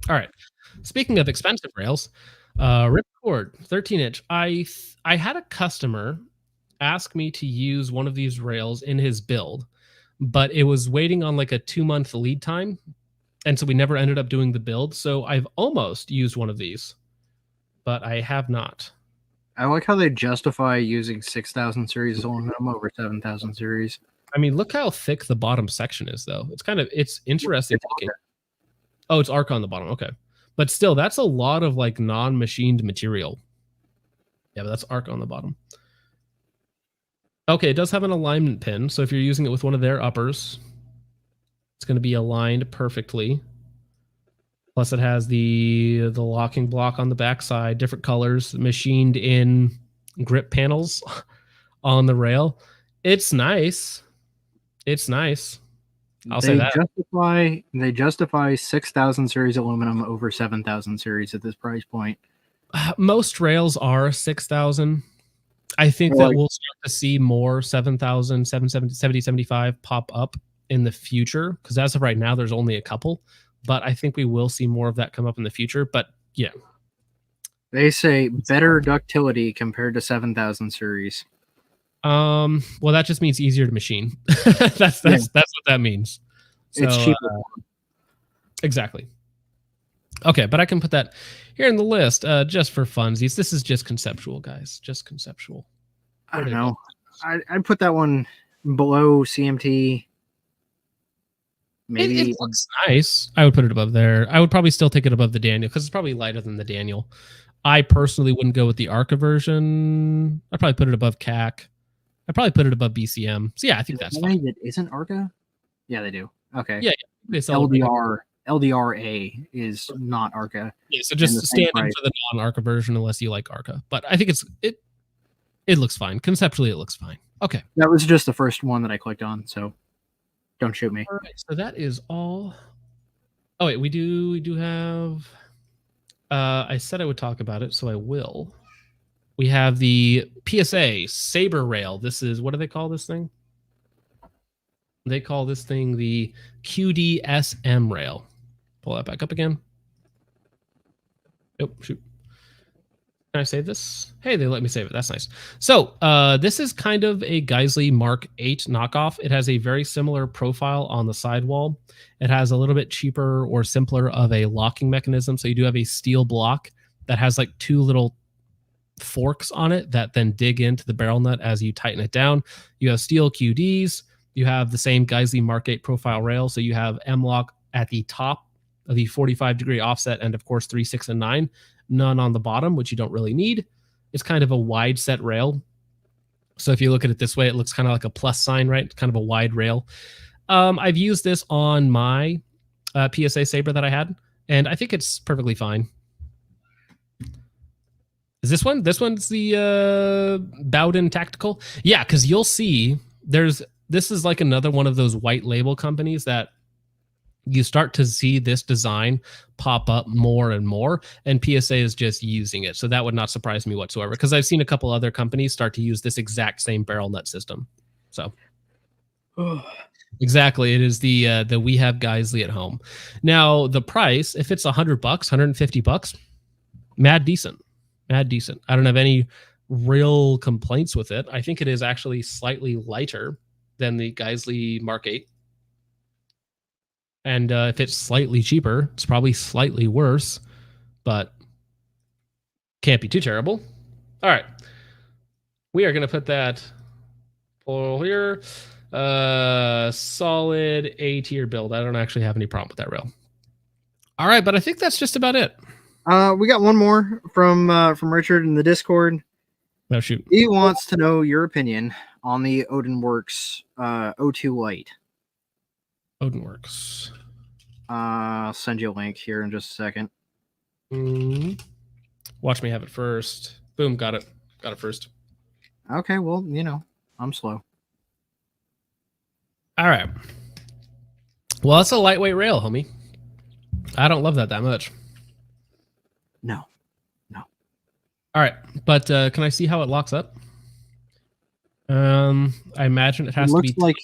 All right. Speaking of expensive rails, Ripcord 13-inch. I had a customer ask me to use one of these rails in his build, but it was waiting on like a 2-month lead time. And so we never ended up doing the build. So I've almost used one of these, but I have not. I like how they justify using 6,000 series aluminum over 7,000 series. I mean, look how thick the bottom section is, though. It's interesting looking. Oh, it's arc on the bottom. Okay. But still, that's a lot of like non-machined material. Yeah, but that's arc on the bottom. Okay, it does have an alignment pin. So if you're using it with one of their uppers, it's going to be aligned perfectly. Plus it has the locking block on the backside, different colors, machined in grip panels on the rail. It's nice. It's nice. I'll say that. They justify 6,000 series aluminum over 7,000 series at this price point. Most rails are 6,000. I think that we'll start to see more 7,000, 770, 75 pop up in the future, because as of right now, there's only a couple. But I think we will see more of that come up in the future. But yeah. They say better ductility compared to 7,000 series. Well, that just means easier to machine. That's what that means. So, it's cheaper. Exactly. Okay, but I can put that here in the list just for funsies. This is just conceptual, guys. Just conceptual. I don't know. I'd put that one below CMT. Maybe it looks nice. I would put it above there. I would probably still take it above the Daniel because it's probably lighter than the Daniel. I personally wouldn't go with the Arca version. I'd probably put it above CAC. I'd probably put it above BCM. So yeah, I think that's fine. That isn't Arca? Yeah, they do. Okay. Yeah. LDRA is not Arca. Yeah, so just stand in for the non-Arca version unless you like Arca. But I think it looks fine. Conceptually, it looks fine. Okay. That was just the first one that I clicked on, so don't shoot me. All right, so that is all. Oh wait, we do have. I said I would talk about it, so I will. We have the PSA Saber Rail. This is, what do they call this thing? They call this thing the QDSM rail. Pull that back up again. Oh, shoot. Can I save this? Hey, they let me save it. That's nice. So this is kind of a Geisley Mark 8 knockoff. It has a very similar profile on the sidewall. It has a little bit cheaper or simpler of a locking mechanism. So you do have a steel block that has like 2 little forks on it that then dig into the barrel nut as you tighten it down. You have steel QDs. You have the same Geisley Mark 8 profile rail. So you have M-lock at the top of the 45-degree offset and, of course, 3, 6, and 9. None on the bottom, which you don't really need. It's kind of a wide set rail. So if you look at it this way, it looks kind of like a plus sign, right? It's kind of a wide rail. I've used this on my PSA Saber that I had, and I think it's perfectly fine. Is this one? This one's the Bowden Tactical? Yeah, because you'll see this is like another one of those white label companies that you start to see this design pop up more and more, and PSA is just using it. So that would not surprise me whatsoever, because I've seen a couple other companies start to use this exact same barrel nut system. So exactly, it is the We Have Geisley at Home. Now the price, if it's $100, $150, mad decent. I don't have any real complaints with it. I think it is actually slightly lighter than the Geisley Mark 8. And if it's slightly cheaper, it's probably slightly worse, but can't be too terrible. All right. We are going to put that pull here. Solid A tier build. I don't actually have any problem with that rail. All right, but I think that's just about it. We got one more from Richard in the Discord. Oh, shoot. He wants to know your opinion on the Odinworks O2 Lite. Odinworks. I'll send you a link here in just a second. Watch me have it first. Boom, got it. Got it first. Okay, well, you know, I'm slow. All right. Well, that's a lightweight rail, homie. I don't love that much. No. All right, but can I see how it locks up? I imagine it has to be like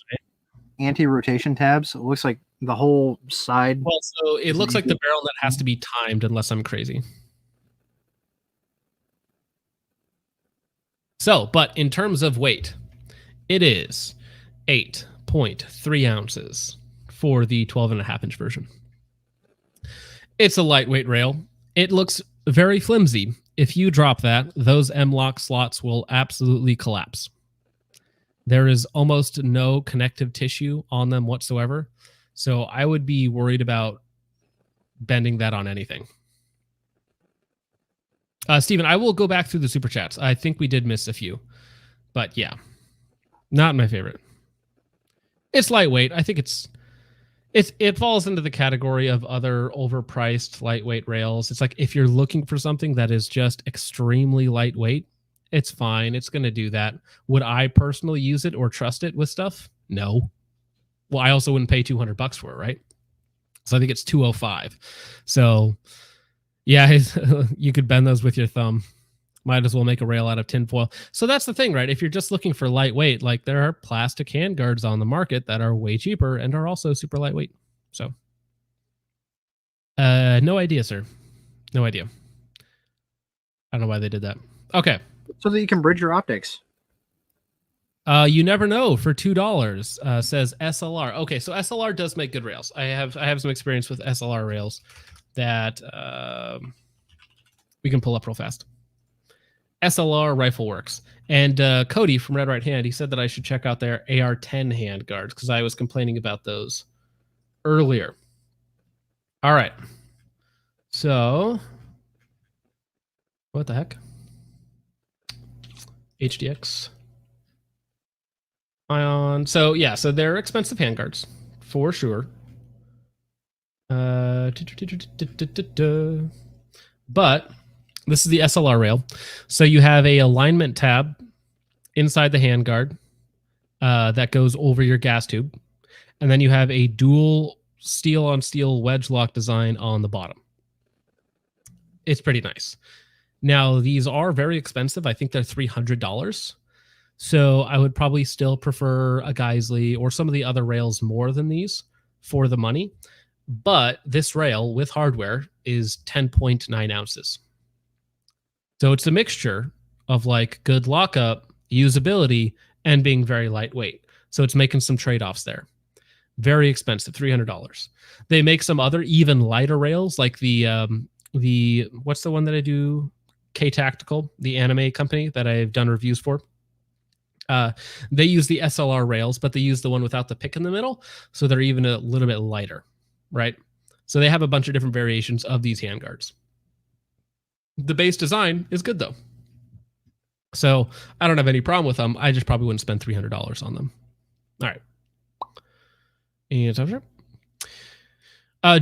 anti-rotation tabs. It looks like the whole side. Well, so it looks like the barrel nut has to be timed, unless I'm crazy. So, but in terms of weight, it is 8.3 ounces for the 12.5-inch version. It's a lightweight rail. It looks very flimsy. If you drop that, those M-lock slots will absolutely collapse. There is almost no connective tissue on them whatsoever. So I would be worried about bending that on anything. Steven, I will go back through the super chats. I think we did miss a few. But yeah, not my favorite. It's lightweight. I think it falls into the category of other overpriced lightweight rails. It's like if you're looking for something that is just extremely lightweight, it's fine. It's going to do that. Would I personally use it or trust it with stuff? No. Well, I also wouldn't pay $200 for it, right? So I think it's $205. So yeah, you could bend those with your thumb. Might as well make a rail out of tinfoil. So that's the thing, right? If you're just looking for lightweight, like there are plastic handguards on the market that are way cheaper and are also super lightweight. So no idea, sir. No idea. I don't know why they did that. Okay. So that you can bridge your optics. You never know for $2, says SLR. Okay, so SLR does make good rails. I have some experience with SLR rails that we can pull up real fast. SLR Rifle Works. And Cody from Red Right Hand, he said that I should check out their AR-10 handguards because I was complaining about those earlier. All right. So, what the heck? HDX. Ion. So, yeah, so they're expensive handguards for sure. But this is the SLR rail. So you have a alignment tab inside the handguard that goes over your gas tube. And then you have a dual steel on steel wedge lock design on the bottom. It's pretty nice. Now, these are very expensive. I think they're $300. So I would probably still prefer a Geisley or some of the other rails more than these for the money. But this rail with hardware is 10.9 ounces. So it's a mixture of like good lockup, usability, and being very lightweight. So it's making some trade-offs there. Very expensive, $300. They make some other even lighter rails, like the what's the one that I do? K-Tactical, the anime company that I've done reviews for. They use the SLR rails, but they use the one without the pick in the middle, so they're even a little bit lighter, right? So they have a bunch of different variations of these handguards. The base design is good, though. So I don't have any problem with them. I just probably wouldn't spend $300 on them. All right. And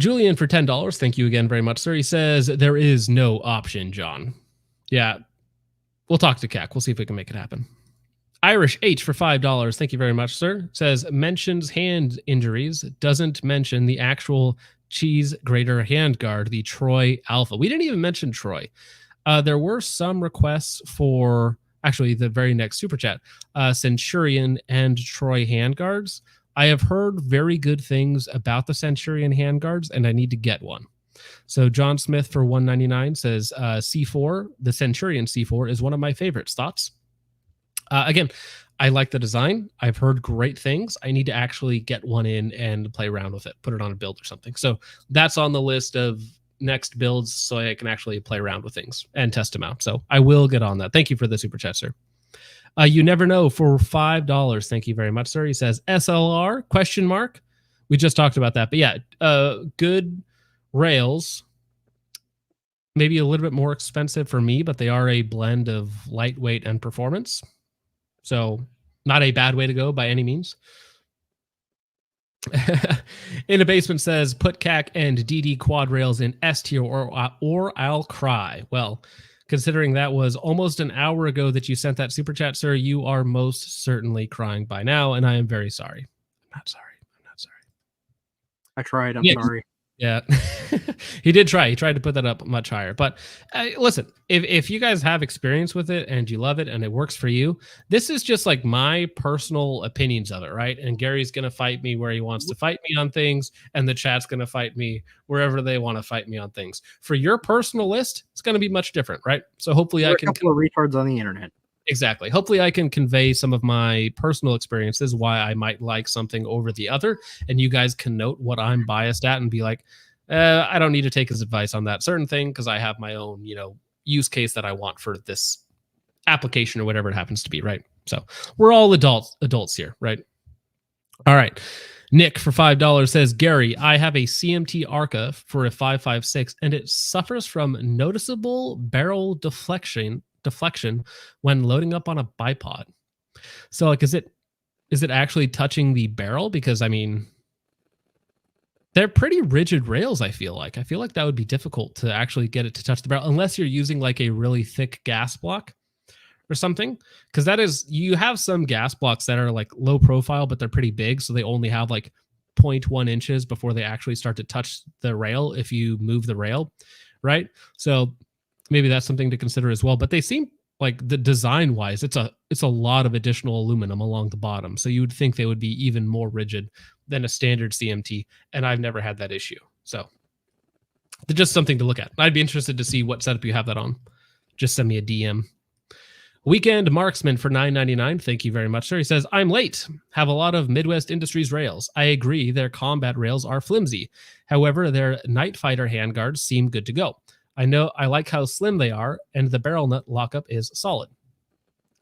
Julian for $10. Thank you again very much, sir. He says, there is no option, John. Yeah. We'll talk to CAC. We'll see if we can make it happen. Irish H for $5. Thank you very much, sir. Says, mentions hand injuries. Doesn't mention the actual cheese grater handguard, the Troy Alpha. We didn't even mention Troy. There were some requests for, actually, the very next super chat, Centurion and Troy handguards. I have heard very good things about the Centurion handguards, and I need to get one. So John Smith for 199 says C4, the Centurion C4 is one of my favorites. Thoughts? Again, I like the design. I've heard great things. I need to actually get one in and play around with it, put it on a build or something. So that's on the list of next builds so I can actually play around with things and test them out. So I will get on that. Thank you for the super chat, sir. You never know for $5. Thank you very much, sir. He says SLR question mark. We just talked about that, but yeah, good rails. Maybe a little bit more expensive for me, but they are a blend of lightweight and performance. So not a bad way to go by any means. In the basement says put CAC and DD quad rails in S tier or I'll cry. Well, considering that was almost an hour ago that you sent that super chat, sir, you are most certainly crying by now, and I am very sorry. I'm not sorry. I'm not sorry. I tried. I'm sorry. Yeah, he did try. He tried to put that up much higher. But listen, if you guys have experience with it and you love it and it works for you, this is just like my personal opinions of it, right? And Gary's going to fight me where he wants to fight me on things, and the chat's going to fight me wherever they want to fight me on things. For your personal list, it's going to be much different, right? So hopefully I can... a couple of retards on the internet. Exactly. Hopefully I can convey some of my personal experiences, why I might like something over the other, and you guys can note what I'm biased at and be like, I don't need to take his advice on that certain thing because I have my own, use case that I want for this application or whatever it happens to be, right? So we're all adults here, right? All right. Nick for $5 says, Gary, I have a CMT Arca for a 5.56 and it suffers from noticeable barrel deflection when loading up on a bipod. So like, is it actually touching the barrel? Because I mean, they're pretty rigid rails. I feel like that would be difficult to actually get it to touch the barrel unless you're using like a really thick gas block or something. Because you have some gas blocks that are like low profile, but they're pretty big. So they only have like 0.1 inches before they actually start to touch the rail if you move the rail, right? So maybe that's something to consider as well. But they seem like the design wise, it's a lot of additional aluminum along the bottom. So you would think they would be even more rigid than a standard CMT. And I've never had that issue. So just something to look at. I'd be interested to see what setup you have that on. Just send me a DM. Weekend Marksman for $9.99. Thank you very much, sir. He says, I'm late. Have a lot of Midwest Industries rails. I agree their combat rails are flimsy. However, their Night Fighter handguards seem good to go. I like how slim they are, and the barrel nut lockup is solid.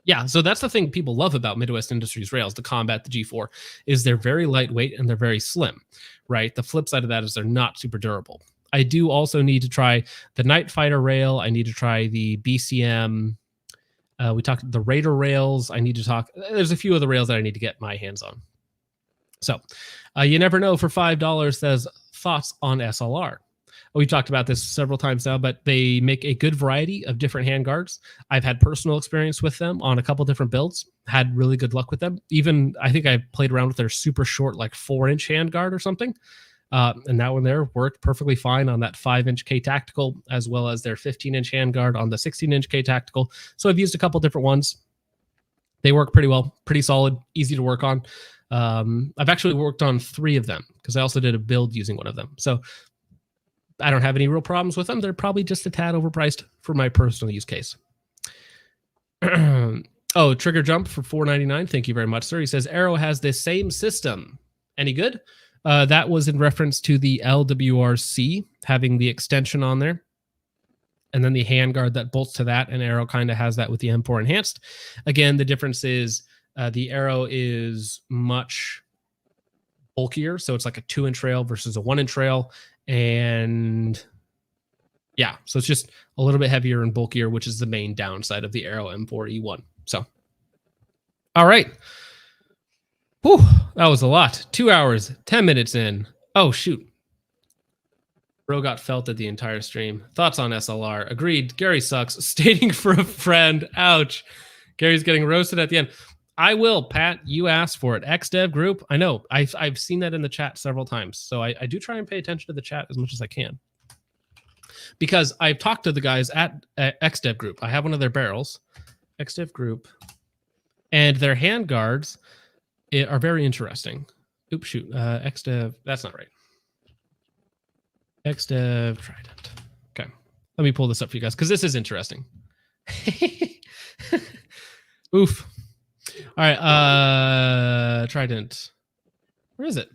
Yeah, so that's the thing people love about Midwest Industries rails, the Combat, the G4, is they're very lightweight and they're very slim, right? The flip side of that is they're not super durable. I do also need to try the Night Fighter rail. I need to try the BCM. We talked the Raider rails. There's a few of the rails that I need to get my hands on. So you never know for $5 says thoughts on SLR. We've talked about this several times now, but they make a good variety of different handguards. I've had personal experience with them on a couple different builds, had really good luck with them. Even, I think I played around with their super short, like 4-inch handguard or something. And that one there worked perfectly fine on that 5-inch K Tactical, as well as their 15-inch handguard on the 16-inch K Tactical. So I've used a couple different ones. They work pretty well, pretty solid, easy to work on. I've actually worked on 3 of them because I also did a build using one of them. So I don't have any real problems with them. They're probably just a tad overpriced for my personal use case. Oh, Trigger Jump for $4.99. Thank you very much, sir. He says, Arrow has the same system. Any good? That was in reference to the LWRC having the extension on there. And then the handguard that bolts to that, and Arrow kind of has that with the M4 Enhanced. Again, the difference is the Arrow is much bulkier. So it's like a 2-inch rail versus a 1-inch rail. And yeah, so it's just a little bit heavier and bulkier, which is the main downside of the Arrow M4E1. So, all right. Whew, that was a lot. 2 hours, 10 minutes in. Oh, shoot. Bro got felted the entire stream. Thoughts on SLR? Agreed. Gary sucks. Stating for a friend. Ouch. Gary's getting roasted at the end. I will, Pat. You asked for it. XDev group. I know. I've seen that in the chat several times. So I do try and pay attention to the chat as much as I can. Because I've talked to the guys at XDev group. I have one of their barrels. XDev group. And their handguards are very interesting. Oops, shoot. XDev. That's not right. XDev Trident. Okay. Let me pull this up for you guys because this is interesting. Oof. All right. Trident. Where is it?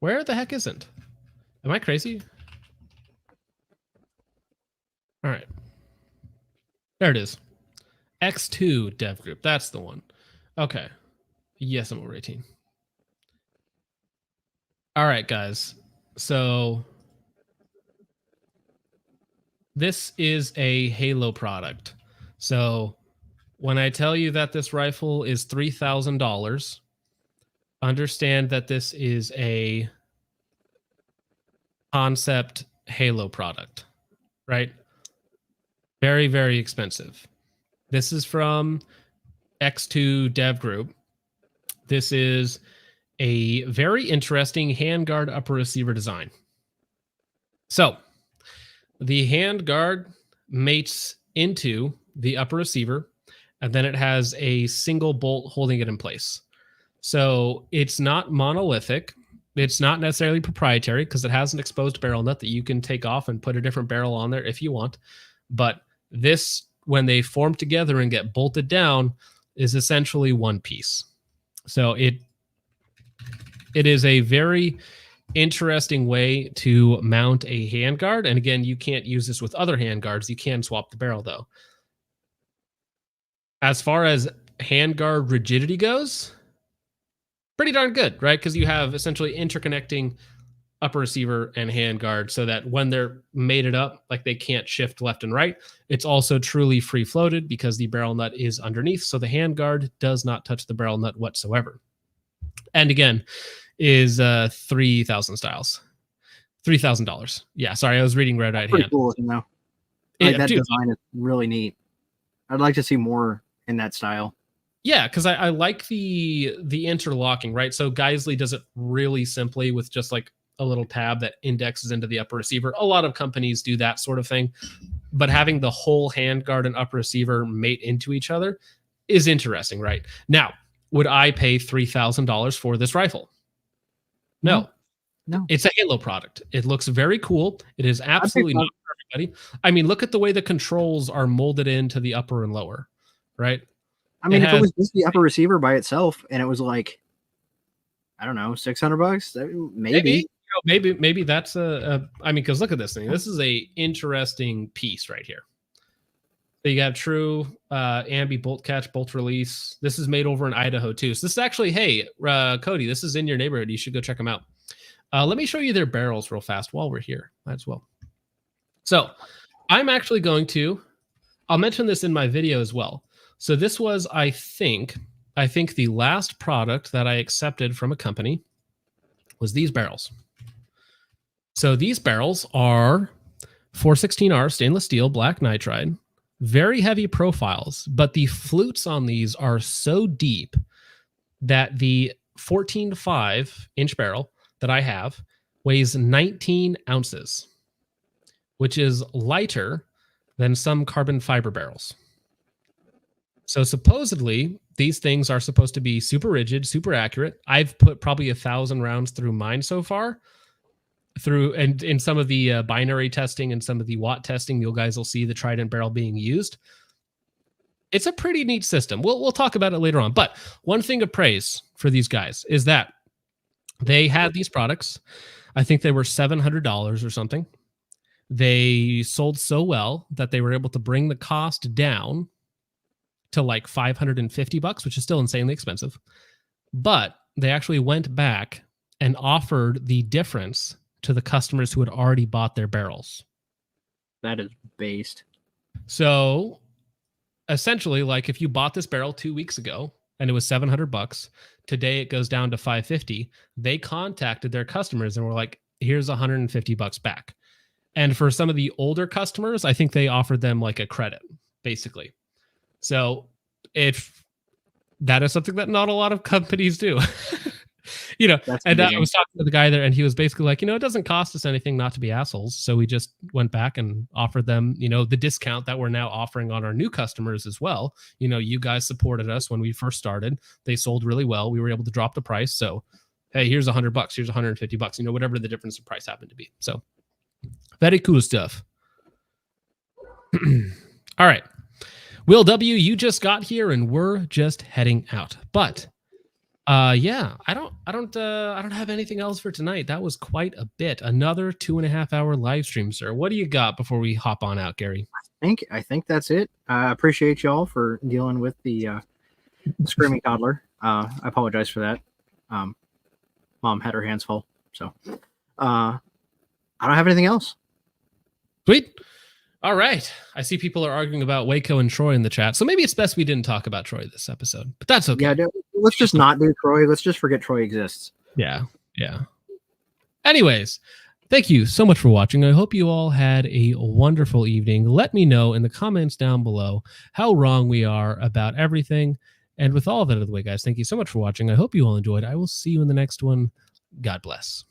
Where the heck isn't? Am I crazy? All right. There it is. X2 dev group. That's the one. Okay. Yes, I'm over 18. All right, guys. So this is a Halo product. So when I tell you that this rifle is $3,000, understand that this is a concept Halo product, right? Very, very expensive. This is from X2 Dev Group. This is a very interesting handguard upper receiver design. So the handguard mates into the upper receiver, and then it has a single bolt holding it in place. So it's not monolithic. It's not necessarily proprietary because it has an exposed barrel nut that you can take off and put a different barrel on there if you want. But this, when they form together and get bolted down, is essentially one piece. So it is a very interesting way to mount a handguard. And again, you can't use this with other handguards. You can swap the barrel though. As far as handguard rigidity goes, pretty darn good, right? Because you have essentially interconnecting upper receiver and handguard so that when they're mated up, like they can't shift left and right. It's also truly free floated because the barrel nut is underneath. So the handguard does not touch the barrel nut whatsoever. And again, is 3,000 styles. $3,000. Yeah, sorry, I was reading red right hand. Pretty cool looking though. Like that design is really neat. I'd like to see more in that style. Yeah, because I like the interlocking, right? So Geisley does it really simply with just like a little tab that indexes into the upper receiver. A lot of companies do that sort of thing, but having the whole handguard and upper receiver mate into each other is interesting, right? Now, would I pay $3,000 for this rifle? No. It's a Halo product. It looks very cool. It is absolutely not for everybody. I mean, look at the way the controls are molded into the upper and lower, right? I mean, if it was just the upper receiver by itself and it was like, I don't know, $600, maybe that's I mean, because look at this thing. This is a interesting piece right here. So you have true ambi bolt catch, bolt release. This is made over in Idaho too. So this is actually, hey, Cody, this is in your neighborhood. You should go check them out. Let me show you their barrels real fast while we're here. Might as well. So I'm actually going to, I'll mention this in my video as well. So this was, I think the last product that I accepted from a company was these barrels. So these barrels are 416R stainless steel, black nitride, very heavy profiles, but the flutes on these are so deep that the 14.5 inch barrel that I have weighs 19 ounces, which is lighter than some carbon fiber barrels. So supposedly these things are supposed to be super rigid, super accurate. I've put probably 1,000 rounds through mine so far. And in some of the binary testing and some of the watt testing, you guys will see the Trident barrel being used. It's a pretty neat system. We'll talk about it later on. But one thing of praise for these guys is that they had these products. I think they were $700 or something. They sold so well that they were able to bring the cost down to like $550, which is still insanely expensive. But they actually went back and offered the difference to the customers who had already bought their barrels. That is based. So essentially, like if you bought this barrel 2 weeks ago and it was $700, today it goes down to $550. They contacted their customers and were like, here's $150 back. And for some of the older customers, I think they offered them like a credit, basically. So if that is something that not a lot of companies do. You know, and I was talking to the guy there and he was basically like, it doesn't cost us anything not to be assholes. So we just went back and offered them, the discount that we're now offering on our new customers as well. You guys supported us when we first started. They sold really well. We were able to drop the price. So hey, here's $100, here's $150, whatever the difference in price happened to be. So very cool stuff. All right. Will W, you just got here and we're just heading out. But yeah, I don't have anything else for tonight. That was quite a bit. Another 2.5 hour live stream, sir. What do you got before we hop on out, Gary? I think that's it. I appreciate y'all for dealing with the screaming toddler. I apologize for that. Mom had her hands full, so I don't have anything else. Sweet. All right. I see people are arguing about Waco and Troy in the chat, so maybe it's best we didn't talk about Troy this episode, but that's okay. Yeah, let's just not do Troy. Let's just forget Troy exists. Yeah. Anyways, thank you so much for watching. I hope you all had a wonderful evening. Let me know in the comments down below how wrong we are about everything. And with all of that out of the way, guys, thank you so much for watching. I hope you all enjoyed. I will see you in the next one. God bless.